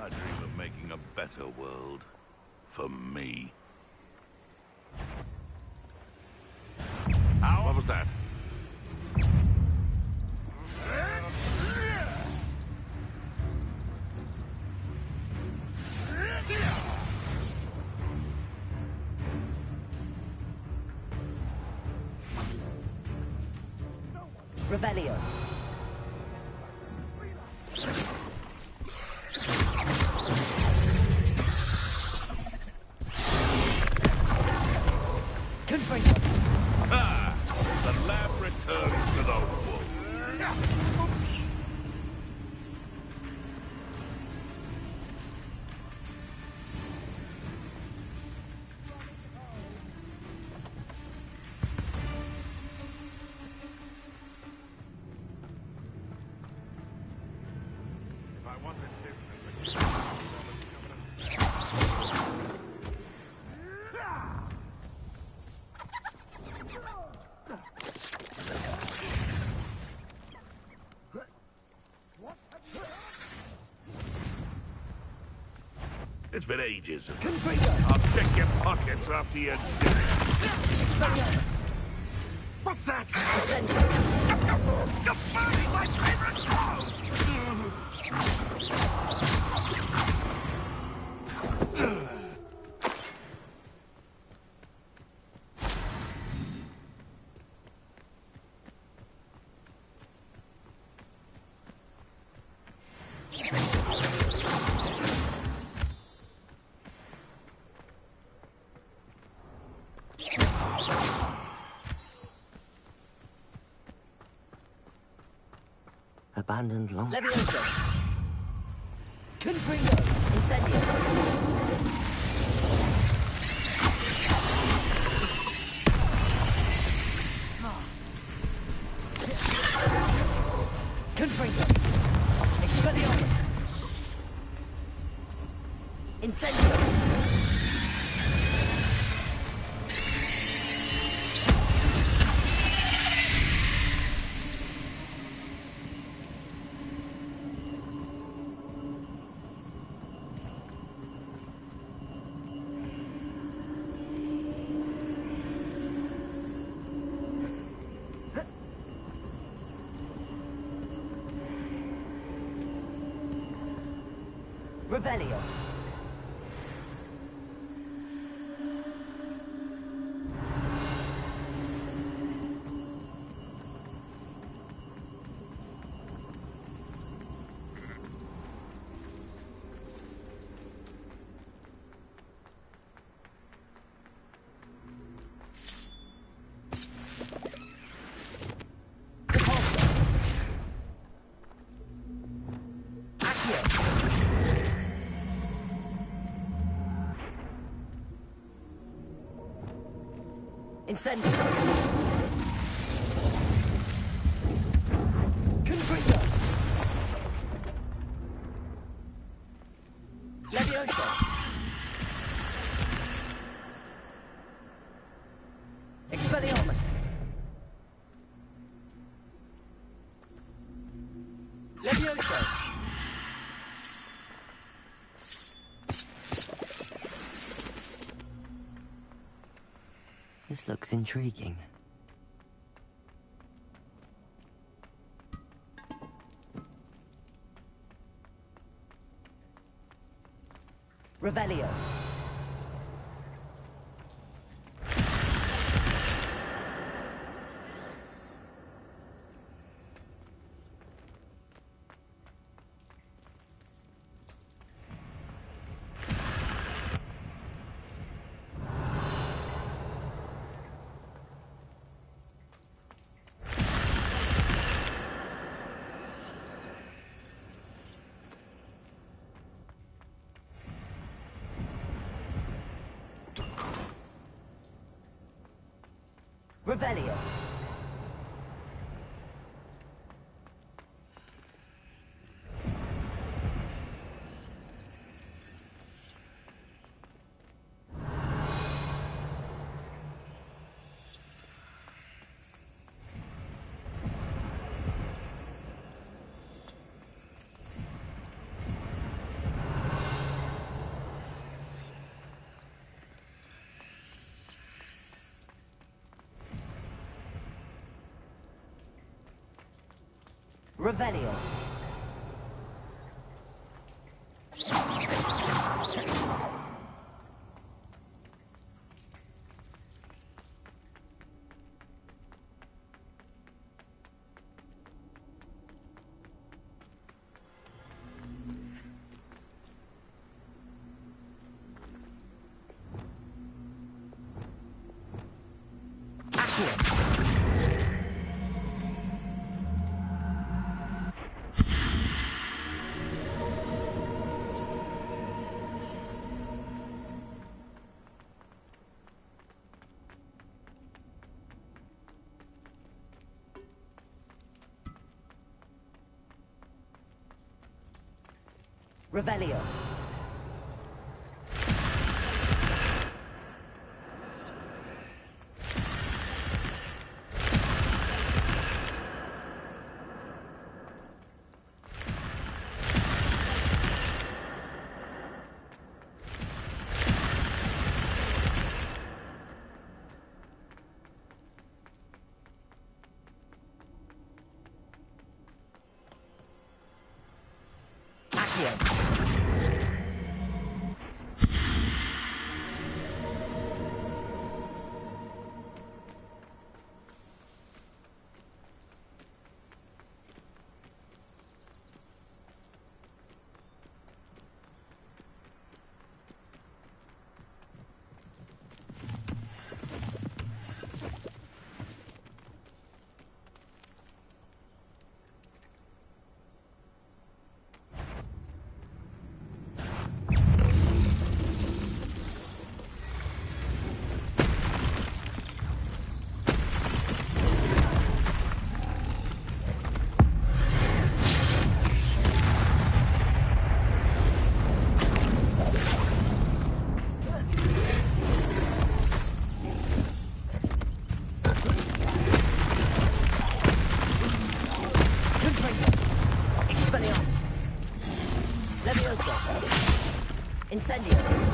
S7: I dream of making a better world. For me. Ow! What was that?
S4: Revelio.
S7: Ah! The lab returns to the wolf. If I wanted It's been ages. I'll check your pockets after you're dead. What's that? You're burning my favorite clothes!
S3: Abandoned long.
S4: Levioso. Confringo. Incendio. Confringo. Expelliarmus. Incendio. Revelio. Incendio. Confringo. Levioso. Expelliarmus. Levioso.
S3: This looks intriguing.
S4: Revelio. Revelio. Revelio. Revelio. Incendio.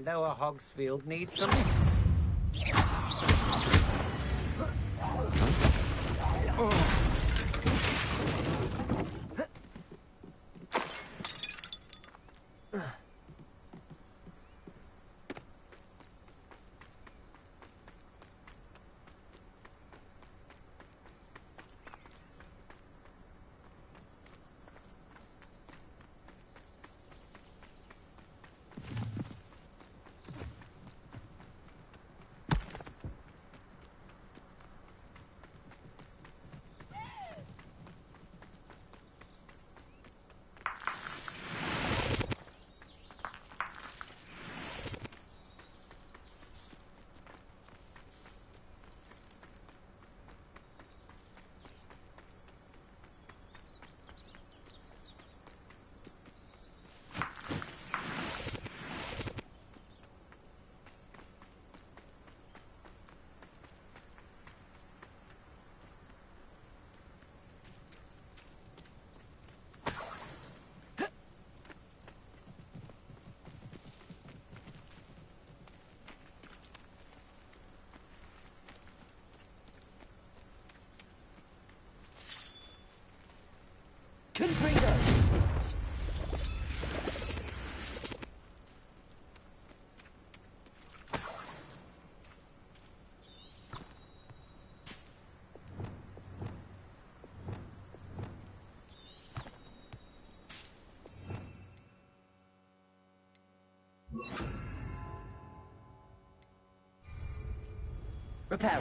S15: Lower Hogsfield needs some...
S3: Repair.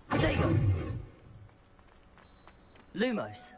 S3: Potato. Lumos.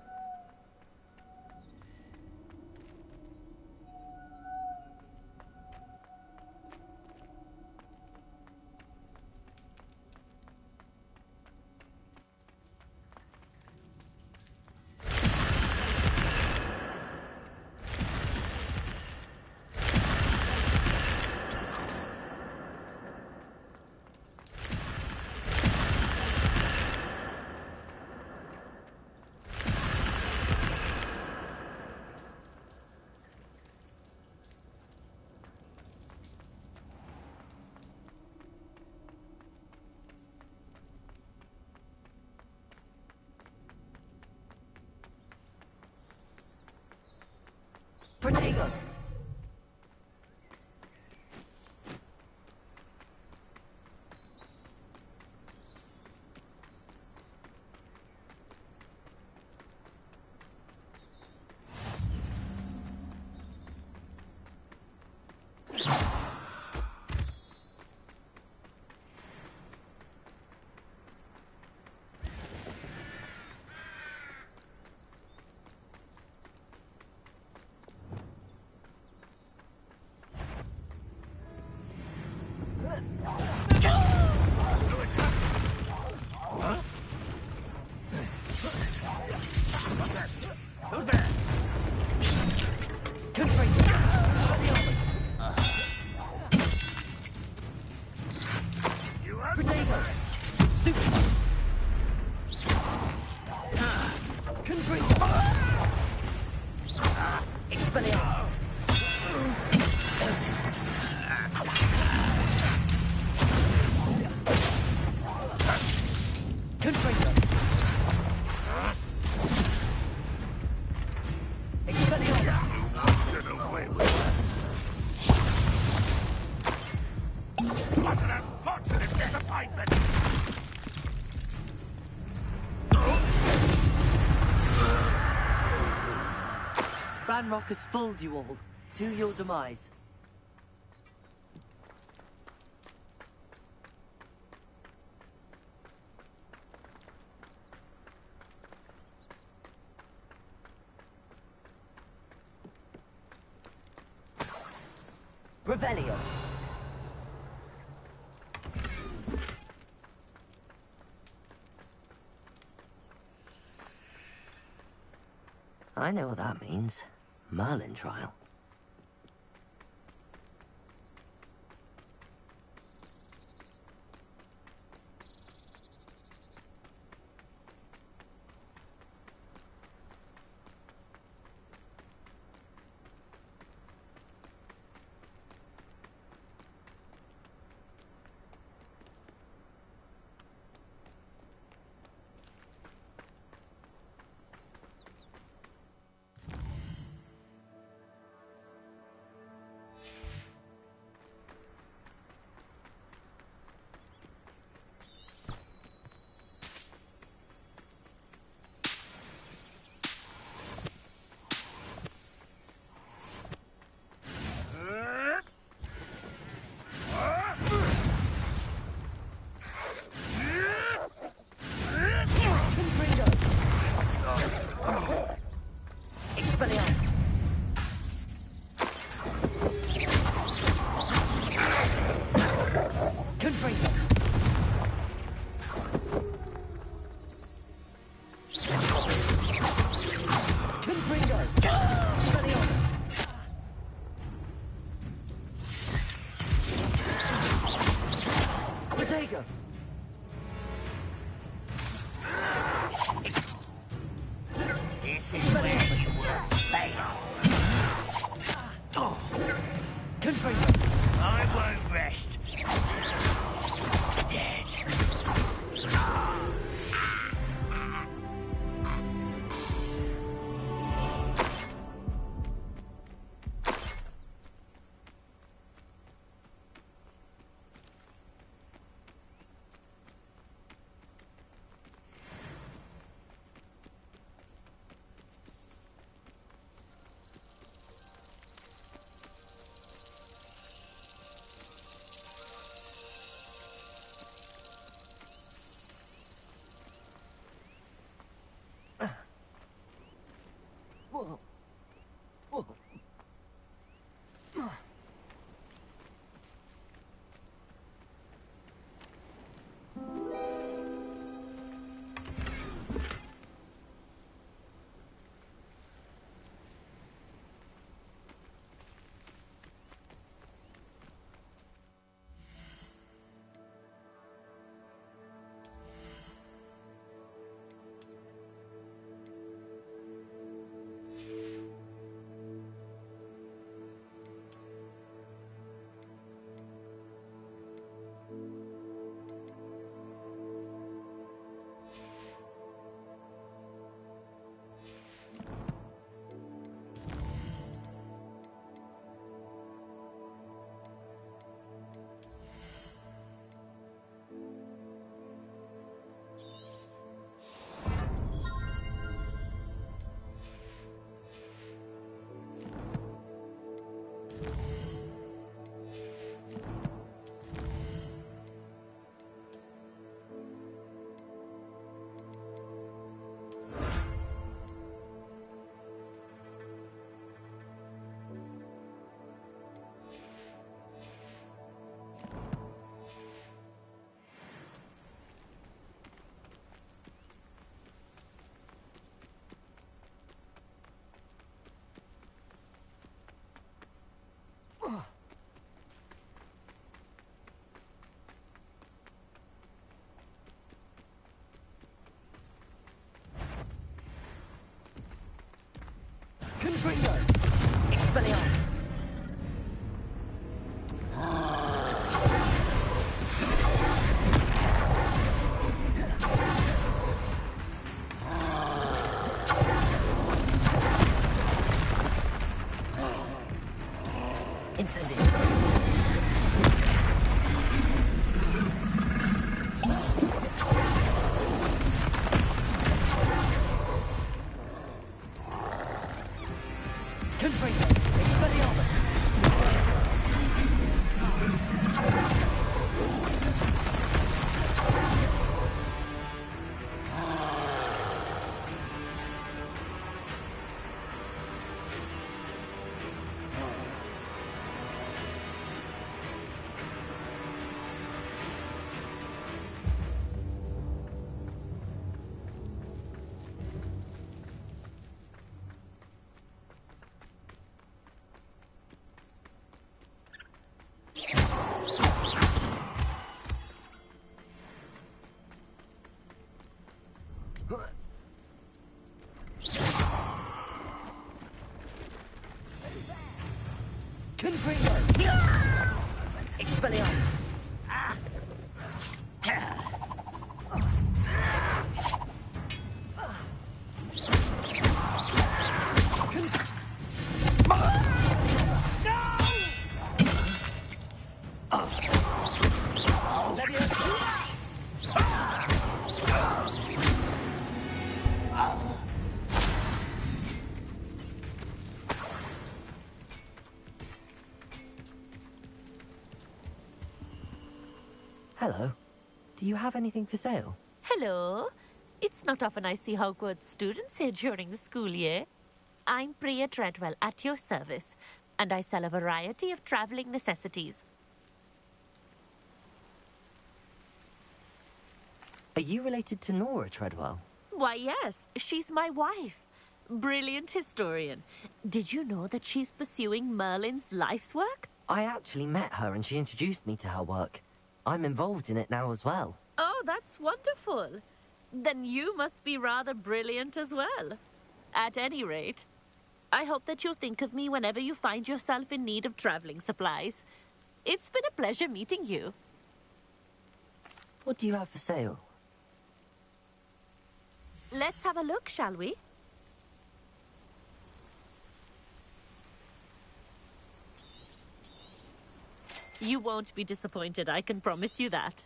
S3: Protego. Ranrock has fooled you all, to your demise. Revelio. I know what that means. Merlin trial.
S5: I won't rest. Dead.
S3: Whoa. Whoa.
S4: Confringo! Expelliarmus! Incendio! Confringo! Expelliarmus! Confringo! Expelliarmus! Hello. Do you have anything for sale?
S22: Hello. It's not often I see Hogwarts students here during the school year. I'm Priya Treadwell, at your service, and I sell a variety of travelling necessities.
S3: Are you related to Nora Treadwell?
S22: Why, yes. She's my wife. Brilliant historian. Did you know that she's pursuing Merlin's life's work?
S3: I actually met her and she introduced me to her work. I'm involved in it now as well.
S22: Oh, that's wonderful. Then you must be rather brilliant as well. At any rate. I hope that you'll think of me whenever you find yourself in need of traveling supplies. It's been a pleasure meeting you.
S3: What do you have for sale?
S22: Let's have a look, shall we? You won't be disappointed, I can promise you that.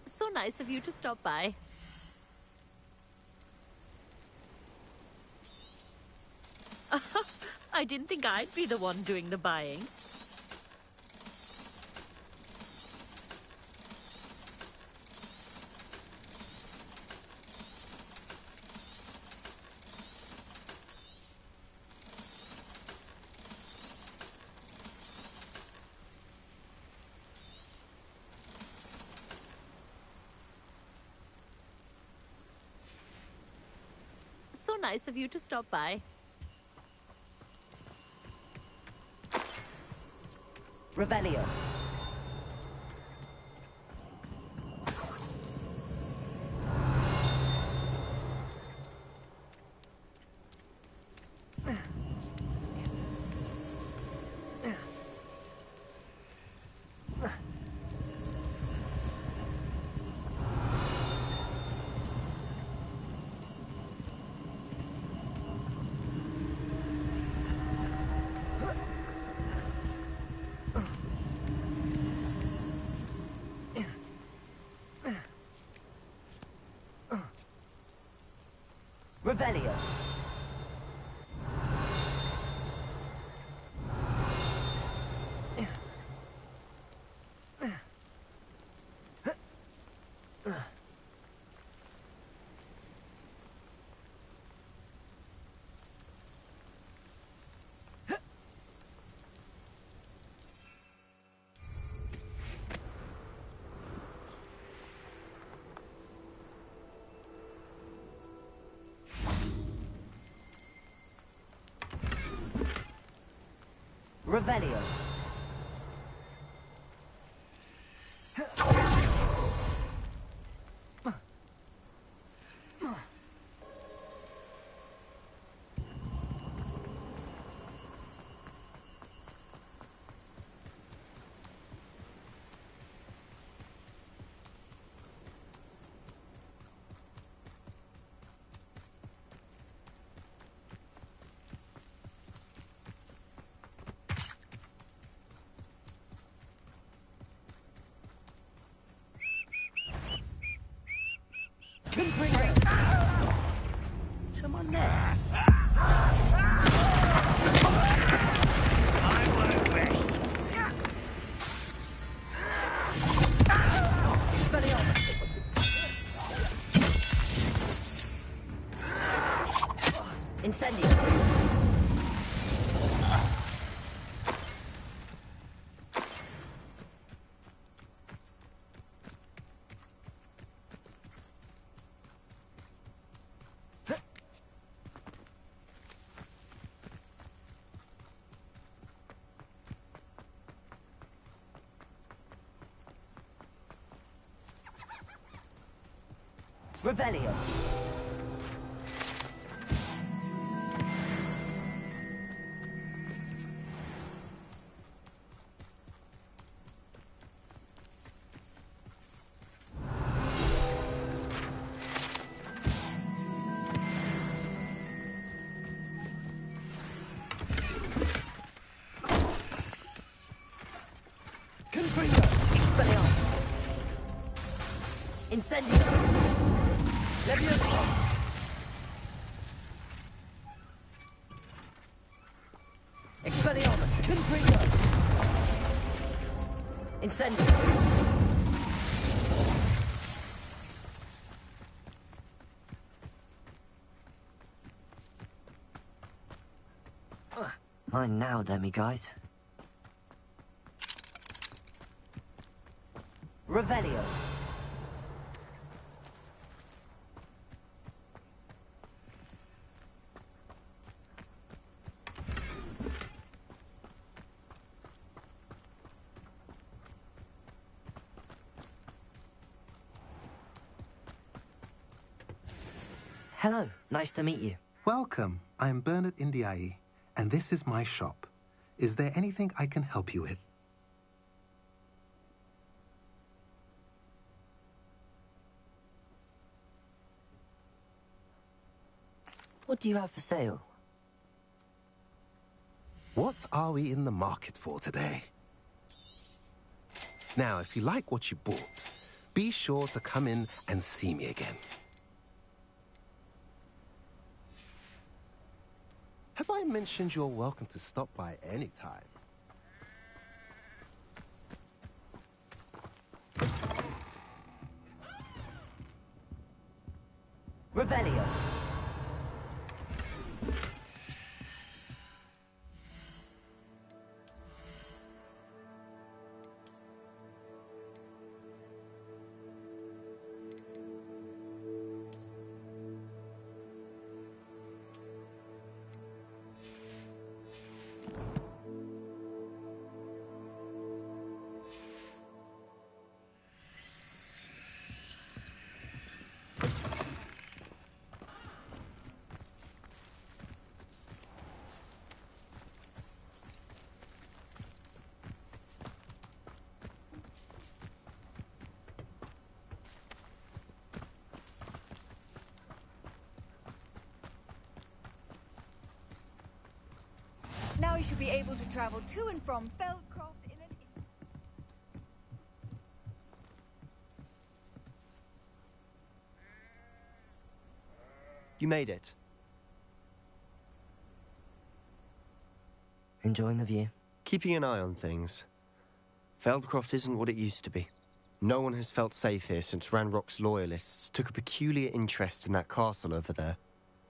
S22: So nice of you to stop by. I didn't think I'd be the one doing the buying. So nice of you to stop by.
S3: Revelio. Revelio. Revelio.
S5: Someone there.
S3: Incendio. Revelio. Expelliarmus. Incendio. Leviosa. Expelliarmus. Confringo. Incendio. Mine now, demiguise. Revelio. Hello, nice to meet you.
S16: Welcome. I'm Bernard Indiaye, and this is my shop. Is there anything I can help you with?
S3: What do you have for sale?
S16: What are we in the market for today? Now, if you like what you bought, be sure to come in and see me again. Have I mentioned you're welcome to stop by any time?
S3: Revelio.
S21: Now you should be able to travel to and from Feldcroft in an...
S18: You made it.
S3: Enjoying the view?
S18: Keeping an eye on things. Feldcroft isn't what it used to be. No one has felt safe here since Ranrock's loyalists took a peculiar interest in that castle over there.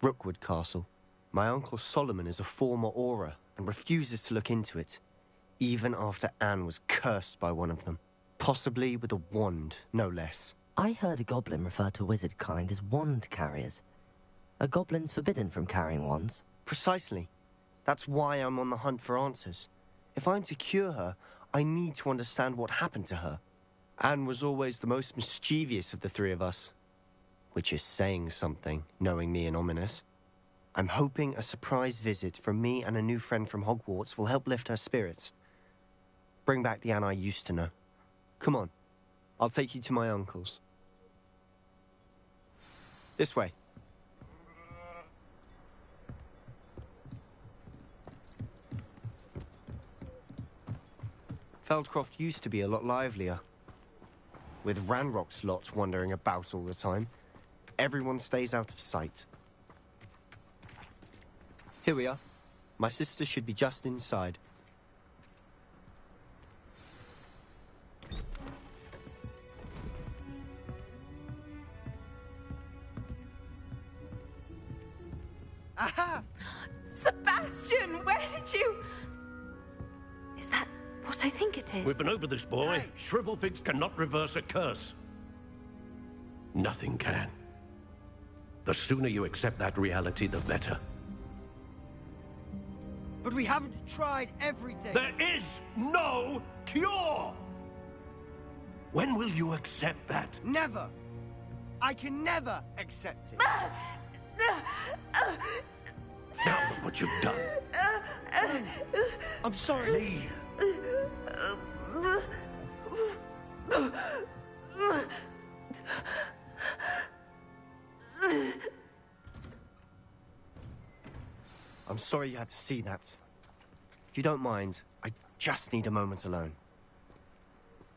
S18: Rookwood Castle. My Uncle Solomon is a former Auror and refuses to look into it, even after Anne was cursed by one of them. Possibly with a wand, no less.
S3: I heard a goblin refer to wizard kind as wand carriers. Are goblins forbidden from carrying wands?
S18: Precisely. That's why I'm on the hunt for answers. If I'm to cure her, I need to understand what happened to her. Anne was always the most mischievous of the three of us. Which is saying something, knowing me and Ominous. I'm hoping a surprise visit from me and a new friend from Hogwarts will help lift her spirits. Bring back the Anne I used to know. Come on. I'll take you to my uncle's. This way. Feldcroft used to be a lot livelier. With Ranrock's lot wandering about all the time, everyone stays out of sight. Here we are. My sister should be just inside.
S17: Aha! Sebastian, where did you...
S23: Is that what I think it is?
S24: We've been over this, boy. Hey. Shrivelfigs cannot reverse a curse. Nothing can. The sooner you accept that reality, the better.
S25: But we haven't tried everything.
S24: There is no cure! When will you accept that?
S25: Never. I can never accept it.
S24: Now look what you've done.
S25: I'm sorry.
S18: I'm sorry you had to see that. If you don't mind, I just need a moment alone.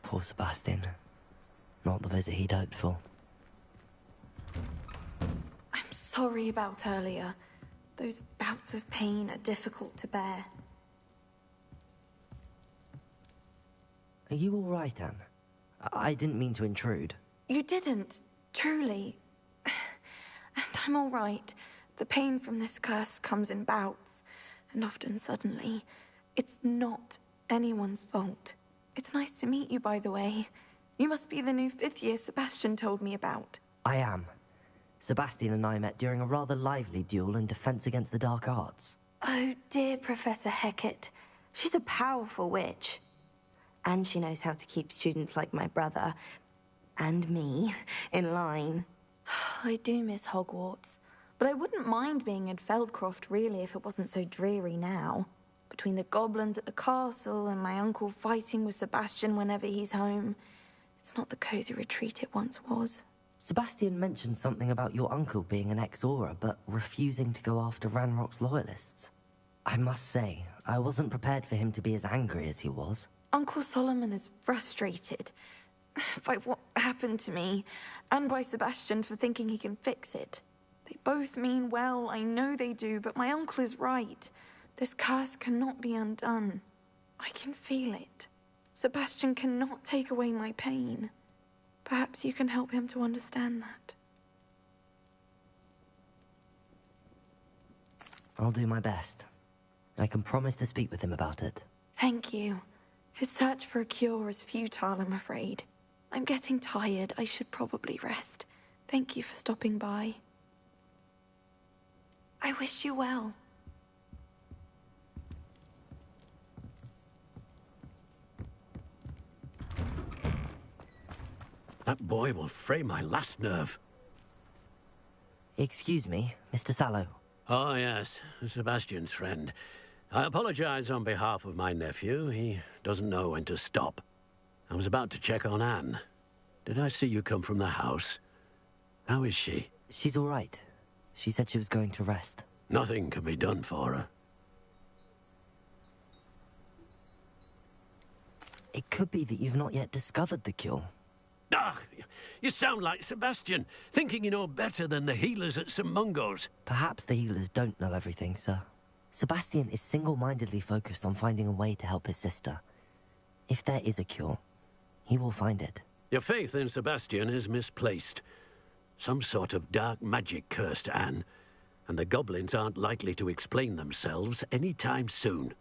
S3: Poor Sebastian. Not the visit he'd hoped for.
S23: I'm sorry about earlier. Those bouts of pain are difficult to bear.
S3: Are you all right, Anne? I didn't mean to intrude.
S23: You didn't, truly. And I'm all right. The pain from this curse comes in bouts, and often suddenly. It's not anyone's fault. It's nice to meet you, by the way. You must be the new 5th year Sebastian told me about.
S3: I am. Sebastian and I met during a rather lively duel in Defense Against the Dark Arts.
S23: Oh, dear Professor Hecat. She's a powerful witch. And she knows how to keep students like my brother, and me, in line. I do miss Hogwarts. But I wouldn't mind being in Feldcroft, really, if it wasn't so dreary now. Between the goblins at the castle and my uncle fighting with Sebastian whenever he's home, it's not the cozy retreat it once was.
S3: Sebastian mentioned something about your uncle being an ex-Aura, but refusing to go after Ranrock's loyalists. I must say, I wasn't prepared for him to be as angry as he was.
S23: Uncle Solomon is frustrated by what happened to me, and by Sebastian for thinking he can fix it. They both mean well, I know they do, but my uncle is right. This curse cannot be undone. I can feel it. Sebastian cannot take away my pain. Perhaps you can help him to understand that.
S3: I'll do my best. I can promise to speak with him about it.
S23: Thank you. His search for a cure is futile, I'm afraid. I'm getting tired. I should probably rest. Thank you for stopping by. I wish you well.
S24: That boy will fray my last nerve.
S3: Excuse me, Mr. Sallow.
S24: Oh, yes, Sebastian's friend. I apologize on behalf of my nephew. He doesn't know when to stop. I was about to check on Anne. Did I see you come from the house? How is she?
S3: She's all right. She said she was going to rest.
S24: Nothing can be done for her.
S3: It could be that you've not yet discovered the cure.
S24: Ah, you sound like Sebastian, thinking you know better than the healers at St. Mungo's.
S3: Perhaps the healers don't know everything, sir. Sebastian is single-mindedly focused on finding a way to help his sister. If there is a cure, he will find it.
S24: Your faith in Sebastian is misplaced. Some sort of dark magic cursed Anne, and the goblins aren't likely to explain themselves any time soon.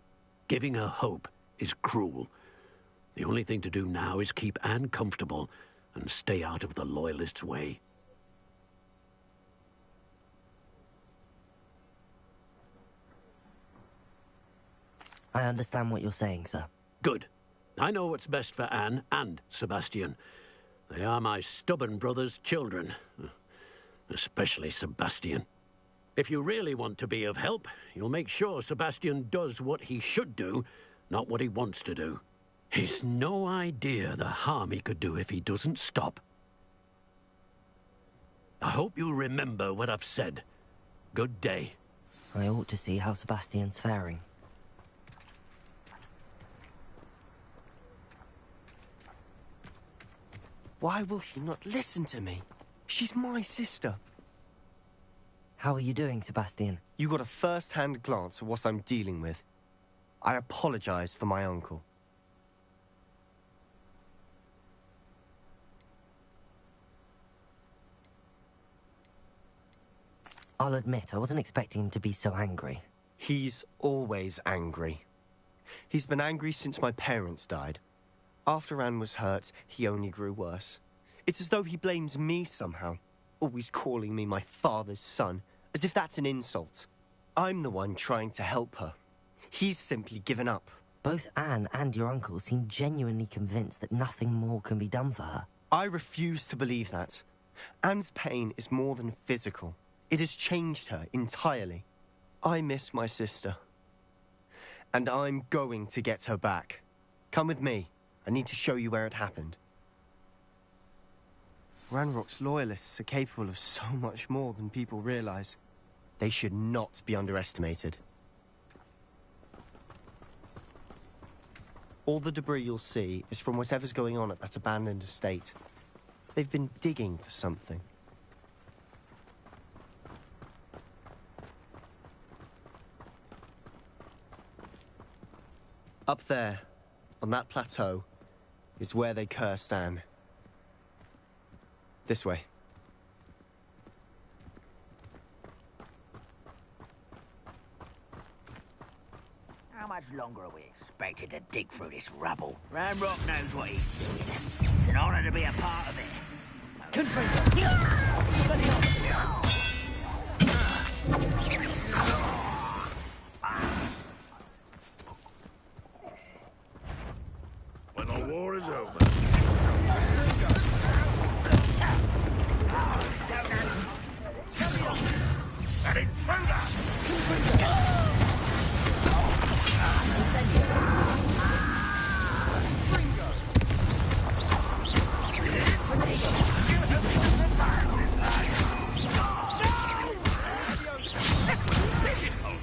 S24: Giving her hope is cruel. The only thing to do now is keep Anne comfortable and stay out of the Loyalists' way.
S3: I understand what you're saying, sir.
S24: Good. I know what's best for Anne and Sebastian. They are my stubborn brother's children. Especially Sebastian. If you really want to be of help, you'll make sure Sebastian does what he should do, not what he wants to do. He's no idea the harm he could do if he doesn't stop. I hope you'll remember what I've said. Good day.
S3: I ought to see how Sebastian's faring.
S6: Why will he not listen to me? She's my sister.
S3: How are you doing, Sebastian?
S6: You got a first-hand glance at what I'm dealing with. I apologize for my uncle.
S3: I'll admit, I wasn't expecting him to be so angry.
S6: He's always angry. He's been angry since my parents died. After Anne was hurt, he only grew worse. It's as though he blames me somehow, always calling me my father's son, as if that's an insult. I'm the one trying to help her. He's simply given up.
S3: Both Anne and your uncle seem genuinely convinced that nothing more can be done for her.
S6: I refuse to believe that. Anne's pain is more than physical. It has changed her entirely. I miss my sister. And I'm going to get her back. Come with me. I need to show you where it happened. Ranrock's loyalists are capable of so much more than people realize. They should not be underestimated. All the debris you'll see is from whatever's going on at that abandoned estate. They've been digging for something. Up there, on that plateau, is where they cursed Anne. This way.
S5: How much longer are we expected to dig through this rubble? Ranrock knows what he's doing. It's an honor to be a part of it. Confirm.
S7: When the war is over. An intruder!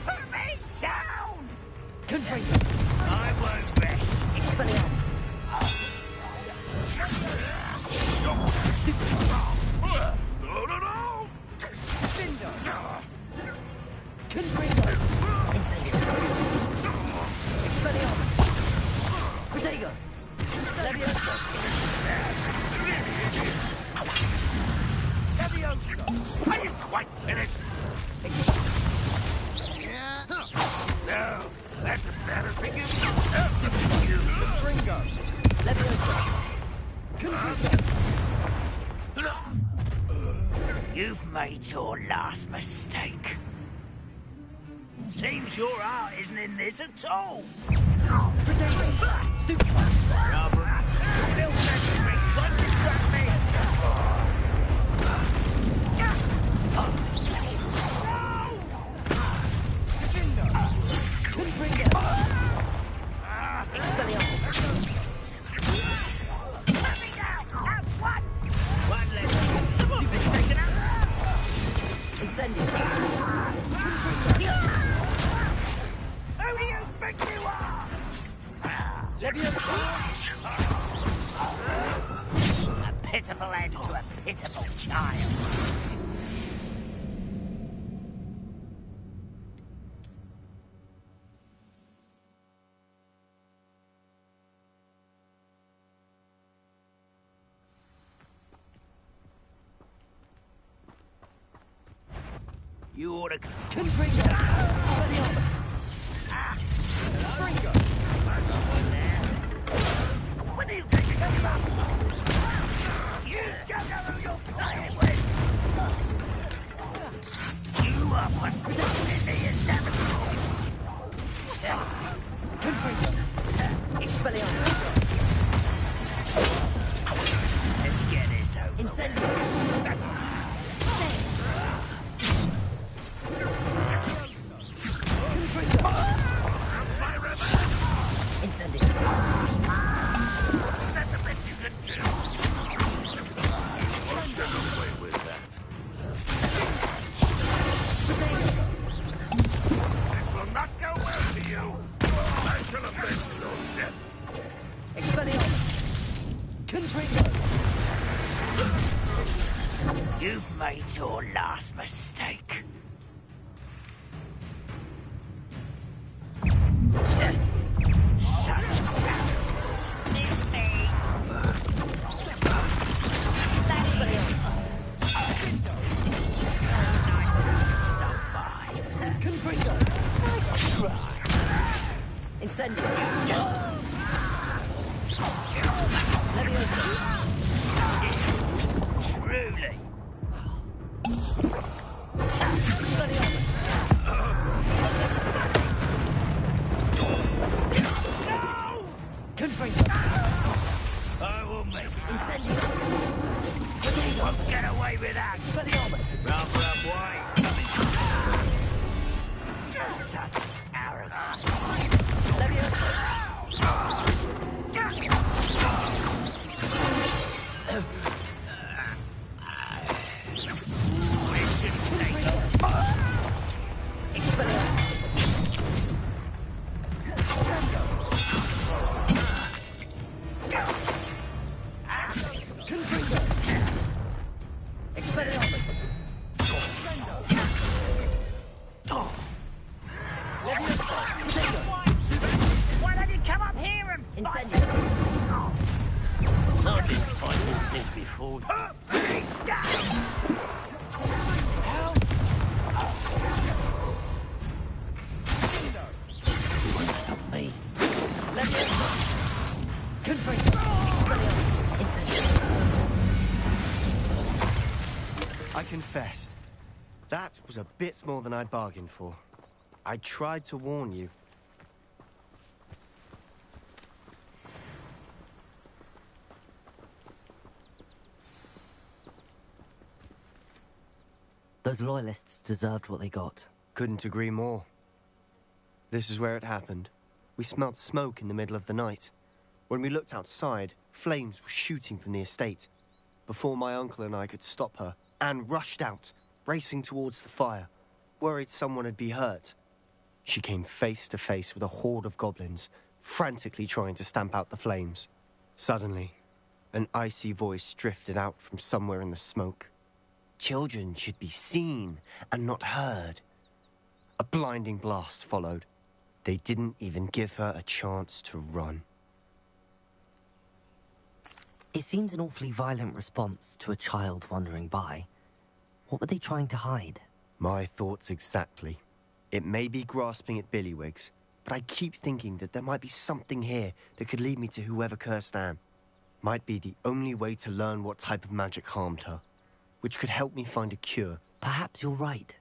S5: Put me down!
S3: Confringo!
S5: I won't rest.
S3: Expelliarmus!
S7: No, no, no!
S3: Confringo! Incendio! Expelliarmus! Protego! Levioso!
S7: Levioso! Are you quite finished? No, that's embarrassing.
S3: Confringo! Levioso! Confringo!
S5: You've made your last mistake. Seems your heart isn't in this at all.
S3: Stupid!
S5: Rather, still necessary. Don't distract me.
S3: Confringo! Expelliarmus!
S5: Let me down at once. One less. Stupid taken out.
S3: Incendio!
S5: Who do you think you are?
S3: Levioso!
S5: A pitiful end to a pitiful child. You ought to...
S3: Confringo! Expelliarmus!
S5: Confringo! What do you think you're talking about? You don't know who you're playing with! You are what's in the inevitable!
S3: Confringo! Expelliarmus!
S5: Let's get this over.
S3: Incendio! Incendio!
S7: Is that the best you can do? Won't get away with that. This will not go well for you. I shall avenge your death.
S3: Expelliarmus! Confringo!
S5: You've made your last mistake. Such crowds. It's me. That's what it is. Nice enough to stop by.
S3: Confringo!
S5: Nice try.
S3: Incendio! Levioso!
S5: Truly.
S3: Expelliarmus! Confringo!
S5: I will make it.
S3: Incendio!
S5: Won't get away with that.
S3: Expelliarmus!
S5: Rather unwise coming. Such arrogance.
S3: Levioso! Expelliarmus! Confringo! Expelliarmus! Levioso! Protego!
S5: Why don't you come up here and
S3: Incendio!
S5: I've been fighting since before. Put me down!
S3: Help!
S5: You won't stop me.
S3: Levioso! Confringo! Expelliarmus! Incendio!
S6: I confess, that was a bit more than I'd bargained for. I tried to warn you.
S3: Those loyalists deserved what they got.
S6: Couldn't agree more. This is where it happened. We smelled smoke in the middle of the night. When we looked outside, flames were shooting from the estate. Before my uncle and I could stop her, Anne rushed out, racing towards the fire, worried someone had been hurt. She came face to face with a horde of goblins, frantically trying to stamp out the flames. Suddenly, an icy voice drifted out from somewhere in the smoke. Children should be seen and not heard. A blinding blast followed. They didn't even give her a chance to run.
S3: It seems an awfully violent response to a child wandering by. What were they trying to hide?
S6: My thoughts exactly. It may be grasping at billywhigs, but I keep thinking that there might be something here that could lead me to whoever cursed Anne. Might be the only way to learn what type of magic harmed her, which could help me find a cure.
S3: Perhaps you're right.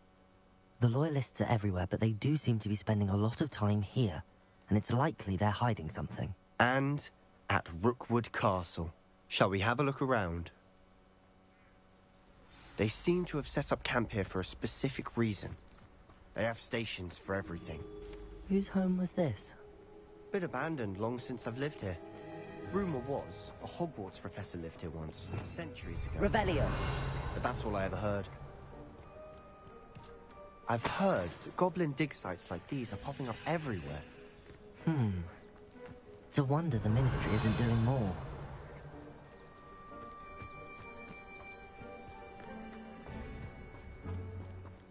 S3: The Loyalists are everywhere, but they do seem to be spending a lot of time here, and it's likely they're hiding something.
S6: And at Rookwood Castle. Shall we have a look around? They seem to have set up camp here for a specific reason. They have stations for everything.
S3: Whose home was this?
S6: Been abandoned long since I've lived here. Rumour was, a Hogwarts professor lived here once, centuries ago.
S3: Revelio.
S6: But that's all I ever heard. I've heard that goblin dig sites like these are popping up everywhere.
S3: It's a wonder the Ministry isn't doing more.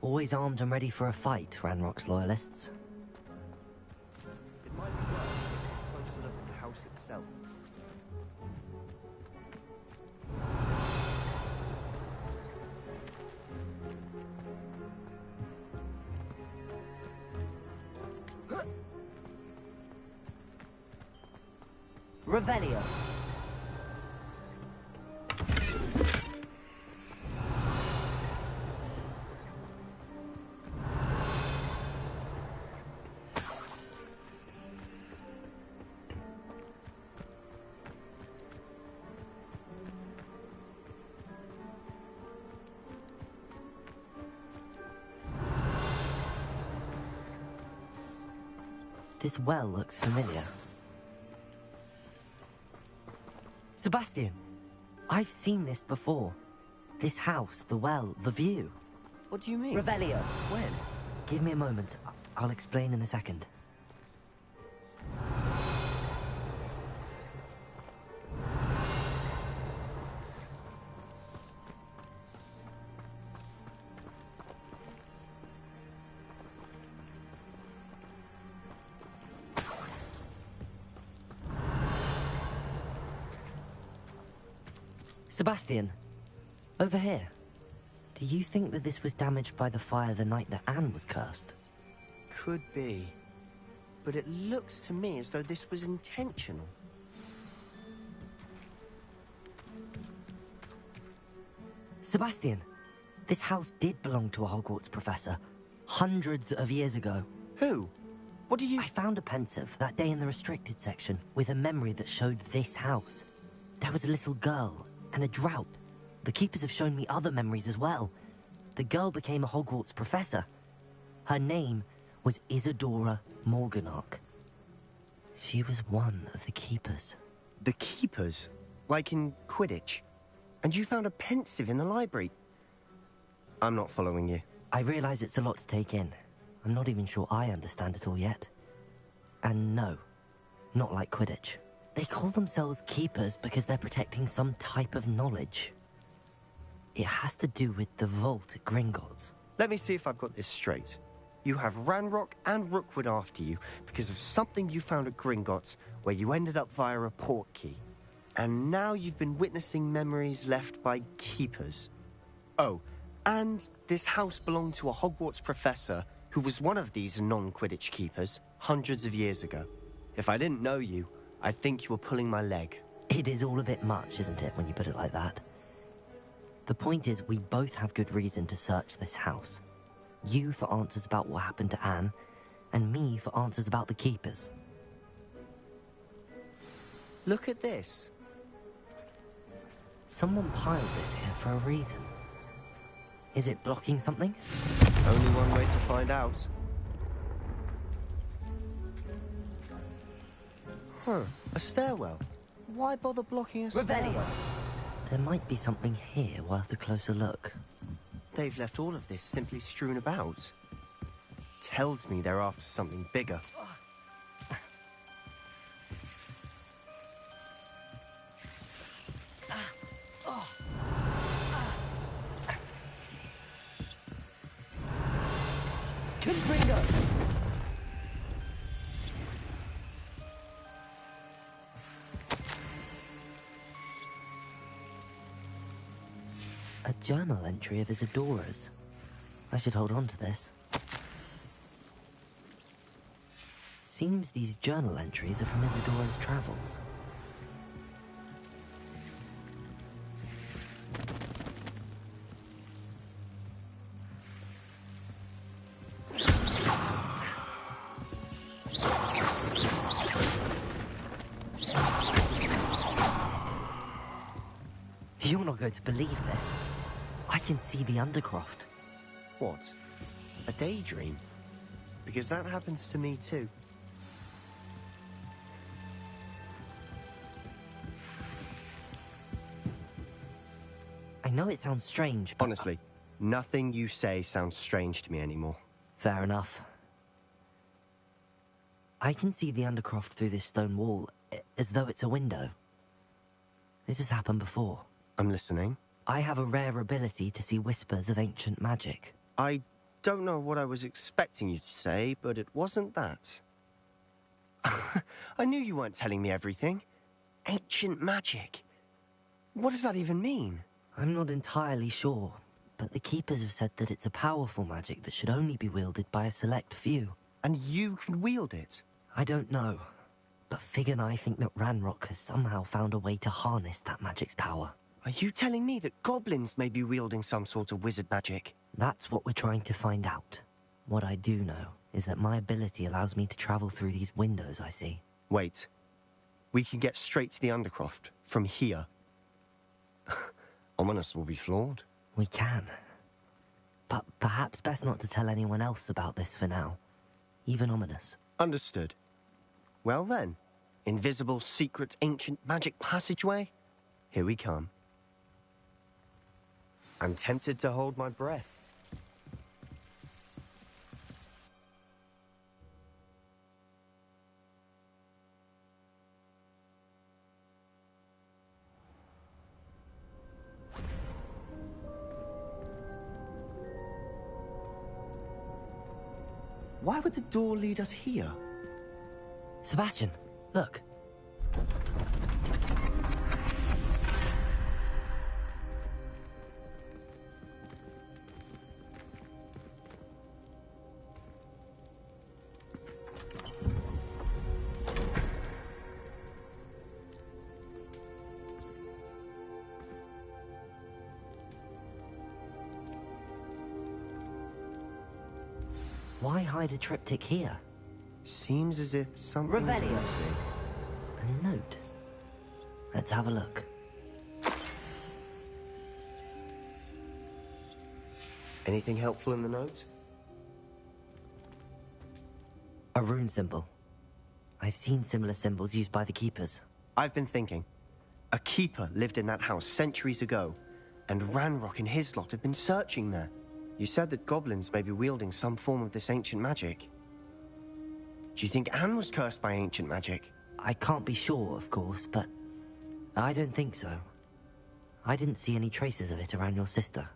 S3: Always armed and ready for a fight, Ranrock's Loyalists.
S6: It might be worth a closer look at the house itself.
S3: Revelio. This well looks familiar. Sebastian, I've seen this before. This house, the well, the view.
S6: What do you mean?
S3: Revelio.
S6: When?
S3: Give me a moment. I'll explain in a second. Sebastian, over here. Do you think that this was damaged by the fire the night that Anne was cursed?
S6: Could be. But it looks to me as though this was intentional.
S3: Sebastian, this house did belong to a Hogwarts professor. Hundreds of years ago.
S6: Who? What do you...
S3: I found a pensive that day in the restricted section with a memory that showed this house. There was a little girl and a drought. The keepers have shown me other memories as well. The girl became a Hogwarts professor. Her name was Isadora Morganach. She was one of the keepers.
S6: The keepers? Like in Quidditch? And you found a pensive in the library? I'm not following you.
S3: I realize it's a lot to take in. I'm not even sure I understand it all yet. And no, not like Quidditch. They call themselves keepers because they're protecting some type of knowledge. It has to do with the vault at Gringotts.
S6: Let me see if I've got this straight. You have Ranrock and Rookwood after you because of something you found at Gringotts where you ended up via a port key. And now you've been witnessing memories left by keepers. Oh, and this house belonged to a Hogwarts professor who was one of these non-Quidditch keepers hundreds of years ago. If I didn't know you, I'd think you were pulling my leg.
S3: It is all a bit much, isn't it, when you put it like that? The point is, we both have good reason to search this house. You for answers about what happened to Anne, and me for answers about the keepers.
S6: Look at this.
S3: Someone piled this here for a reason. Is it blocking something?
S6: Only one way to find out. Huh, a stairwell. Why bother blocking a stairwell?
S3: There might be something here worth a closer look.
S6: They've left all of this simply strewn about. Tells me they're after something bigger.
S3: Confringo! A journal entry of Isadora's. I should hold on to this. Seems these journal entries are from Isadora's travels. You're not going to believe this. I can see the Undercroft.
S6: What? A daydream? Because that happens to me too.
S3: I know it sounds strange, but...
S6: Honestly, nothing you say sounds strange to me anymore.
S3: Fair enough. I can see the Undercroft through this stone wall, as though it's a window. This has happened before.
S6: I'm listening.
S3: I have a rare ability to see whispers of ancient magic.
S6: I don't know what I was expecting you to say, but it wasn't that. I knew you weren't telling me everything. Ancient magic. What does that even mean?
S3: I'm not entirely sure, but the Keepers have said that it's a powerful magic that should only be wielded by a select few.
S6: And you can wield it?
S3: I don't know, but Fig and I think that Ranrock has somehow found a way to harness that magic's power.
S6: Are you telling me that goblins may be wielding some sort of wizard magic?
S3: That's what we're trying to find out. What I do know is that my ability allows me to travel through these windows I see.
S6: Wait. We can get straight to the Undercroft from here. Ominous will be floored.
S3: We can. But perhaps best not to tell anyone else about this for now. Even Ominous.
S6: Understood. Well then, invisible, secret, ancient magic passageway? Here we come. I'm tempted to hold my breath. Why would the door lead us here?
S3: Sebastian, look. Why hide a triptych here?
S6: Seems as if something's
S3: Revelio.
S6: missing.
S3: A note. Let's have a look.
S6: Anything helpful in the note?
S3: A rune symbol. I've seen similar symbols used by the Keepers.
S6: I've been thinking. A keeper lived in that house centuries ago, and Ranrock and his lot have been searching there. You said that goblins may be wielding some form of this ancient magic. Do you think Anne was cursed by ancient magic?
S3: I can't be sure, of course, but I don't think so. I didn't see any traces of it around your sister.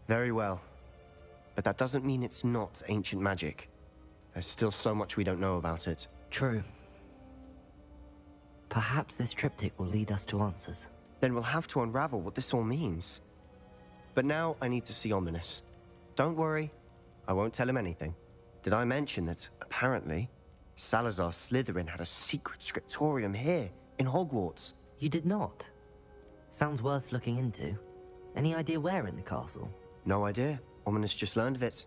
S6: Very well. But that doesn't mean it's not ancient magic. There's still so much we don't know about it.
S3: True. Perhaps this triptych will lead us to answers.
S6: Then we'll have to unravel what this all means. But now I need to see Ominous. Don't worry, I won't tell him anything. Did I mention that, apparently, Salazar Slytherin had a secret scriptorium here, in Hogwarts?
S3: You did not? Sounds worth looking into. Any idea where in the castle?
S6: No idea. Ominous just learned of it.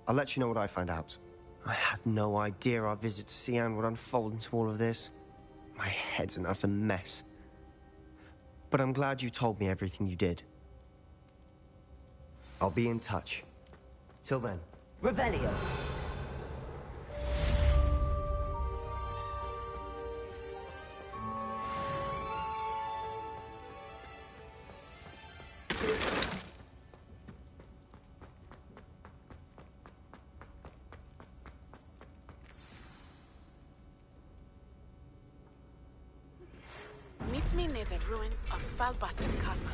S6: I'll let you know what I find out. I had no idea our visit to Sian would unfold into all of this. My head's an utter mess. But I'm glad you told me everything you did. I'll be in touch. Till then.
S3: Revelio.
S9: Meet me near the ruins of Falbaton Castle.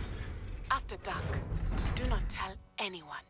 S9: After dark, do not tell anyone.